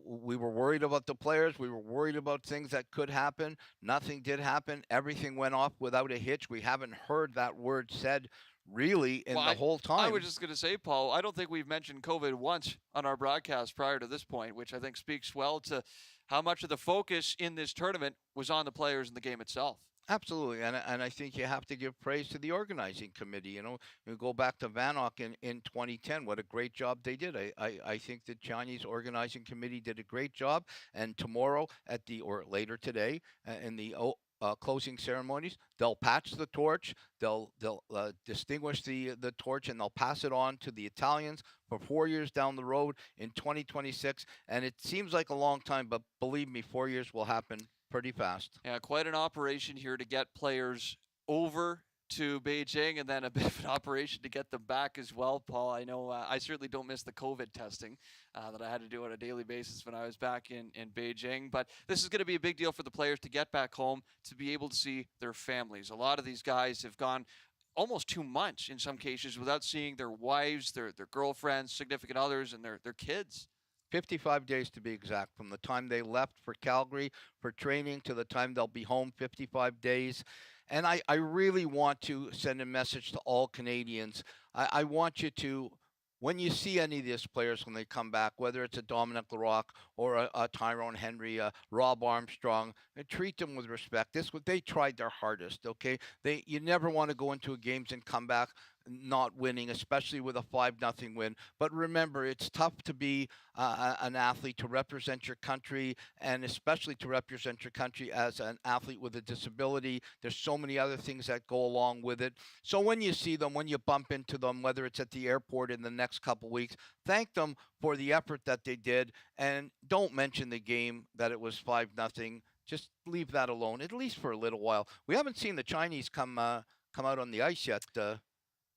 We were worried about the players. We were worried about things that could happen. Nothing did happen. Everything went off without a hitch. We haven't heard that word said really in the whole time. I was just going to say, Paul, I don't think we've mentioned COVID once on our broadcast prior to this point, which I think speaks well to how much of the focus in this tournament was on the players and the game itself. Absolutely, and I think you have to give praise to the organizing committee. You go back to Vanok in 2010. What a great job they did. I think the Chinese organizing committee did a great job. And tomorrow or later today in the closing ceremonies, they'll patch the torch. They'll distinguish the torch, and they'll pass it on to the Italians for 4 years down the road in 2026. And it seems like a long time, but believe me, 4 years will happen pretty fast. Yeah, quite an operation here to get players over to Beijing, and then a bit of an operation to get them back as well, Paul. I know I certainly don't miss the COVID testing that I had to do on a daily basis when I was back in Beijing. But this is going to be a big deal for the players to get back home, to be able to see their families. A lot of these guys have gone almost 2 months in some cases without seeing their wives, their girlfriends, significant others, and their kids. 55 days to be exact, from the time they left for Calgary for training to the time they'll be home, 55 days. And I really want to send a message to all Canadians. I want you to, when you see any of these players when they come back, whether it's a Dominic Larocque or a Tyrone Henry, Rob Armstrong, treat them with respect. They tried their hardest, okay? You never want to go into a games and come back not winning, especially with a 5-0 win. But remember, it's tough to be an athlete, to represent your country, and especially to represent your country as an athlete with a disability. There's so many other things that go along with it. So when you see them, when you bump into them, whether it's at the airport in the next couple weeks, thank them for the effort that they did, and don't mention the game that it was 5-0. Just leave that alone, at least for a little while. We haven't seen the Chinese come out on the ice yet.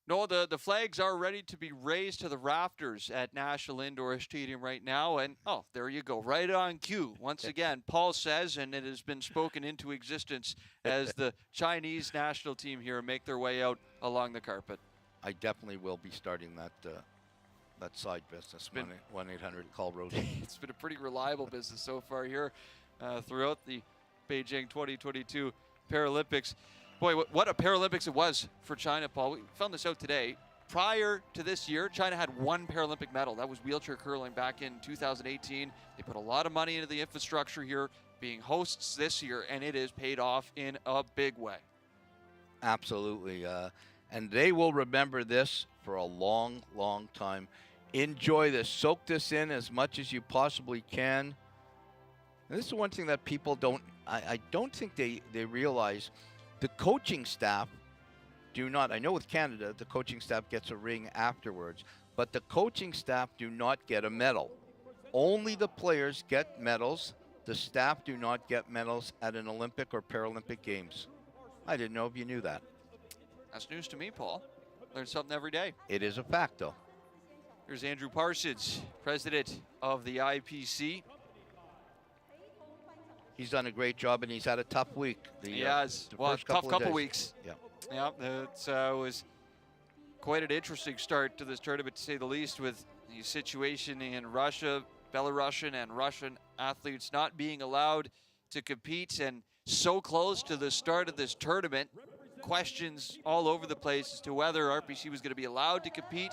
No, the flags are ready to be raised to the rafters at National Indoor Stadium right now. And, oh, there you go, right on cue. Once again, Paul says, and it has been spoken into existence as the Chinese national team here make their way out along the carpet. I definitely will be starting that side business, 1-800-CALL-ROSIE. It's been a pretty reliable business so far here throughout the Beijing 2022 Paralympics. Boy, what a Paralympics it was for China, Paul. We found this out today. Prior to this year, China had one Paralympic medal. That was wheelchair curling back in 2018. They put a lot of money into the infrastructure here, being hosts this year, and it has paid off in a big way. Absolutely. And they will remember this for a long, long time. Enjoy this. Soak this in as much as you possibly can. And this is one thing that people I don't think they realize. The coaching staff do not, I know with Canada, the coaching staff gets a ring afterwards, but the coaching staff do not get a medal. Only the players get medals. The staff do not get medals at an Olympic or Paralympic Games. I didn't know if you knew that. That's news to me, Paul. Learn something every day. It is a fact, though. Here's Andrew Parsons, president of the IPC. He's done a great job, and he's had a tough week. He has. Well, tough couple weeks. Yeah. Yeah, it was quite an interesting start to this tournament, to say the least, with the situation in Russia, Belarusian and Russian athletes not being allowed to compete, and so close to the start of this tournament. Questions all over the place as to whether RPC was going to be allowed to compete.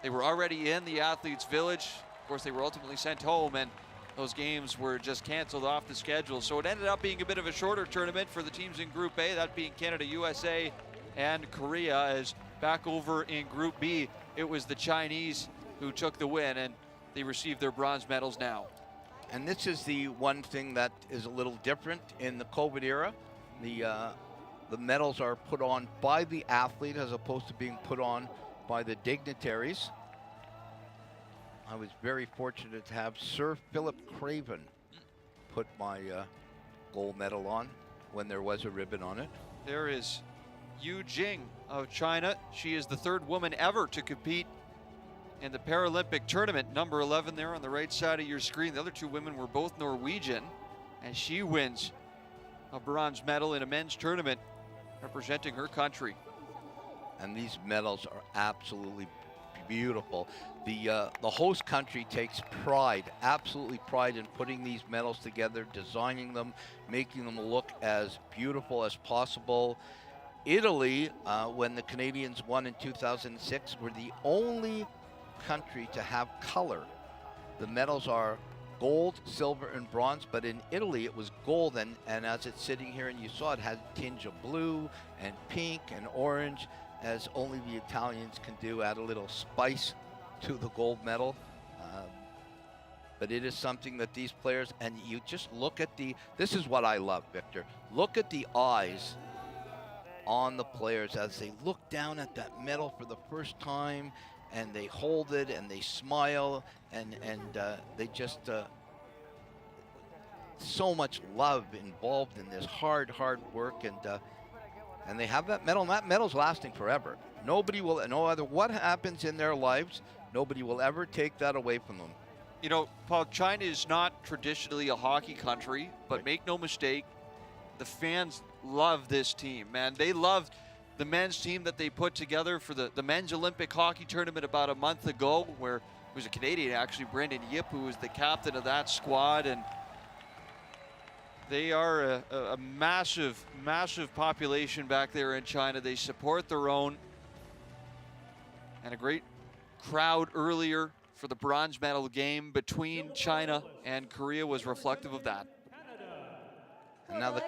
They were already in the athletes' village. Of course, they were ultimately sent home, and those games were just canceled off the schedule. So it ended up being a bit of a shorter tournament for the teams in Group A, that being Canada, USA, and Korea. As back over in Group B, it was the Chinese who took the win, and they received their bronze medals now. And this is the one thing that is a little different in the COVID era. The medals are put on by the athlete as opposed to being put on by the dignitaries. I was very fortunate to have Sir Philip Craven put my gold medal on when there was a ribbon on it. There is Yu Jing of China. She is the third woman ever to compete in the Paralympic tournament. Number 11 there on the right side of your screen. The other two women were both Norwegian, and she wins a bronze medal in a men's tournament representing her country. And these medals are absolutely beautiful. The host country takes pride, absolutely pride, in putting these medals together, designing them, making them look as beautiful as possible. Italy, when the Canadians won in 2006, were the only country to have color. The medals are gold, silver, and bronze, but in Italy it was gold, and as it's sitting here and you saw, it had a tinge of blue and pink and orange, as only the Italians can do, add a little spice to the gold medal. But it is something that these players, and you just look at this is what I love, Victor. Look at the eyes on the players as they look down at that medal for the first time, and they hold it and they smile, and they just so much love involved in this hard work, and they have that medal, and that medal's lasting forever. Nobody will, no other what happens in their lives, nobody will ever take that away from them. You know, Paul, China is not traditionally a hockey country, but make no mistake, the fans love this team, man. They love the men's team that they put together for the men's Olympic hockey tournament about a month ago, where it was a Canadian, actually, Brendan Yip, who was the captain of that squad. And they are a massive population back there in China. They support their own. And a great crowd earlier for the bronze medal game between China and Korea was reflective of that. And now the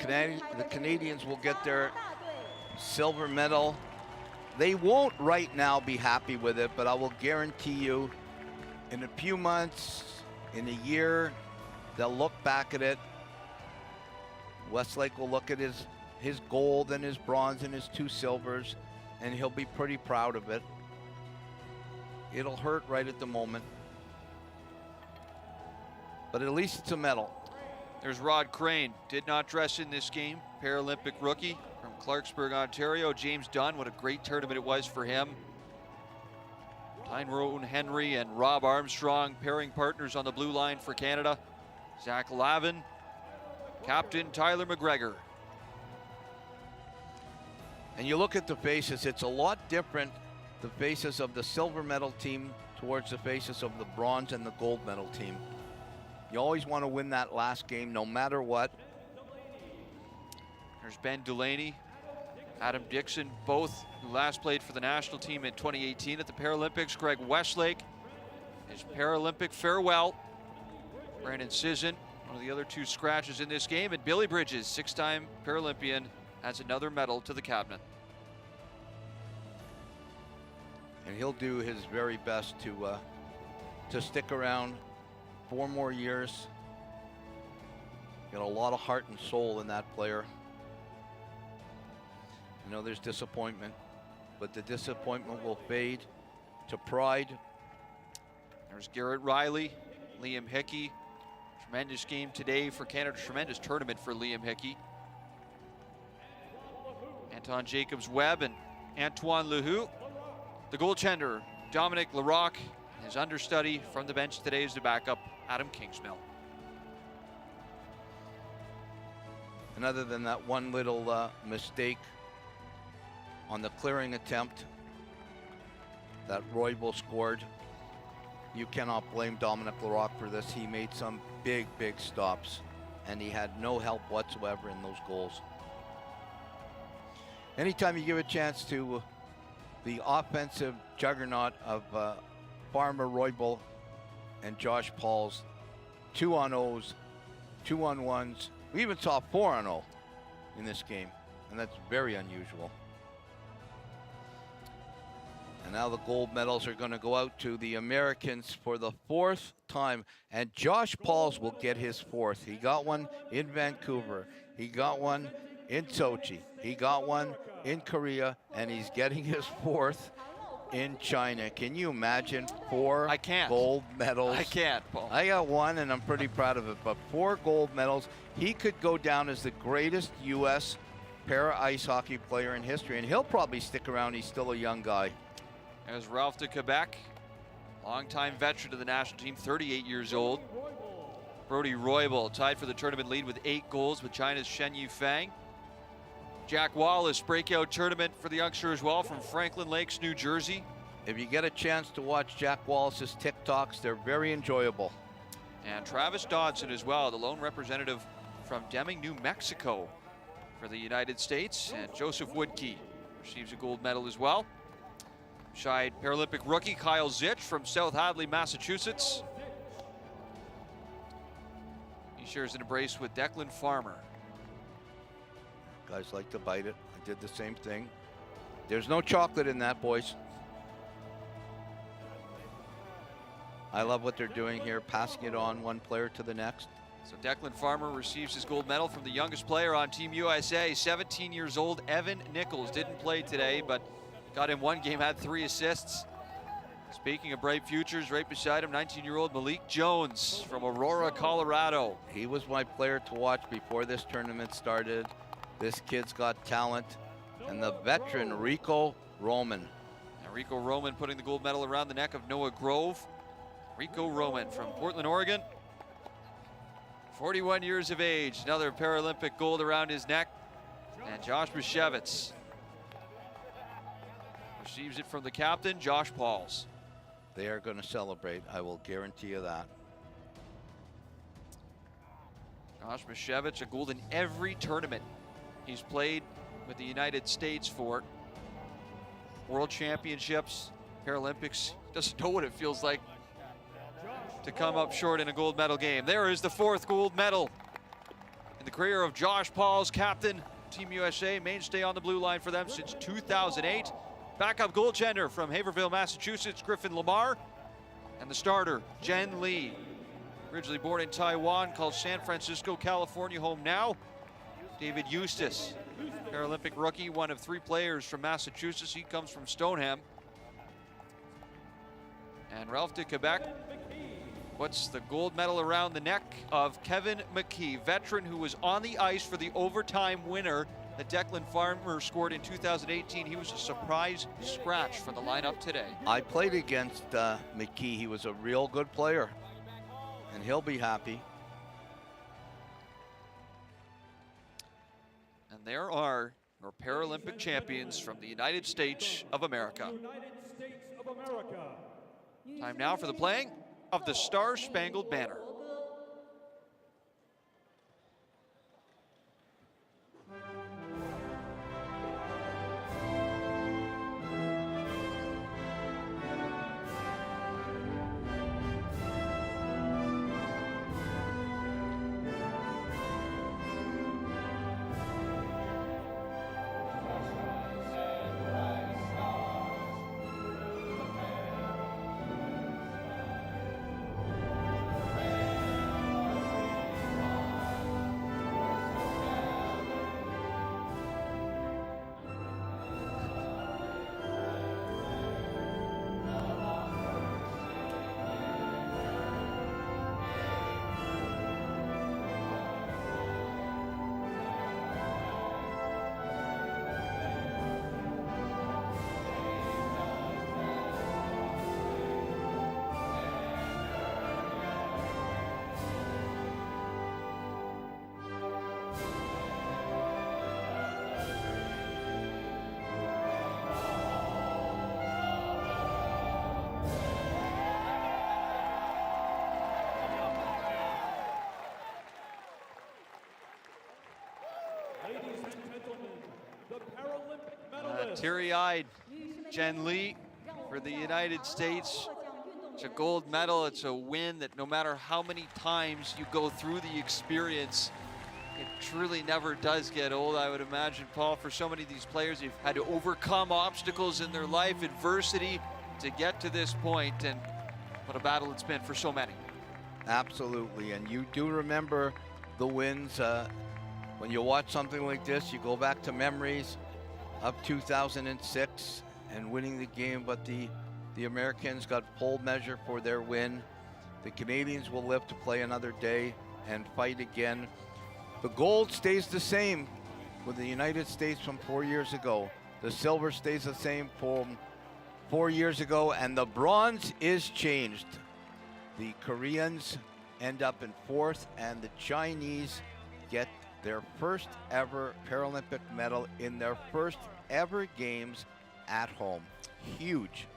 Canadians will get their silver medal. They won't right now be happy with it, but I will guarantee you in a few months, in a year, they'll look back at it. Westlake will look at his gold and his bronze and his 2 silvers, and he'll be pretty proud of it. It'll hurt right at the moment, but at least it's a medal. There's Rod Crane, did not dress in this game, Paralympic rookie from Clarksburg, Ontario. James Dunn, what a great tournament it was for him. Tyrone Henry and Rob Armstrong, pairing partners on the blue line for Canada. Zach Lavin, Captain Tyler McGregor. And you look at the faces, it's a lot different, the faces of the silver medal team towards the faces of the bronze and the gold medal team. You always want to win that last game, no matter what. There's Ben Delaney, Adam Dixon, both who last played for the national team in 2018 at the Paralympics. Greg Westlake, his Paralympic farewell. Brandon Sisson, one of the other 2 scratches in this game. And Billy Bridges, 6-time Paralympian, adds another medal to the cabinet. And he'll do his very best to stick around 4 more years. Got a lot of heart and soul in that player. You know, there's disappointment, but the disappointment will fade to pride. There's Garrett Riley, Liam Hickey. Tremendous game today for Canada, tremendous tournament for Liam Hickey. Anton Jacobs-Webb and Antoine Lehoux. The goaltender, Dominic Larocque, his understudy from the bench today is the backup, Adam Kingsmill. And other than that one little mistake on the clearing attempt that Roybal scored, you cannot blame Dominic Larocque for this. He made some big stops, and he had no help whatsoever in those goals. Anytime you give a chance to the offensive juggernaut of Farmer Roybal and Josh Pauls, 2-on-0s, 2-on-1s. We even saw 4-on-0 in this game, and that's very unusual. And now the gold medals are going to go out to the Americans for the 4th time, and Josh Pauls will get his 4th. He got one in Vancouver. He got one in Sochi. He got one in Korea, and he's getting his 4th in China. Can you imagine 4 gold medals? I can't, Paul. I got 1, and I'm pretty proud of it, but 4 gold medals. He could go down as the greatest U.S. para ice hockey player in history, and he'll probably stick around. He's still a young guy. There's Ralph de Quebec, longtime veteran of the national team, 38 years old. Brody Roybal tied for the tournament lead with 8 goals with China's Shen Yufang. Jack Wallace breakout tournament for the youngster as well from Franklin Lakes, New Jersey. If you get a chance to watch Jack Wallace's TikToks, they're very enjoyable. And Travis Dodson as well, the lone representative from Deming, New Mexico for the United States. And Joseph Woodkey receives a gold medal as well. Shied Paralympic rookie Kyle Zitch from South Hadley, Massachusetts. He shares an embrace with Declan Farmer. Guys like to bite it. I did the same thing. There's no chocolate in that, boys. I love what they're doing here, passing it on one player to the next. So Declan Farmer receives his gold medal from the youngest player on Team USA, 17 years old, Evan Nichols. Didn't play today, but got in one game, had 3 assists. Speaking of bright futures, right beside him, 19-year-old Malik Jones from Aurora, Colorado. He was my player to watch before this tournament started. This kid's got talent. And the veteran, Rico Roman. And Rico Roman putting the gold medal around the neck of Noah Grove. Rico Roman from Portland, Oregon. 41 years of age, another Paralympic gold around his neck. And Josh Biszewicz receives it from the captain, Josh Pauls. They are going to celebrate, I will guarantee you that. Josh Biszewicz, a gold in every tournament he's played with the United States for. World Championships, Paralympics, doesn't know what it feels like to come up short in a gold medal game. There is the 4th gold medal in the career of Josh Pauls, captain, Team USA, mainstay on the blue line for them since 2008. Backup goaltender from Haverhill, Massachusetts, Griffin Lamar. And the starter, Jen Lee. Originally born in Taiwan, called San Francisco, California home now. David Eustace, Paralympic rookie, one of 3 players from Massachusetts. He comes from Stoneham. And Ralph de Quebec puts the gold medal around the neck of Kevin McKee, veteran who was on the ice for the overtime winner that Declan Farmer scored in 2018. He was a surprise scratch for the lineup today. I played against McKee. He was a real good player, and he'll be happy. And there are your Paralympic champions from the United States of America. Time now for the playing of the Star-Spangled Banner. Teary-eyed Jen Lee for the United States. It's a gold medal. It's a win that no matter how many times you go through the experience, it truly never does get old, I would imagine, Paul. For so many of these players, they've had to overcome obstacles in their life, adversity, to get to this point, and what a battle it's been for so many. Absolutely, and you do remember the wins. When you watch something like this, you go back to memories of 2006 and winning the game, but the Americans got full measure for their win. The Canadians will live to play another day and fight again. The gold stays the same with the United States from 4 years ago. The silver stays the same from 4 years ago, and the bronze is changed. The Koreans end up in 4th, and the Chinese get their first ever Paralympic medal in their first ever games at home. Huge.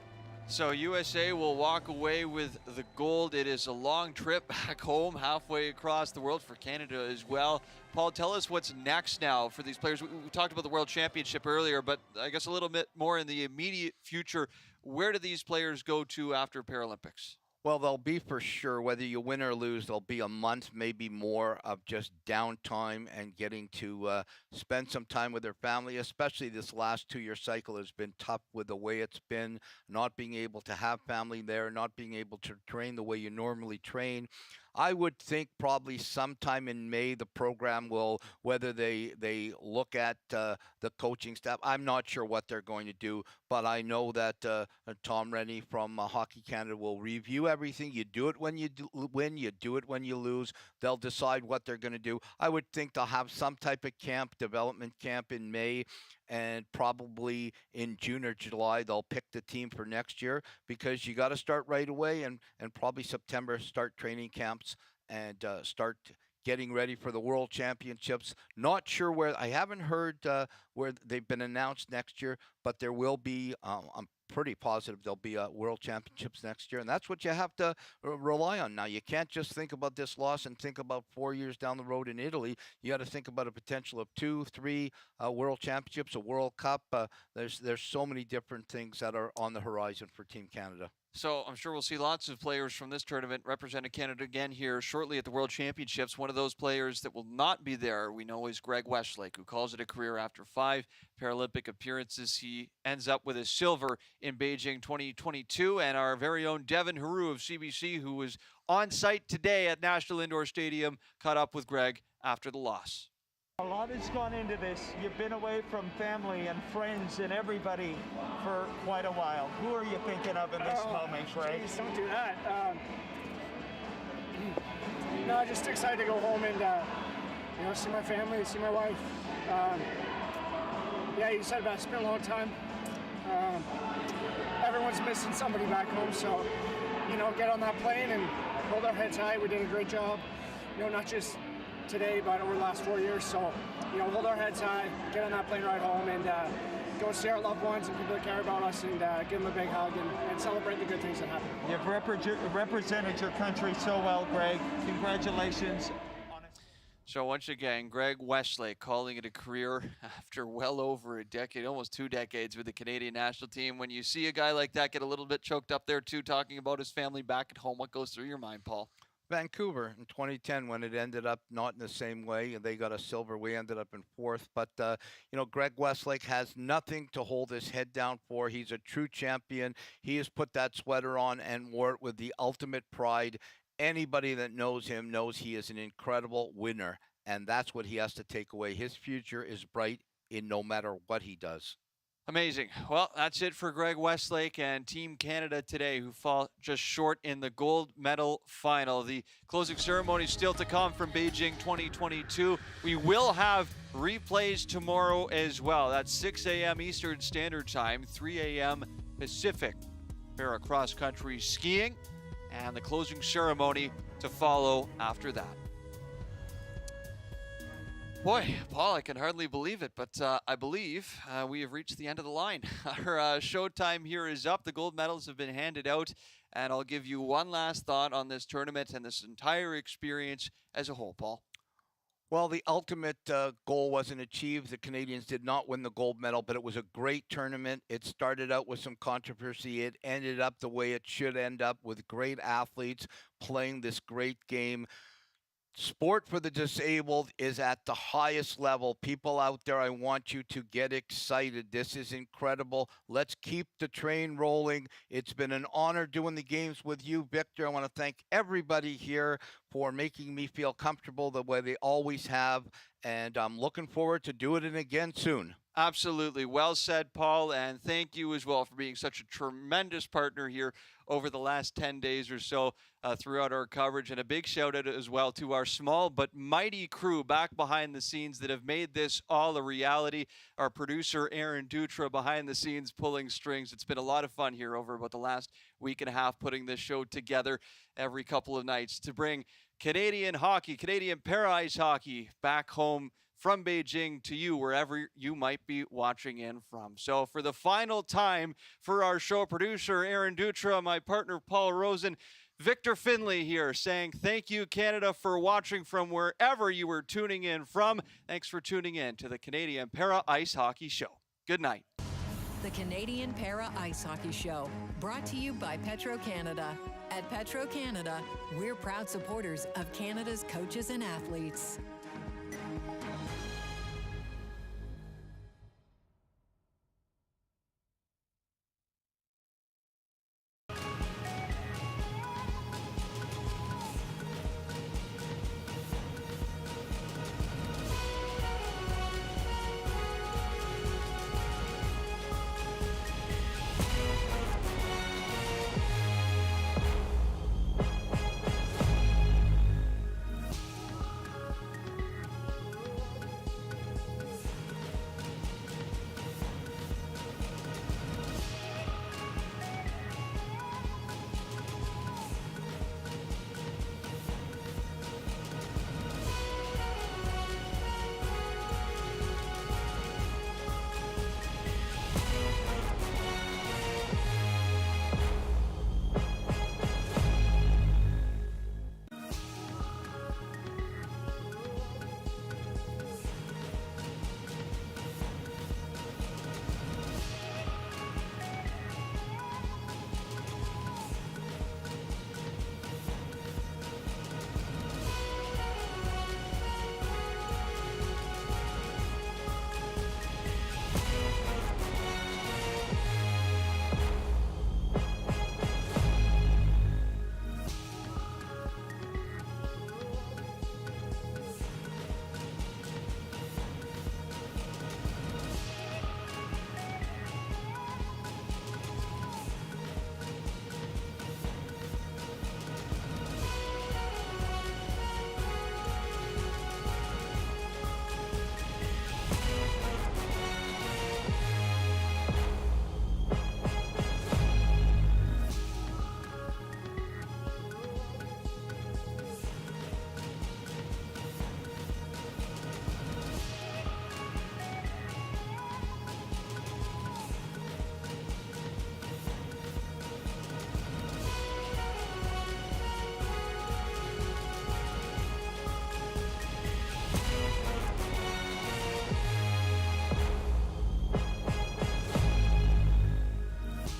So USA will walk away with the gold. It is a long trip back home, halfway across the world for Canada as well. Paul, tell us what's next now for these players. We talked about the World Championship earlier, but I guess a little bit more in the immediate future. Where do these players go to after Paralympics? Well, they'll be for sure, whether you win or lose, there'll be a month, maybe more, of just downtime and getting to spend some time with their family, especially this last 2-year cycle has been tough with the way it's been, not being able to have family there, not being able to train the way you normally train. I would think probably sometime in May the program will, whether they look at the coaching staff. I'm not sure what they're going to do, but I know that Tom Rennie from Hockey Canada will review everything. You do it when you win, you do it when you lose. They'll decide what they're going to do. I would think they'll have some type of camp, development camp in May, and probably in June or July they'll pick the team for next year, because you got to start right away, and probably September start training camps and start getting ready for the World Championships. Not sure where, I haven't heard where they've been announced next year, but there will be, I'm pretty positive there'll be World Championships next year, and that's what you have to rely on now. You can't just think about this loss and think about 4 years down the road in Italy. You got to think about a potential of 2, 3 World Championships, a World Cup. There's so many different things that are on the horizon for Team Canada. So I'm sure we'll see lots of players from this tournament representing Canada again here shortly at the World Championships. One of those players that will not be there, we know, is Greg Westlake, who calls it a career after 5 Paralympic appearances. He ends up with a silver in Beijing 2022. And our very own Devin Haru of CBC, who was on site today at National Indoor Stadium, caught up with Greg after the loss. A lot has gone into this. You've been away from family and friends and everybody for quite a while. Who are you thinking of in this moment, Greg? Geez, don't do that. No, just excited to go home and see my family, see my wife. Yeah, you said about it's been a long time. Everyone's missing somebody back home, so get on that plane and hold our heads high. We did a great job. Not just today, but over the last 4 years. So, hold our heads high, get on that plane ride home, and go see our loved ones and people that care about us, and give them a big hug and celebrate the good things that happen. You've represented your country so well, Greg. Congratulations. So once again, Greg Westlake calling it a career after well over a decade, almost 2 decades with the Canadian national team. When you see a guy like that get a little bit choked up there too, talking about his family back at home, what goes through your mind, Paul? Vancouver in 2010, when it ended up not in the same way, and they got a silver, we ended up in 4th. But Greg Westlake has nothing to hold his head down for. He's a true champion. He has put that sweater on and wore it with the ultimate pride. Anybody that knows him knows he is an incredible winner, and that's what he has to take away. His future is bright in no matter what he does. Amazing. Well, that's it for Greg Westlake and Team Canada today, who fall just short in the gold medal final. The closing ceremony still to come from Beijing 2022. We will have replays tomorrow as well. That's 6 a.m. Eastern Standard Time, 3 a.m. Pacific. Para cross-country skiing and the closing ceremony to follow after that. Boy, Paul, I can hardly believe it, but I believe we have reached the end of the line. Our showtime here is up. The gold medals have been handed out, and I'll give you one last thought on this tournament and this entire experience as a whole, Paul. Well, the ultimate goal wasn't achieved. The Canadians did not win the gold medal, but it was a great tournament. It started out with some controversy. It ended up the way it should end up, with great athletes playing this great game. Sport for the disabled is at the highest level. People out there, I want you to get excited. This is incredible. Let's keep the train rolling. It's been an honor doing the games with you, Victor. I want to thank everybody here for making me feel comfortable the way they always have, and I'm looking forward to doing it again soon. Absolutely. Well said, Paul, and thank you as well for being such a tremendous partner here over the last 10 days or so throughout our coverage. And a big shout out as well to our small but mighty crew back behind the scenes that have made this all a reality. Our producer, Aaron Dutra, behind the scenes pulling strings. It's been a lot of fun here over about the last week and a half putting this show together every couple of nights to bring Canadian hockey, Canadian para ice hockey, back home from Beijing to you, wherever you might be watching in from. So for the final time for our show, producer Aaron Dutra, my partner Paul Rosen, Victor Finley here saying thank you, Canada, for watching from wherever you were tuning in from. Thanks for tuning in to the Canadian Para Ice Hockey Show. Good night. The Canadian Para Ice Hockey Show, brought to you by Petro-Canada. At Petro-Canada, we're proud supporters of Canada's coaches and athletes.